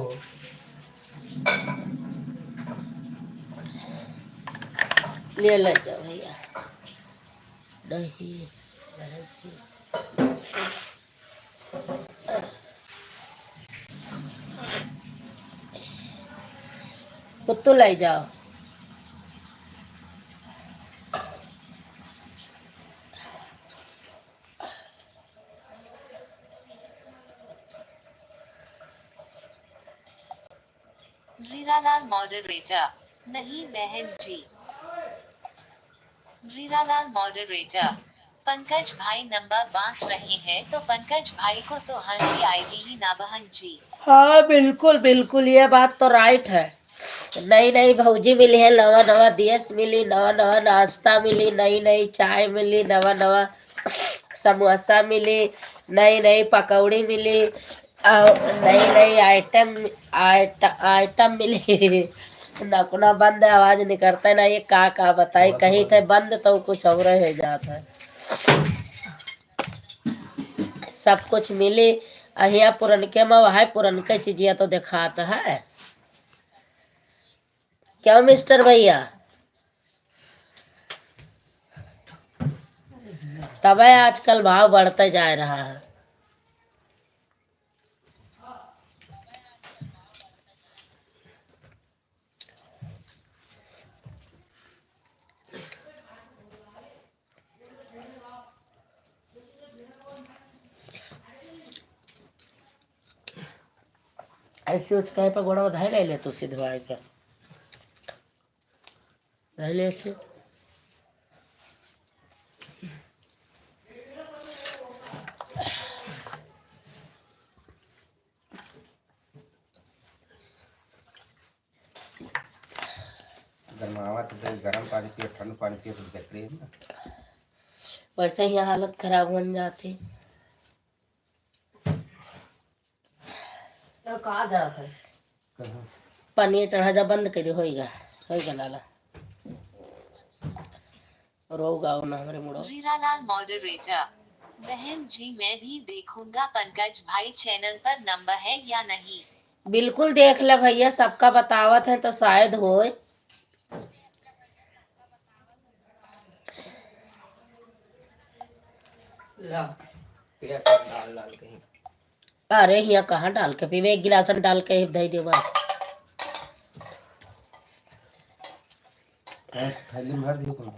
[SPEAKER 1] ले जाओ भैया। नहीं कुत्तू ले जाओ।
[SPEAKER 4] रीरालाल मॉडरेटर नहीं बहन जी। रीरालाल मॉडरेटर पंकज भाई नंबर बांट रहे हैं, तो पंकज भाई को तो हंसी आएगी ही ना बहन जी।
[SPEAKER 1] हाँ बिल्कुल बिल्कुल, ये बात तो राइट है। नई नई भौजी मिली है, नवा नवा दियस मिली, नवा नवा नाश्ता मिली, नई नई चाय मिली, नवा नवा समोसा मिली, नई नई पकौड़ी मिली, और नई नई आइटम मिली। नकुना बंद है, आवाज निकलता है ना, ये का बताई, कहीं थे बंद तो कुछ और हो जाता है। सब कुछ मिली अहिया पुरनके में, वह पुरनके चीजिया तो दिखाता है। क्यों मिस्टर भैया? तब आजकल भाव बढ़ते जा रहा है। ऐसे उच कहे पर गोड़ा धाई ले तू सिधवाई का ले ऐसे।
[SPEAKER 3] गरमावा तो गर्म पानी पिए, ठंड पानी पिए तो बेहतरीन है ना।
[SPEAKER 1] वैसे ही हालत खराब हो जाती। तो कहा जा है
[SPEAKER 3] कहाँ?
[SPEAKER 1] पानी चढ़ा जा, बंद कर होगा लाला रोगा ना हमारे मुड़ो।
[SPEAKER 4] रीरालाल मॉडरेटर बहन जी मैं भी देखूंगा पंकज भाई चैनल पर नंबर है या नहीं।
[SPEAKER 1] बिल्कुल देख ले भैया, सबका बतावत है तो शायद होए।
[SPEAKER 5] ला पिया कर डाल डाल कहीं।
[SPEAKER 1] अरे यहाँ कहाँ डाल के पीवे, एक गिलास में डाल के दे दे बस।
[SPEAKER 3] थैली में भर दियो तुम।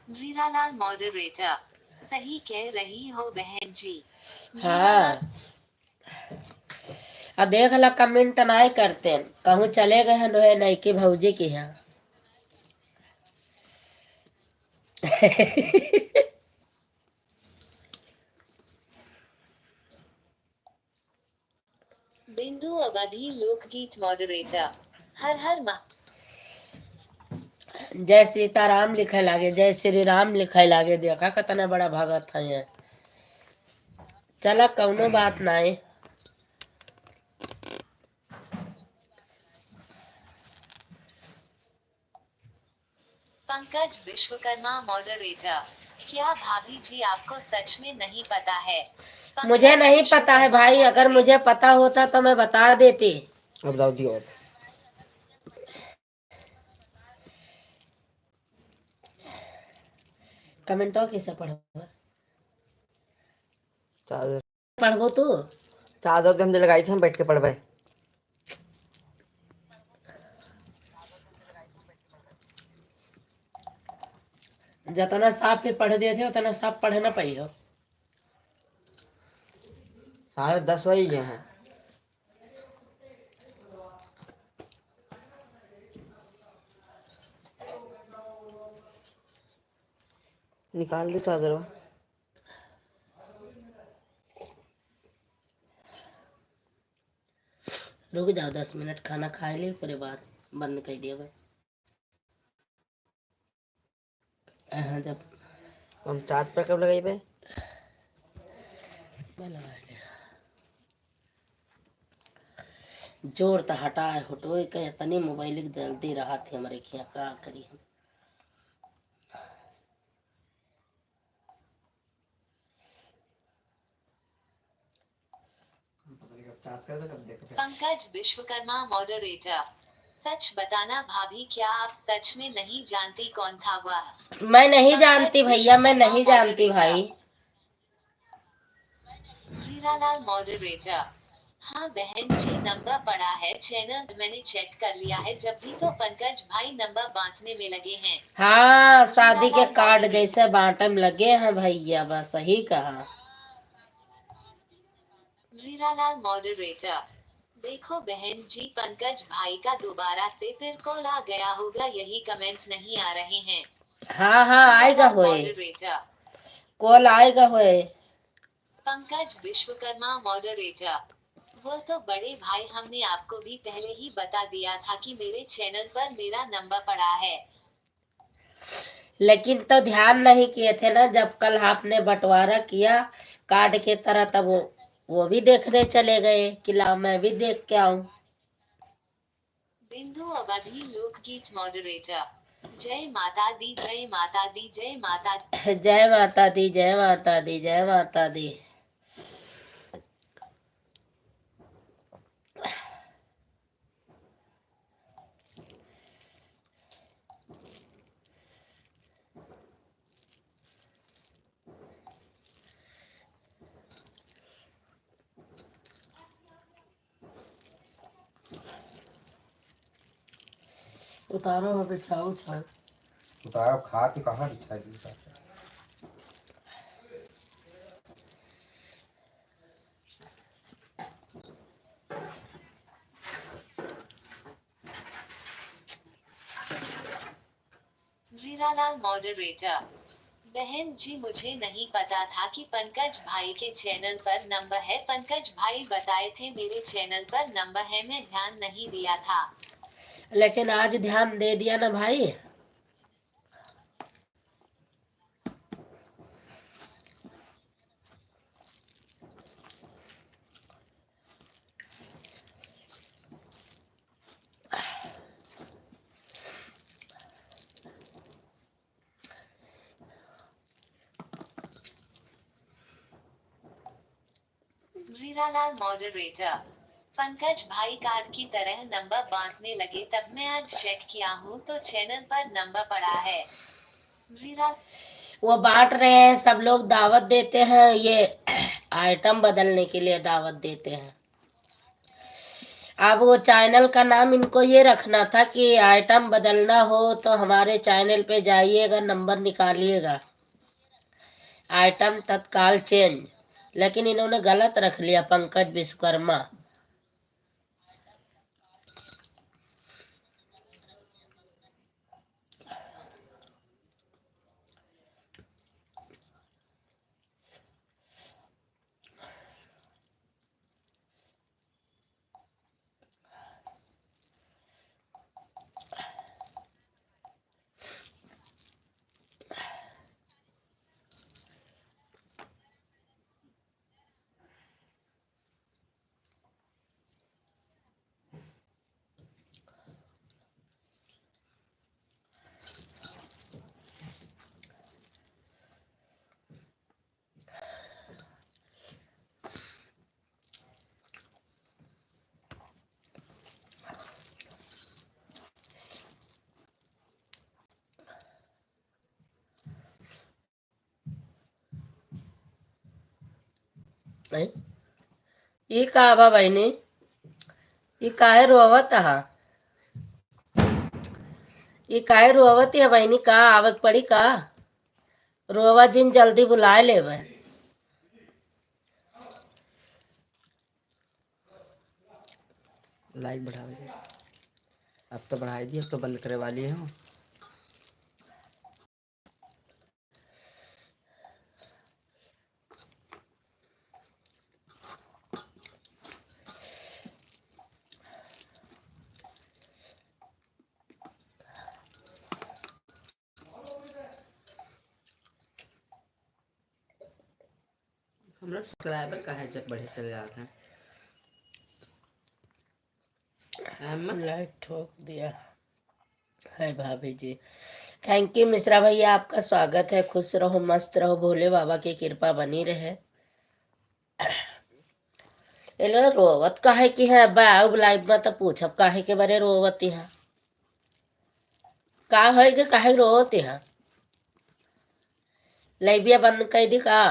[SPEAKER 4] रीरालाल मॉडरेटर सही कह रही हो बहन जी।
[SPEAKER 1] हाँ अब देख ला, कमेंट नहीं करते हैं, कहूँ चले गए हैं नए नई की भौजी की यहाँ।
[SPEAKER 4] बिंदु अवधि लोकगीत मॉडरेटर। हर हर महा
[SPEAKER 1] जय सीताराम लिखे लागे, जय श्री राम लिखे लागे, देखा कितना बड़ा भगत है ये। चला कौनो बात नहीं।
[SPEAKER 4] पंकज विश्वकर्मा मॉडरेटर। क्या भाभी जी आपको सच में नहीं पता है?
[SPEAKER 1] मुझे
[SPEAKER 4] पंकज
[SPEAKER 1] नहीं पता है
[SPEAKER 4] विश्वकर्मा
[SPEAKER 1] भाई, अगर
[SPEAKER 4] moderator।
[SPEAKER 1] मुझे पता होता तो मैं बता देती।
[SPEAKER 5] अब बताओ दी और
[SPEAKER 1] कमेंटो किसे पढ़ो
[SPEAKER 5] चादर
[SPEAKER 1] पढ़बो तू।
[SPEAKER 5] चादर तो हमने लगाई थी, हम बैठ के पढ़ भाई।
[SPEAKER 1] जितना साफ पे पढ़ दिए थे उतना साफ पढ़ ना पाई हो।
[SPEAKER 5] 10:30 बजे गए हैं। निकाल दो चादर वो।
[SPEAKER 1] रुक जाओ 10 मिनट, खाना खा ले उसके बाद बंद कर दिया भाई। हाँ जब
[SPEAKER 5] हम चार्ज पर कब लगाई भाई?
[SPEAKER 1] मैं लगा लिया। जोर तो हटाए हटोए के तनी मोबाइल की जल्दी रहा थी हमारे खिया का करी हम।
[SPEAKER 4] पंकज विश्वकर्मा मॉडरेटर। सच बताना भाभी, क्या आप सच में नहीं जानती कौन था वह?
[SPEAKER 1] मैं नहीं
[SPEAKER 4] पंकज
[SPEAKER 1] जानती भैया, मैं
[SPEAKER 4] विश्वकर्मा
[SPEAKER 1] नहीं जानती
[SPEAKER 4] moderator।
[SPEAKER 1] भाई।
[SPEAKER 4] हीरालाल मॉडरेटर। हाँ बहन जी, नंबर पड़ा है चैनल, मैंने चेक कर लिया है। जब भी तो पंकज भाई नंबर बांटने में लगे हैं।
[SPEAKER 1] हाँ शादी के
[SPEAKER 4] हीरालाल
[SPEAKER 1] कार्ड
[SPEAKER 4] moderator।
[SPEAKER 1] जैसे बांटम लगे हैं भैया, बस सही कहा।
[SPEAKER 4] हीरालाल मॉडरेटर। देखो बहन जी, पंकज भाई का दोबारा से फिर कॉल आ गया होगा, यही कमेंट नहीं आ रहे हैं।
[SPEAKER 1] हाँ हाँ आएगा
[SPEAKER 4] हीरालाल
[SPEAKER 1] होए,
[SPEAKER 4] मॉडरेटर।
[SPEAKER 1] कॉल आएगा होए।
[SPEAKER 4] पंकज विश्वकर्मा मॉडरेटर। वो तो बड़े भाई, हमने आपको भी पहले ही बता दिया था कि मेरे चैनल पर मेरा नंबर पड़ा है।
[SPEAKER 1] लेकिन तो ध्यान नहीं किए थे ना, जब कल आपने बंटवारा किया कार्ड के तरह, तब वो भी देखने चले गए कि ला मैं भी देख के आऊं।
[SPEAKER 4] बिंदु अवधि लोकगीत मॉडरेटर। जय माता दी, जय माता दी, जय माता दी।
[SPEAKER 1] जय माता दी, जय माता दी, जय माता दी। उतारो हो बिछाओ छाल।
[SPEAKER 3] उतारो खा के कहाँ बिछा दी जाता है?
[SPEAKER 4] हीरालाल मॉडरेटर। बहन जी, मुझे नहीं पता था कि पंकज भाई के चैनल पर नंबर है। पंकज भाई बताए थे मेरे चैनल पर नंबर है, मैं ध्यान नहीं दिया था।
[SPEAKER 1] लेकिन आज ध्यान दे दिया ना भाई।
[SPEAKER 4] हीरालाल मॉडरेटर। पंकज भाई कार्ड की तरह नंबर बांटने लगे, तब मैं आज चेक किया हूँ तो चैनल पर नंबर पड़ा है। हीरा
[SPEAKER 1] वो बांट रहे हैं, सब लोग दावत देते हैं, ये आइटम बदलने के लिए दावत देते हैं। अब वो चैनल का नाम इनको ये रखना था कि आइटम बदलना हो तो हमारे चैनल पे जाइएगा, नंबर निकालिएगा, आइटम तत्काल चेंज। लेकिन इन्होंने गलत रख लिया, पंकज विश्वकर्मा। नहीं ये का बा बहनी ये काहे रोवत हा ये काहे रोवत है बहनी का आवक पड़ी का रोवा जिन जल्दी बुलाए लेवे
[SPEAKER 5] लाइक बढ़ा दे। अब तो बढ़ाई दी, अब तो बंद करे वाली है। हम लोग सब्सक्राइबर काहे जब बढ़े चले जाते हैं।
[SPEAKER 1] लाइट ठोक दिया है भाभी जी। थैंक यू मिश्रा भैया, आपका स्वागत है। खुश रहो, मस्त रहो, भोले बाबा की कृपा बनी रहे। ये लोग रोवत काहे की है अब लाइव में तो पूछब काहे के बारे रोवत है का है कि काहे रोवत है लाइबिया बंद कर दी का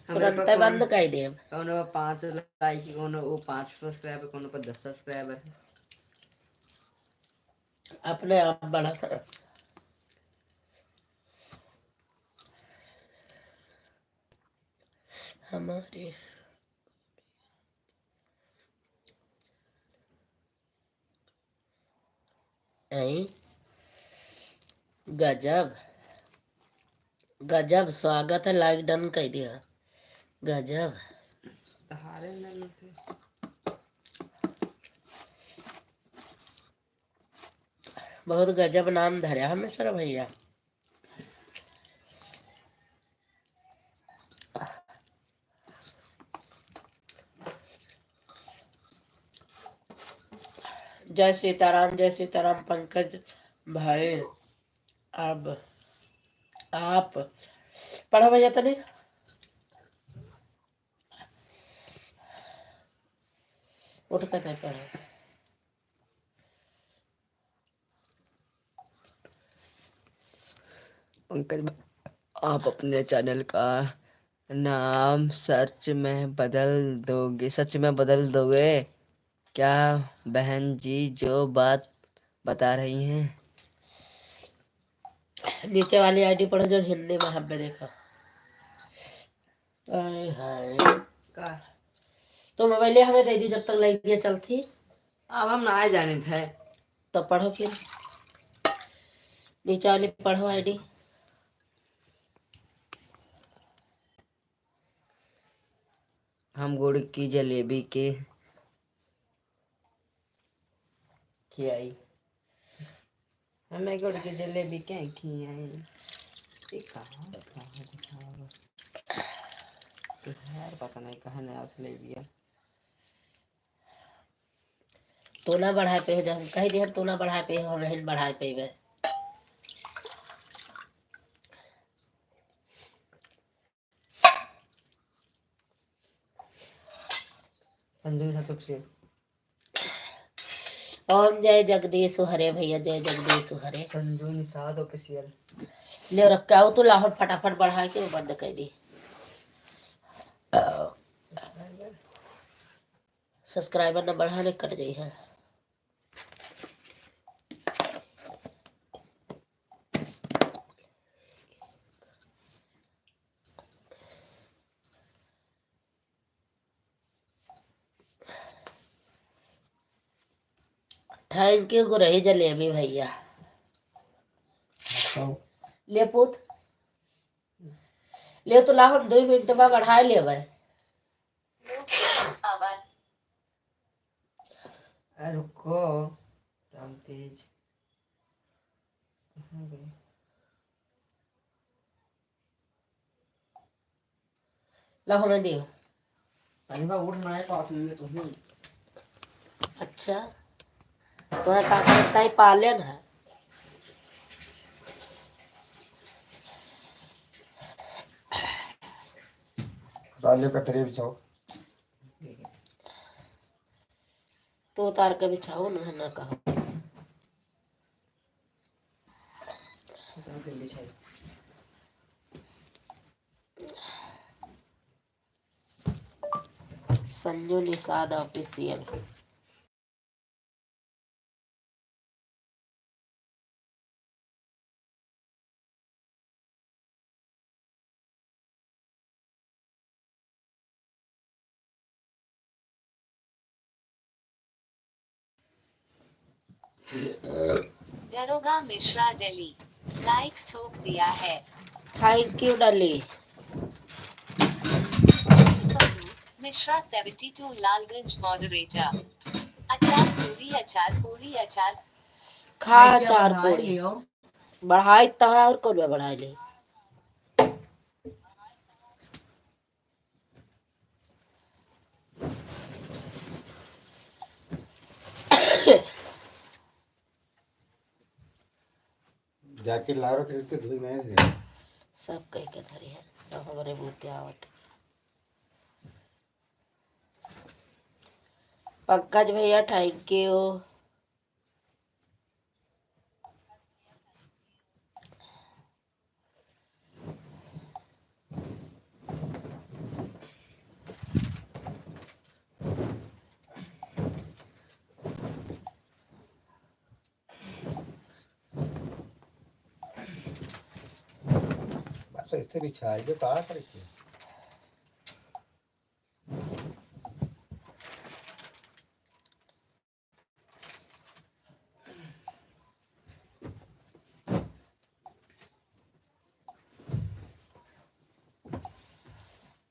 [SPEAKER 1] तुरंत बंद कर दे।
[SPEAKER 5] कौनो 5 लाइक, कौनो वो 5 सब्सक्राइबर, कौनो पर 10 सब्सक्राइबर है।
[SPEAKER 1] अपने आप बढ़ा सर हमारे ऐ गजब गजब स्वागत है, लाइक डन कर दिया। गजब
[SPEAKER 5] हारे नहीं थे।
[SPEAKER 1] बहुत गजब नाम धरा हमें सर भैया। जय सीताराम, जय सीताराम पंकज भाई। अब आप पढ़ो भैया तनी उठ कर पढ़ो।
[SPEAKER 5] पंकज आप अपने चैनल का नाम सच में बदल दोगे क्या बहन जी, जो बात बता रही हैं।
[SPEAKER 1] नीचे वाली आईडी पढ़ो जो हिंदी में हम देखा। हाय
[SPEAKER 5] का
[SPEAKER 1] तो मोबाइल हमें दे दी जब तक लाइट चलती।
[SPEAKER 5] अब हम ना जाने थे
[SPEAKER 1] तो पढ़ो फिर नीचे वाली पढ़ो आईडी।
[SPEAKER 5] हम गुड़ की जलेबी के खियाई, हमें गुड़ की जलेबी क्या खियाई। यार पता नहीं कहाँ नया जलेबी है।
[SPEAKER 1] तो ना बढ़ाए पे जब हम कह दिया तो ना बढ़ाए पे हम नहीं बढ़ाए पे
[SPEAKER 5] से
[SPEAKER 1] ओम जय जगदीश हरे भैया, जय जगदीश हरे।
[SPEAKER 5] संजू निषाद ऑफिशियल
[SPEAKER 1] ले रखा हो तो लाहौर फटाफट बढ़ा के बंद कर दी। सब्सक्राइबर न बढ़ाने कट गई है। थैंक यू गुरही जलेबी भैया। ले पुत ले तो लाहौर 2 मिनट में बढ़ाए ले भाई।
[SPEAKER 5] रुको राम तेज
[SPEAKER 1] लाहौर में दियो।
[SPEAKER 5] अनिबा उठना है तो आप में तो हूँ।
[SPEAKER 1] अच्छा तो का करता है पालन है।
[SPEAKER 3] दालियों का तरीब जाओ
[SPEAKER 1] तो उतार के बिछाओ ना कहो। संजू निषाद ऑफिशियल।
[SPEAKER 4] दरोगा मिश्रा दिल्ली लाइक ठोक दिया है।
[SPEAKER 1] थैंक यू डली।
[SPEAKER 4] सोनू मिश्रा 72 लालगंज मॉडरेटर। अचार पूरी अचार
[SPEAKER 1] खा चार पूरी बढ़ाई तो है और कौन बढ़ाई ली।
[SPEAKER 3] जाके लारो फिर इसके धुई में दे।
[SPEAKER 1] सब कहीं के धरी है, सब हमारे मुँह आवत। पंकज भैया थैंक यू।
[SPEAKER 3] बस इससे भी छाई जो कहा करे।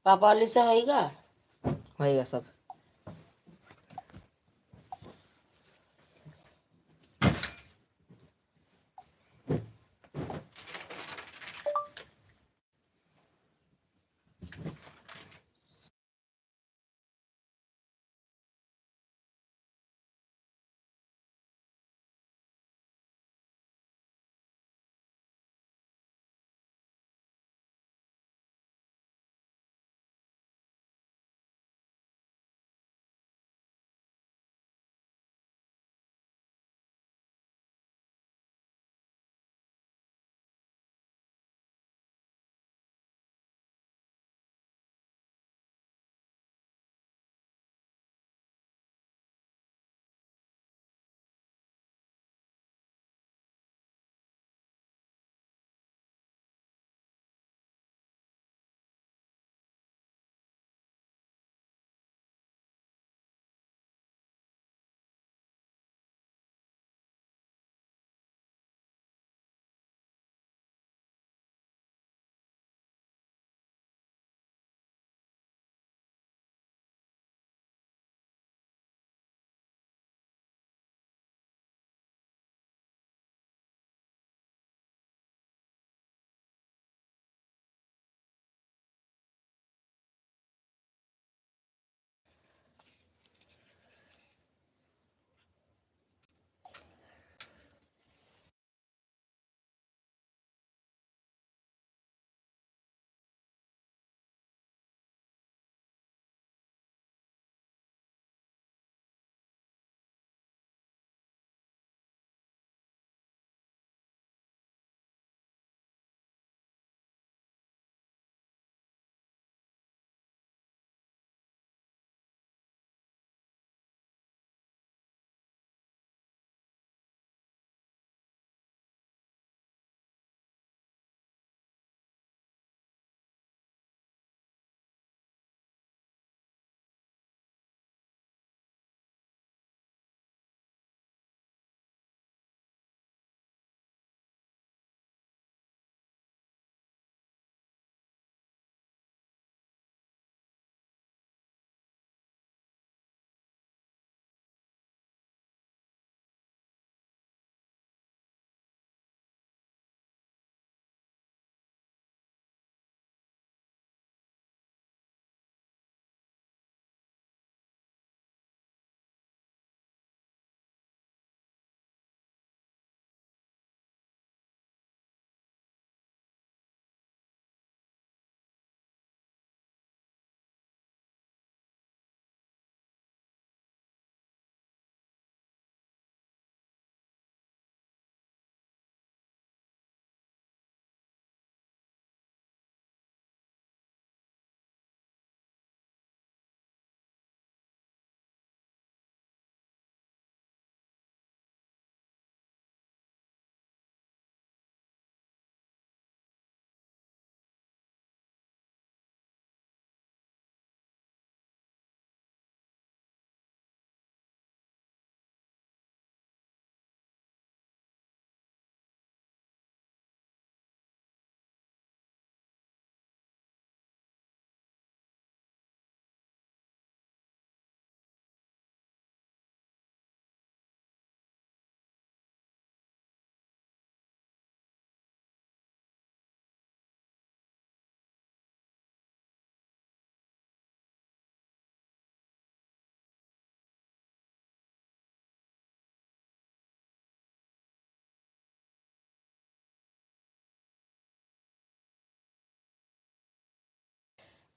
[SPEAKER 1] पापा वाली से होएगा।
[SPEAKER 5] होएगा सब।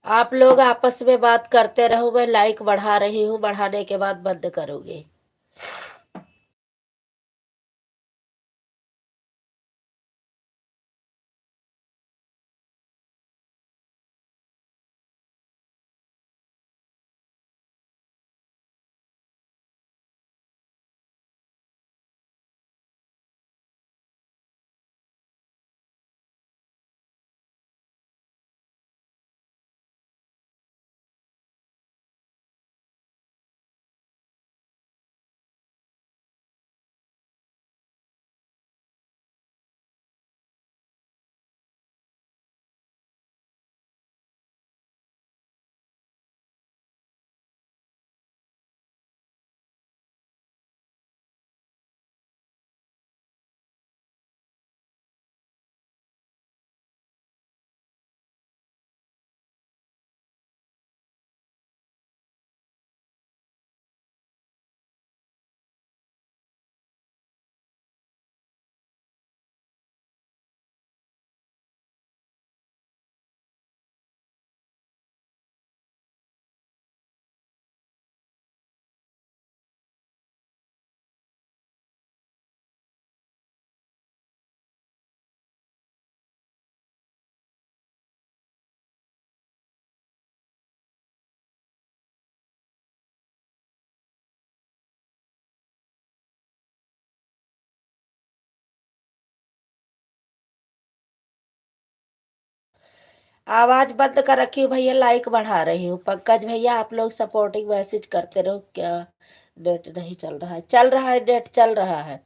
[SPEAKER 1] आप लोग आपस में बात करते रहो, मैं लाइक बढ़ा रही हूँ, बढ़ाने के बाद बंद करूंगी। आवाज बंद कर रखी हूँ भैया, लाइक बढ़ा रही हूँ। पंकज भैया आप लोग सपोर्टिंग मैसेज करते रहो। क्या नेट नहीं चल रहा है? चल रहा है, नेट चल रहा है।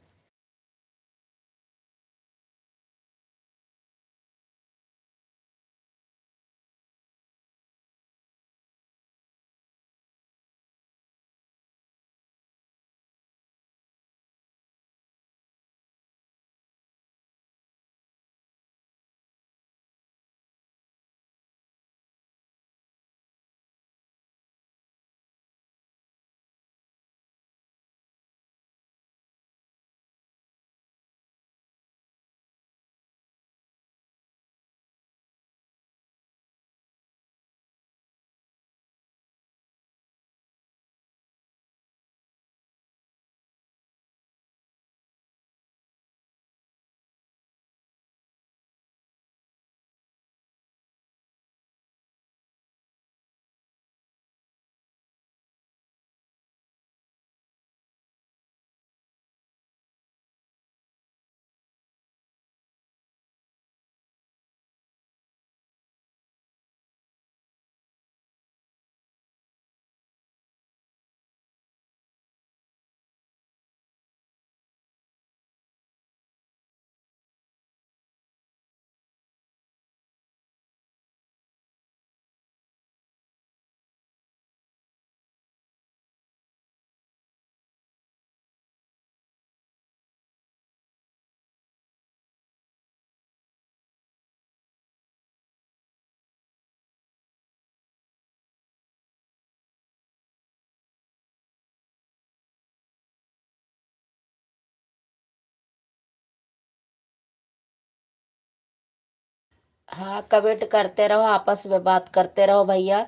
[SPEAKER 1] हाँ, कमेंट करते रहो, आपस में बात करते रहो भैया।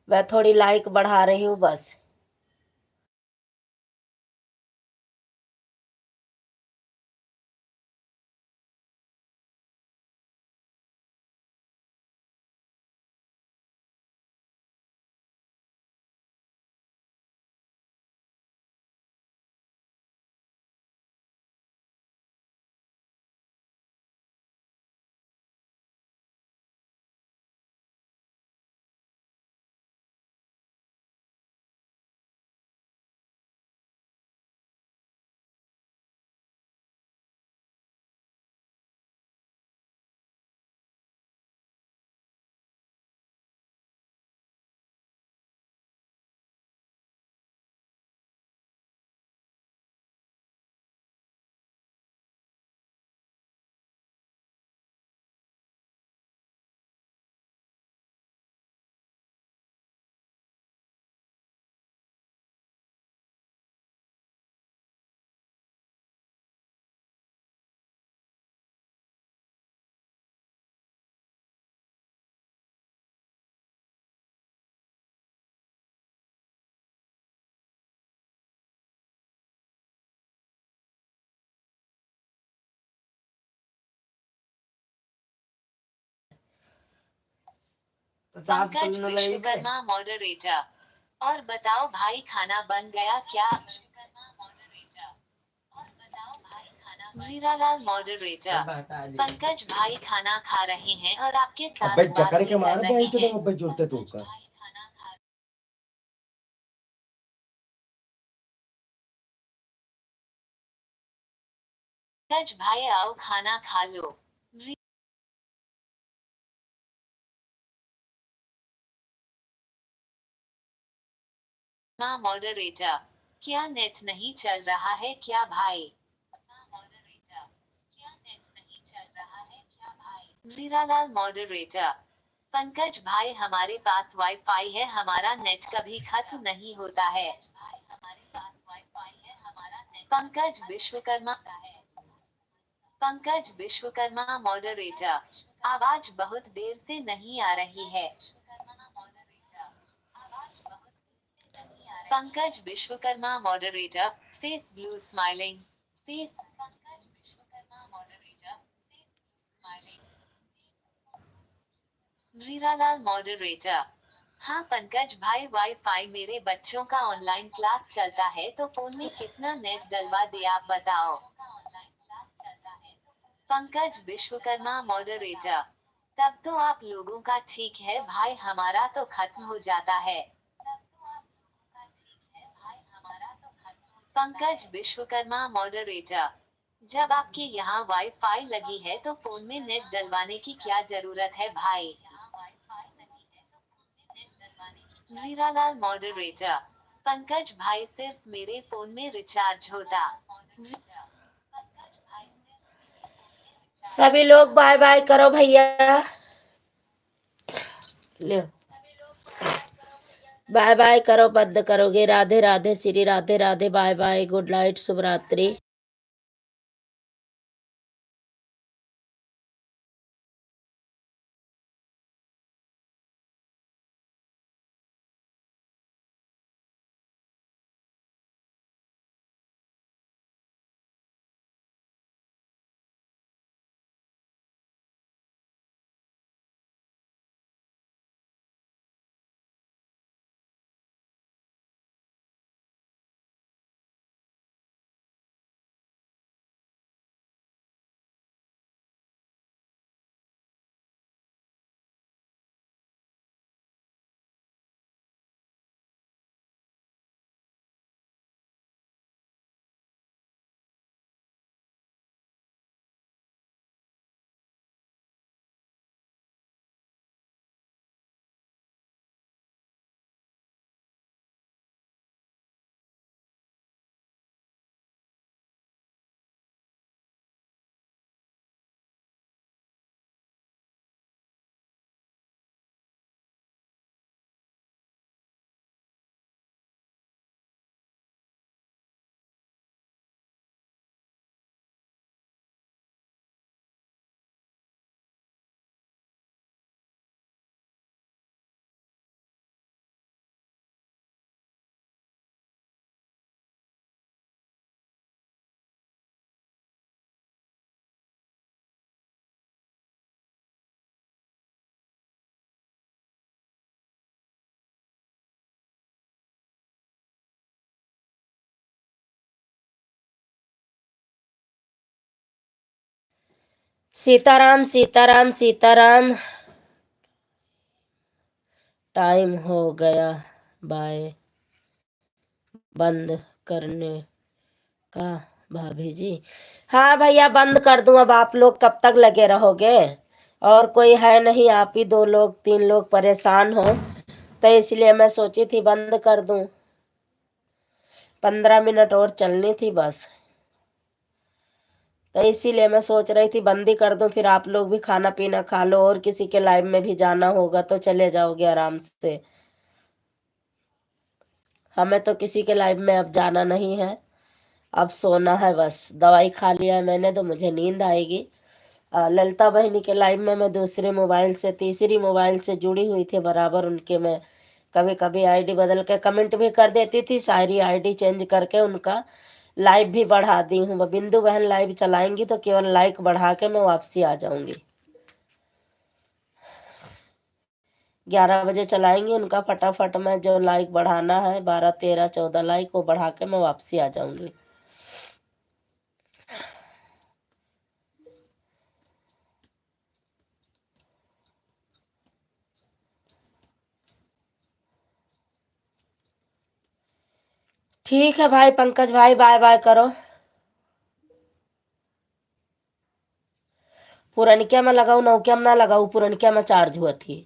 [SPEAKER 1] मैं थोड़ी लाइक बढ़ा रही हूँ बस।
[SPEAKER 5] 50
[SPEAKER 4] पंकज
[SPEAKER 5] पुल न लगी बे।
[SPEAKER 4] विश्वकर्मा मॉडरेटर। और बताओ भाई खाना बन गया क्या? मीरालाल मॉडरेटर। पंकज भाई खाना खा रहे हैं और आपके साथ
[SPEAKER 3] अबे
[SPEAKER 4] बात
[SPEAKER 3] जकड़
[SPEAKER 4] भी
[SPEAKER 3] के
[SPEAKER 4] कर
[SPEAKER 3] मार
[SPEAKER 4] रहे
[SPEAKER 3] बहन चोद,
[SPEAKER 4] हैं।
[SPEAKER 3] अबे जुड़ते टोका।
[SPEAKER 4] पंकज भाई आओ खाना खा लो। मॉडरेटर। क्या नेट नहीं चल रहा है क्या भाई? मीरालाल मॉडरेटर। पंकज भाई हमारे पास वाईफाई है, हमारा नेट कभी खत्म नहीं होता है। पंकज विश्वकर्मा। पंकज विश्वकर्मा मॉडरेटर। आवाज बहुत देर से नहीं आ रही है। Pankaj Vishwakarma moderator. Face blue smiling face. Pankaj Vishwakarma moderator. Face blue smiling. Meeralal moderator. हाँ पंकज भाई वाईफाई मेरे बच्चों का ऑनलाइन क्लास चलता है तो फोन में कितना नेट डलवा दे आप बताओ। पंकज विश्वकर्मा मॉडरेटर। तब तो आप लोगों का ठीक है भाई, हमारा तो खत्म हो जाता है। पंकज विश्वकर्मा मॉडरेटर। जब आपके यहाँ वाईफाई लगी है तो फोन में नेट डलवाने की क्या जरूरत है भाई? मीरालाल मॉडरेटर। पंकज भाई सिर्फ मेरे फोन में रिचार्ज होता।
[SPEAKER 1] सभी लोग बाय बाय करो भैया, ले बाय बाय करो, बंद करोगे। Radhe Radhe Shri Radhe Radhe, bye bye, good night, शुभ रात्रि। सीताराम सीताराम सीताराम। टाइम हो गया, बाय बंद करने का भाभी जी। हाँ भैया बंद कर दूं, अब आप लोग कब तक लगे रहोगे? और कोई है नहीं, आप ही 2 लोग 3 लोग परेशान हो, तो इसलिए मैं सोची थी बंद कर दूं। 15 मिनट और चलनी थी बस, तो इसीलिए मैं सोच रही थी बंद ही कर दूं, फिर आप लोग भी खाना पीना खा लो, और किसी के लाइव में भी जाना होगा तो चले जाओगे आराम से। हमें तो किसी के लाइव में अब जाना नहीं है, अब सोना है बस। दवाई खा लिया है मैंने तो मुझे नींद आएगी। ललिता बहनी के लाइव में मैं दूसरे मोबाइल से, तीसरी मोबाइल से जुड़ी हुई थी बराबर उनके। मैं कभी कभी आईडी बदल के कमेंट भी कर देती थी, सारी आईडी चेंज करके उनका लाइव भी बढ़ा दी हूँ। बिंदु बहन लाइव चलाएंगी तो केवल लाइक बढ़ा के मैं वापसी आ जाऊंगी। 11 बजे चलाएंगे उनका फटाफट। मैं जो लाइक बढ़ाना है 12 13 14 लाइक वो बढ़ा के मैं वापसी आ जाऊंगी। ठीक है भाई पंकज भाई, बाय बाय करो। पुरनकिया में लगाऊ नौकिया में ना लगाऊ, पुरनकिया में चार्ज हुआ थी,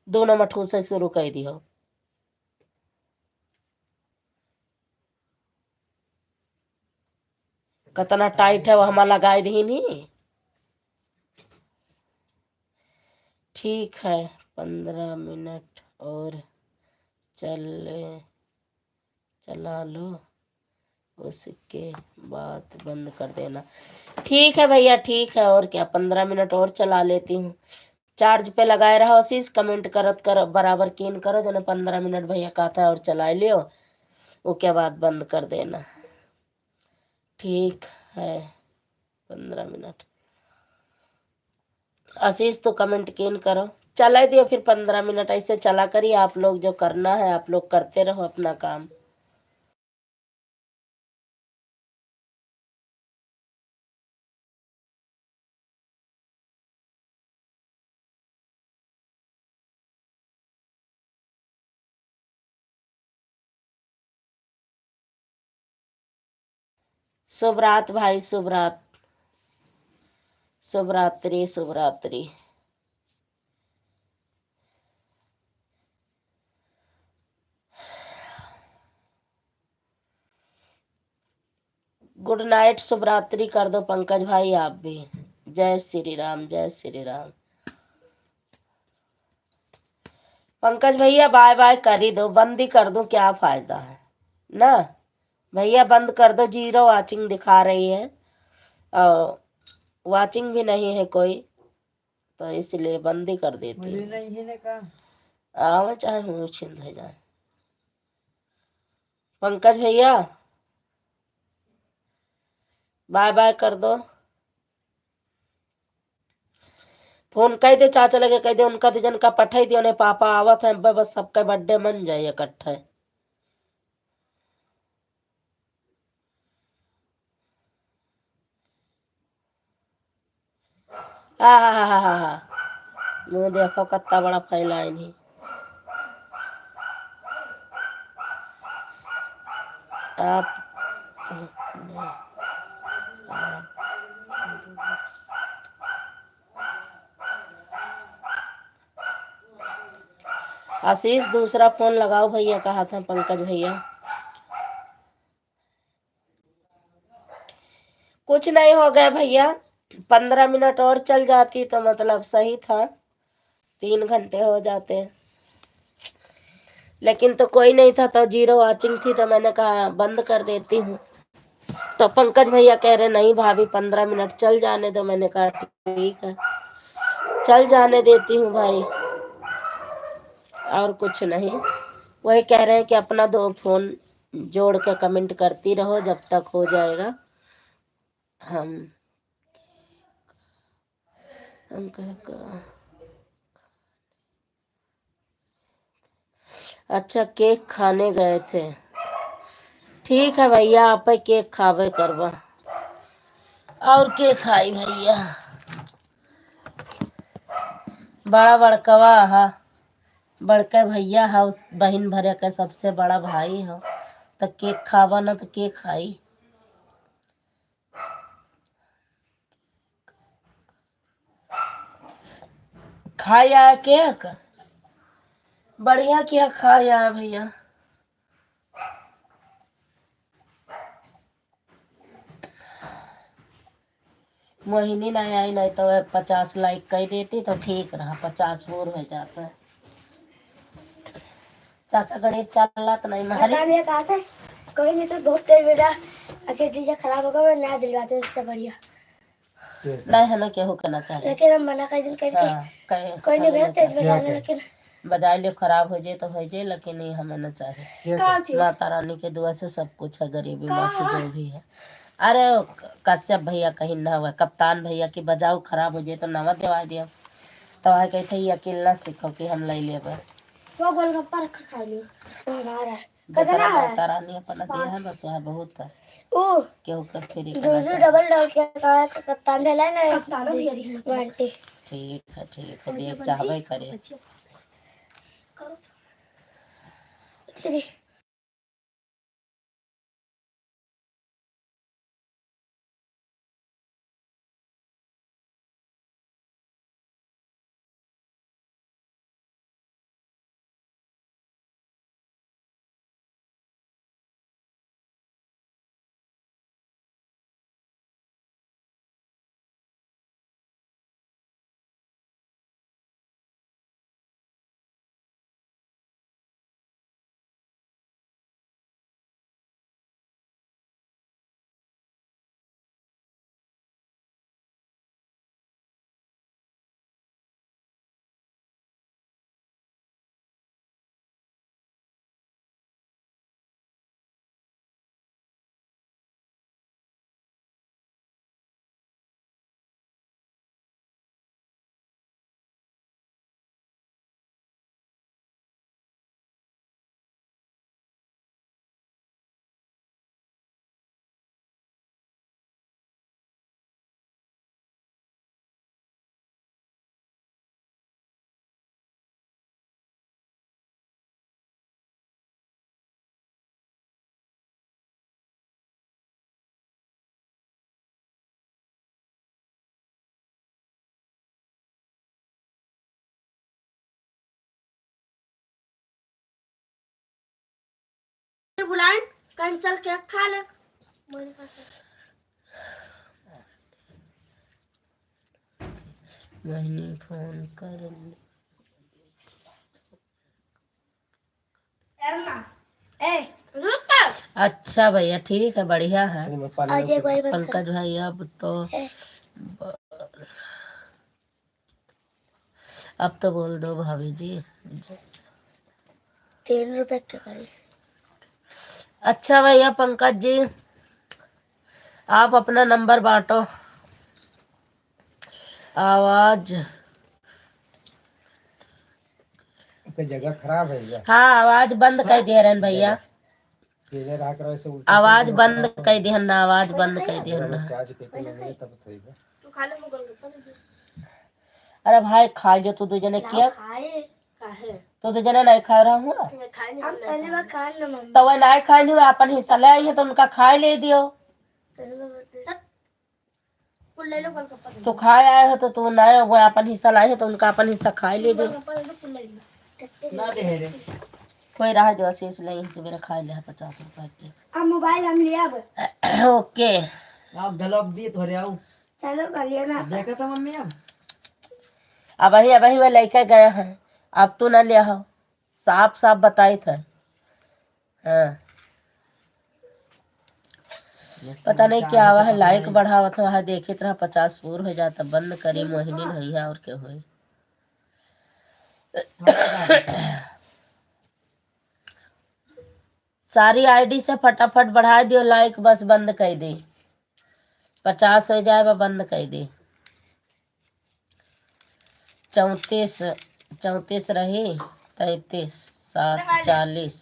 [SPEAKER 1] दोनों मठू से शुरू कर दियो। कितना टाइट है वो, हम लगाए दी नहीं। ठीक है 15 मिनट और चला लो, उसके बाद बंद कर देना। ठीक है भैया ठीक है, और क्या 15 मिनट और चला लेती हूँ। चार्ज पे लगाए रहो शीश, कमेंट करत कर बराबर कीन करो जो 15 मिनट भैया कहता है और चला लियो, उसके बाद बंद कर देना। ठीक है 15 मिनट। आशीष तो कमेंट कीन करो, चला दियो फिर 15 मिनट ऐसे चला करिए। आप लोग जो करना है आप लोग करते रहो अपना काम। शुभ रात भाई, शुभ रात, शुभ रात्रि, शुभ रात्रि। गुड नाइट, शुभ रात्रि कर दो पंकज भाई आप भी। जय श्री राम, जय श्री राम। पंकज भैया बाय बाय कर ही दो, बंद ही कर दूं, क्या फायदा है ना भैया, बंद कर दो। 0 वाचिंग दिखा रही है और वाचिंग भी नहीं है कोई, तो इसलिए बंद ही कर देती
[SPEAKER 5] मुझे
[SPEAKER 1] हूँ।
[SPEAKER 5] नहीं है का
[SPEAKER 1] आवे चाहे मुँह छिंद हो जाए। पंकज भैया बाय बाय कर दो। फोन कह दे चाचा लगे, कह दे उनका तो जन का पठाई दियो ने, पापा आवत है बस सबका बर्थडे मन जाए इकट्ठे। हा मुंह देखो कितना बड़ा फैला नहीं। आप आशीष दूसरा फोन लगाओ भैया, कहा था पंकज भैया। कुछ नहीं हो गया भैया, 15 मिनट और चल जाती तो मतलब सही था, 3 घंटे हो जाते, लेकिन तो कोई नहीं था तो 0 वाचिंग थी तो मैंने कहा बंद कर देती हूँ। तो पंकज भैया कह रहे नहीं भाभी 15 मिनट चल जाने दो, मैंने कहा ठीक है चल जाने देती हूँ भाई, और कुछ नहीं। वही कह रहे हैं कि अपना 2 फोन जोड़ के कमेंट करती रहो जब तक हो जाएगा। हम कह अच्छा केक खाने गए थे, ठीक है भैया आप केक खावे करवा, और के खाई भैया। बड़ा बड़कवा हा, बड़का भैया हा, उस बहन भरे का सबसे बड़ा भाई हो, तो केक खावा ना तो के खाई। खाया केक बढ़िया किया, खाया भैया। मोहिनी नहीं आई, नहीं तो 50 लाइक कर देती तो ठीक रहा, 50 पूर हो जाता है। चाचा गणेश चला तो नहीं मारी,
[SPEAKER 2] कहा था कोई नहीं तो बहुत देर मेरा अगर डीजे खराब होगा मैं नया दिलवाते हूँ, इससे बढ़िया
[SPEAKER 1] नहीं हमें केहू करना चाहिए,
[SPEAKER 2] लेकिन हम मना कर दिन करके कोई नहीं भेज तेज बजाने, लेकिन
[SPEAKER 1] बजाए ले खराब हो जाए तो हो जाए, लेकिन ये हमें न चाहिए। माता रानी के दुआ से सब कुछ है, गरीबी माफी जो भी है। अरे कश्यप भैया कहीं ना हुआ, कप्तान भैया की बजाओ खराब हो जाए तो नवा दवा दिया, तो कहते ही अकेला सीखो कि हम ले लेबे।
[SPEAKER 2] वो गोलगप्पा रखा खा लियो हमारा
[SPEAKER 1] जकरा माता रानी अपन दिया है बस वह बहुत है
[SPEAKER 2] ओ
[SPEAKER 1] क्यों कर फेरी
[SPEAKER 2] दूसरी डबल डबल के का कप्तान ढला ना कप्तान भी वांटे
[SPEAKER 1] ठीक है देख चाहबे करे
[SPEAKER 2] करो तेरी बुलाएं कैंसिल केक खा ले मेरे पास
[SPEAKER 1] मैंने फोन कर
[SPEAKER 2] एम्मा ए रुक
[SPEAKER 1] अच्छा भैया ठीक है बढ़िया है
[SPEAKER 3] चलिए मैं पानी
[SPEAKER 2] आज एक बार बंद कर
[SPEAKER 1] पंकज भाई अब तो बोल दो भाभी जी
[SPEAKER 2] 3 रुपए के करीब
[SPEAKER 1] अच्छा भैया पंकज जी आप अपना नंबर बांटो आवाज
[SPEAKER 3] तो जगह खराब है क्या
[SPEAKER 1] हाँ आवाज बंद कर दे रहे भैया
[SPEAKER 3] इधर आकर ऐसे उल्टा
[SPEAKER 1] आवाज बंद कर दिहन ना आवाज बंद कर दिहन ना
[SPEAKER 3] चार्ज करके लेंगे तब सही है
[SPEAKER 2] तू खा ले मैं गोलगप्पा दे दूं
[SPEAKER 1] अरे भाई खा जो तू दो जने किया
[SPEAKER 2] खाए काहे
[SPEAKER 1] तो दो जने नहीं खा रहा हूँ ना
[SPEAKER 2] मैं खाए नहीं हम पहले बार खा ले मम्मी
[SPEAKER 1] तो वह नहीं खाए नहीं अपन हिस्सा ले आई है तो उनका खाए ले दियो
[SPEAKER 2] कुल ले लो गोलगप्पा दे
[SPEAKER 1] तो खाए आए हो तो तू नहीं वो अपन हिस्सा लाए हो तो उनका अपन हिस्सा खाए ले दियो
[SPEAKER 2] गोलगप्पा दे दो कुल ले लो
[SPEAKER 5] ना दे रे
[SPEAKER 1] कोई रहा जो आशीष ले सवेरे खाए ले 50 रुपए के
[SPEAKER 2] अब मोबाइल हम लिया अब
[SPEAKER 1] ओके
[SPEAKER 5] आप गलब दी थोड़े आओ
[SPEAKER 2] चलो कर लिया ना
[SPEAKER 5] देखा था मम्मी
[SPEAKER 1] अब वही वह लेके गए हैं अब तू न ले हो साफ साफ बताई थे हाँ पता नहीं क्या हुआ है लाइक बढ़ावा था वहाँ देखे तरह 50 पूर हो जाता बंद करी मोहिनी नहीं है और क्या हुई सारी आईडी से फटाफट बढ़ा दियो लाइक बस बंद कर दी 50 हो जाए बंद कर दी 34 रही 33 7 40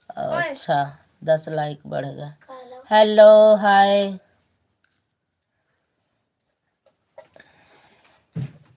[SPEAKER 1] अच्छा 10 लाइक बढ़ गया हेलो हाय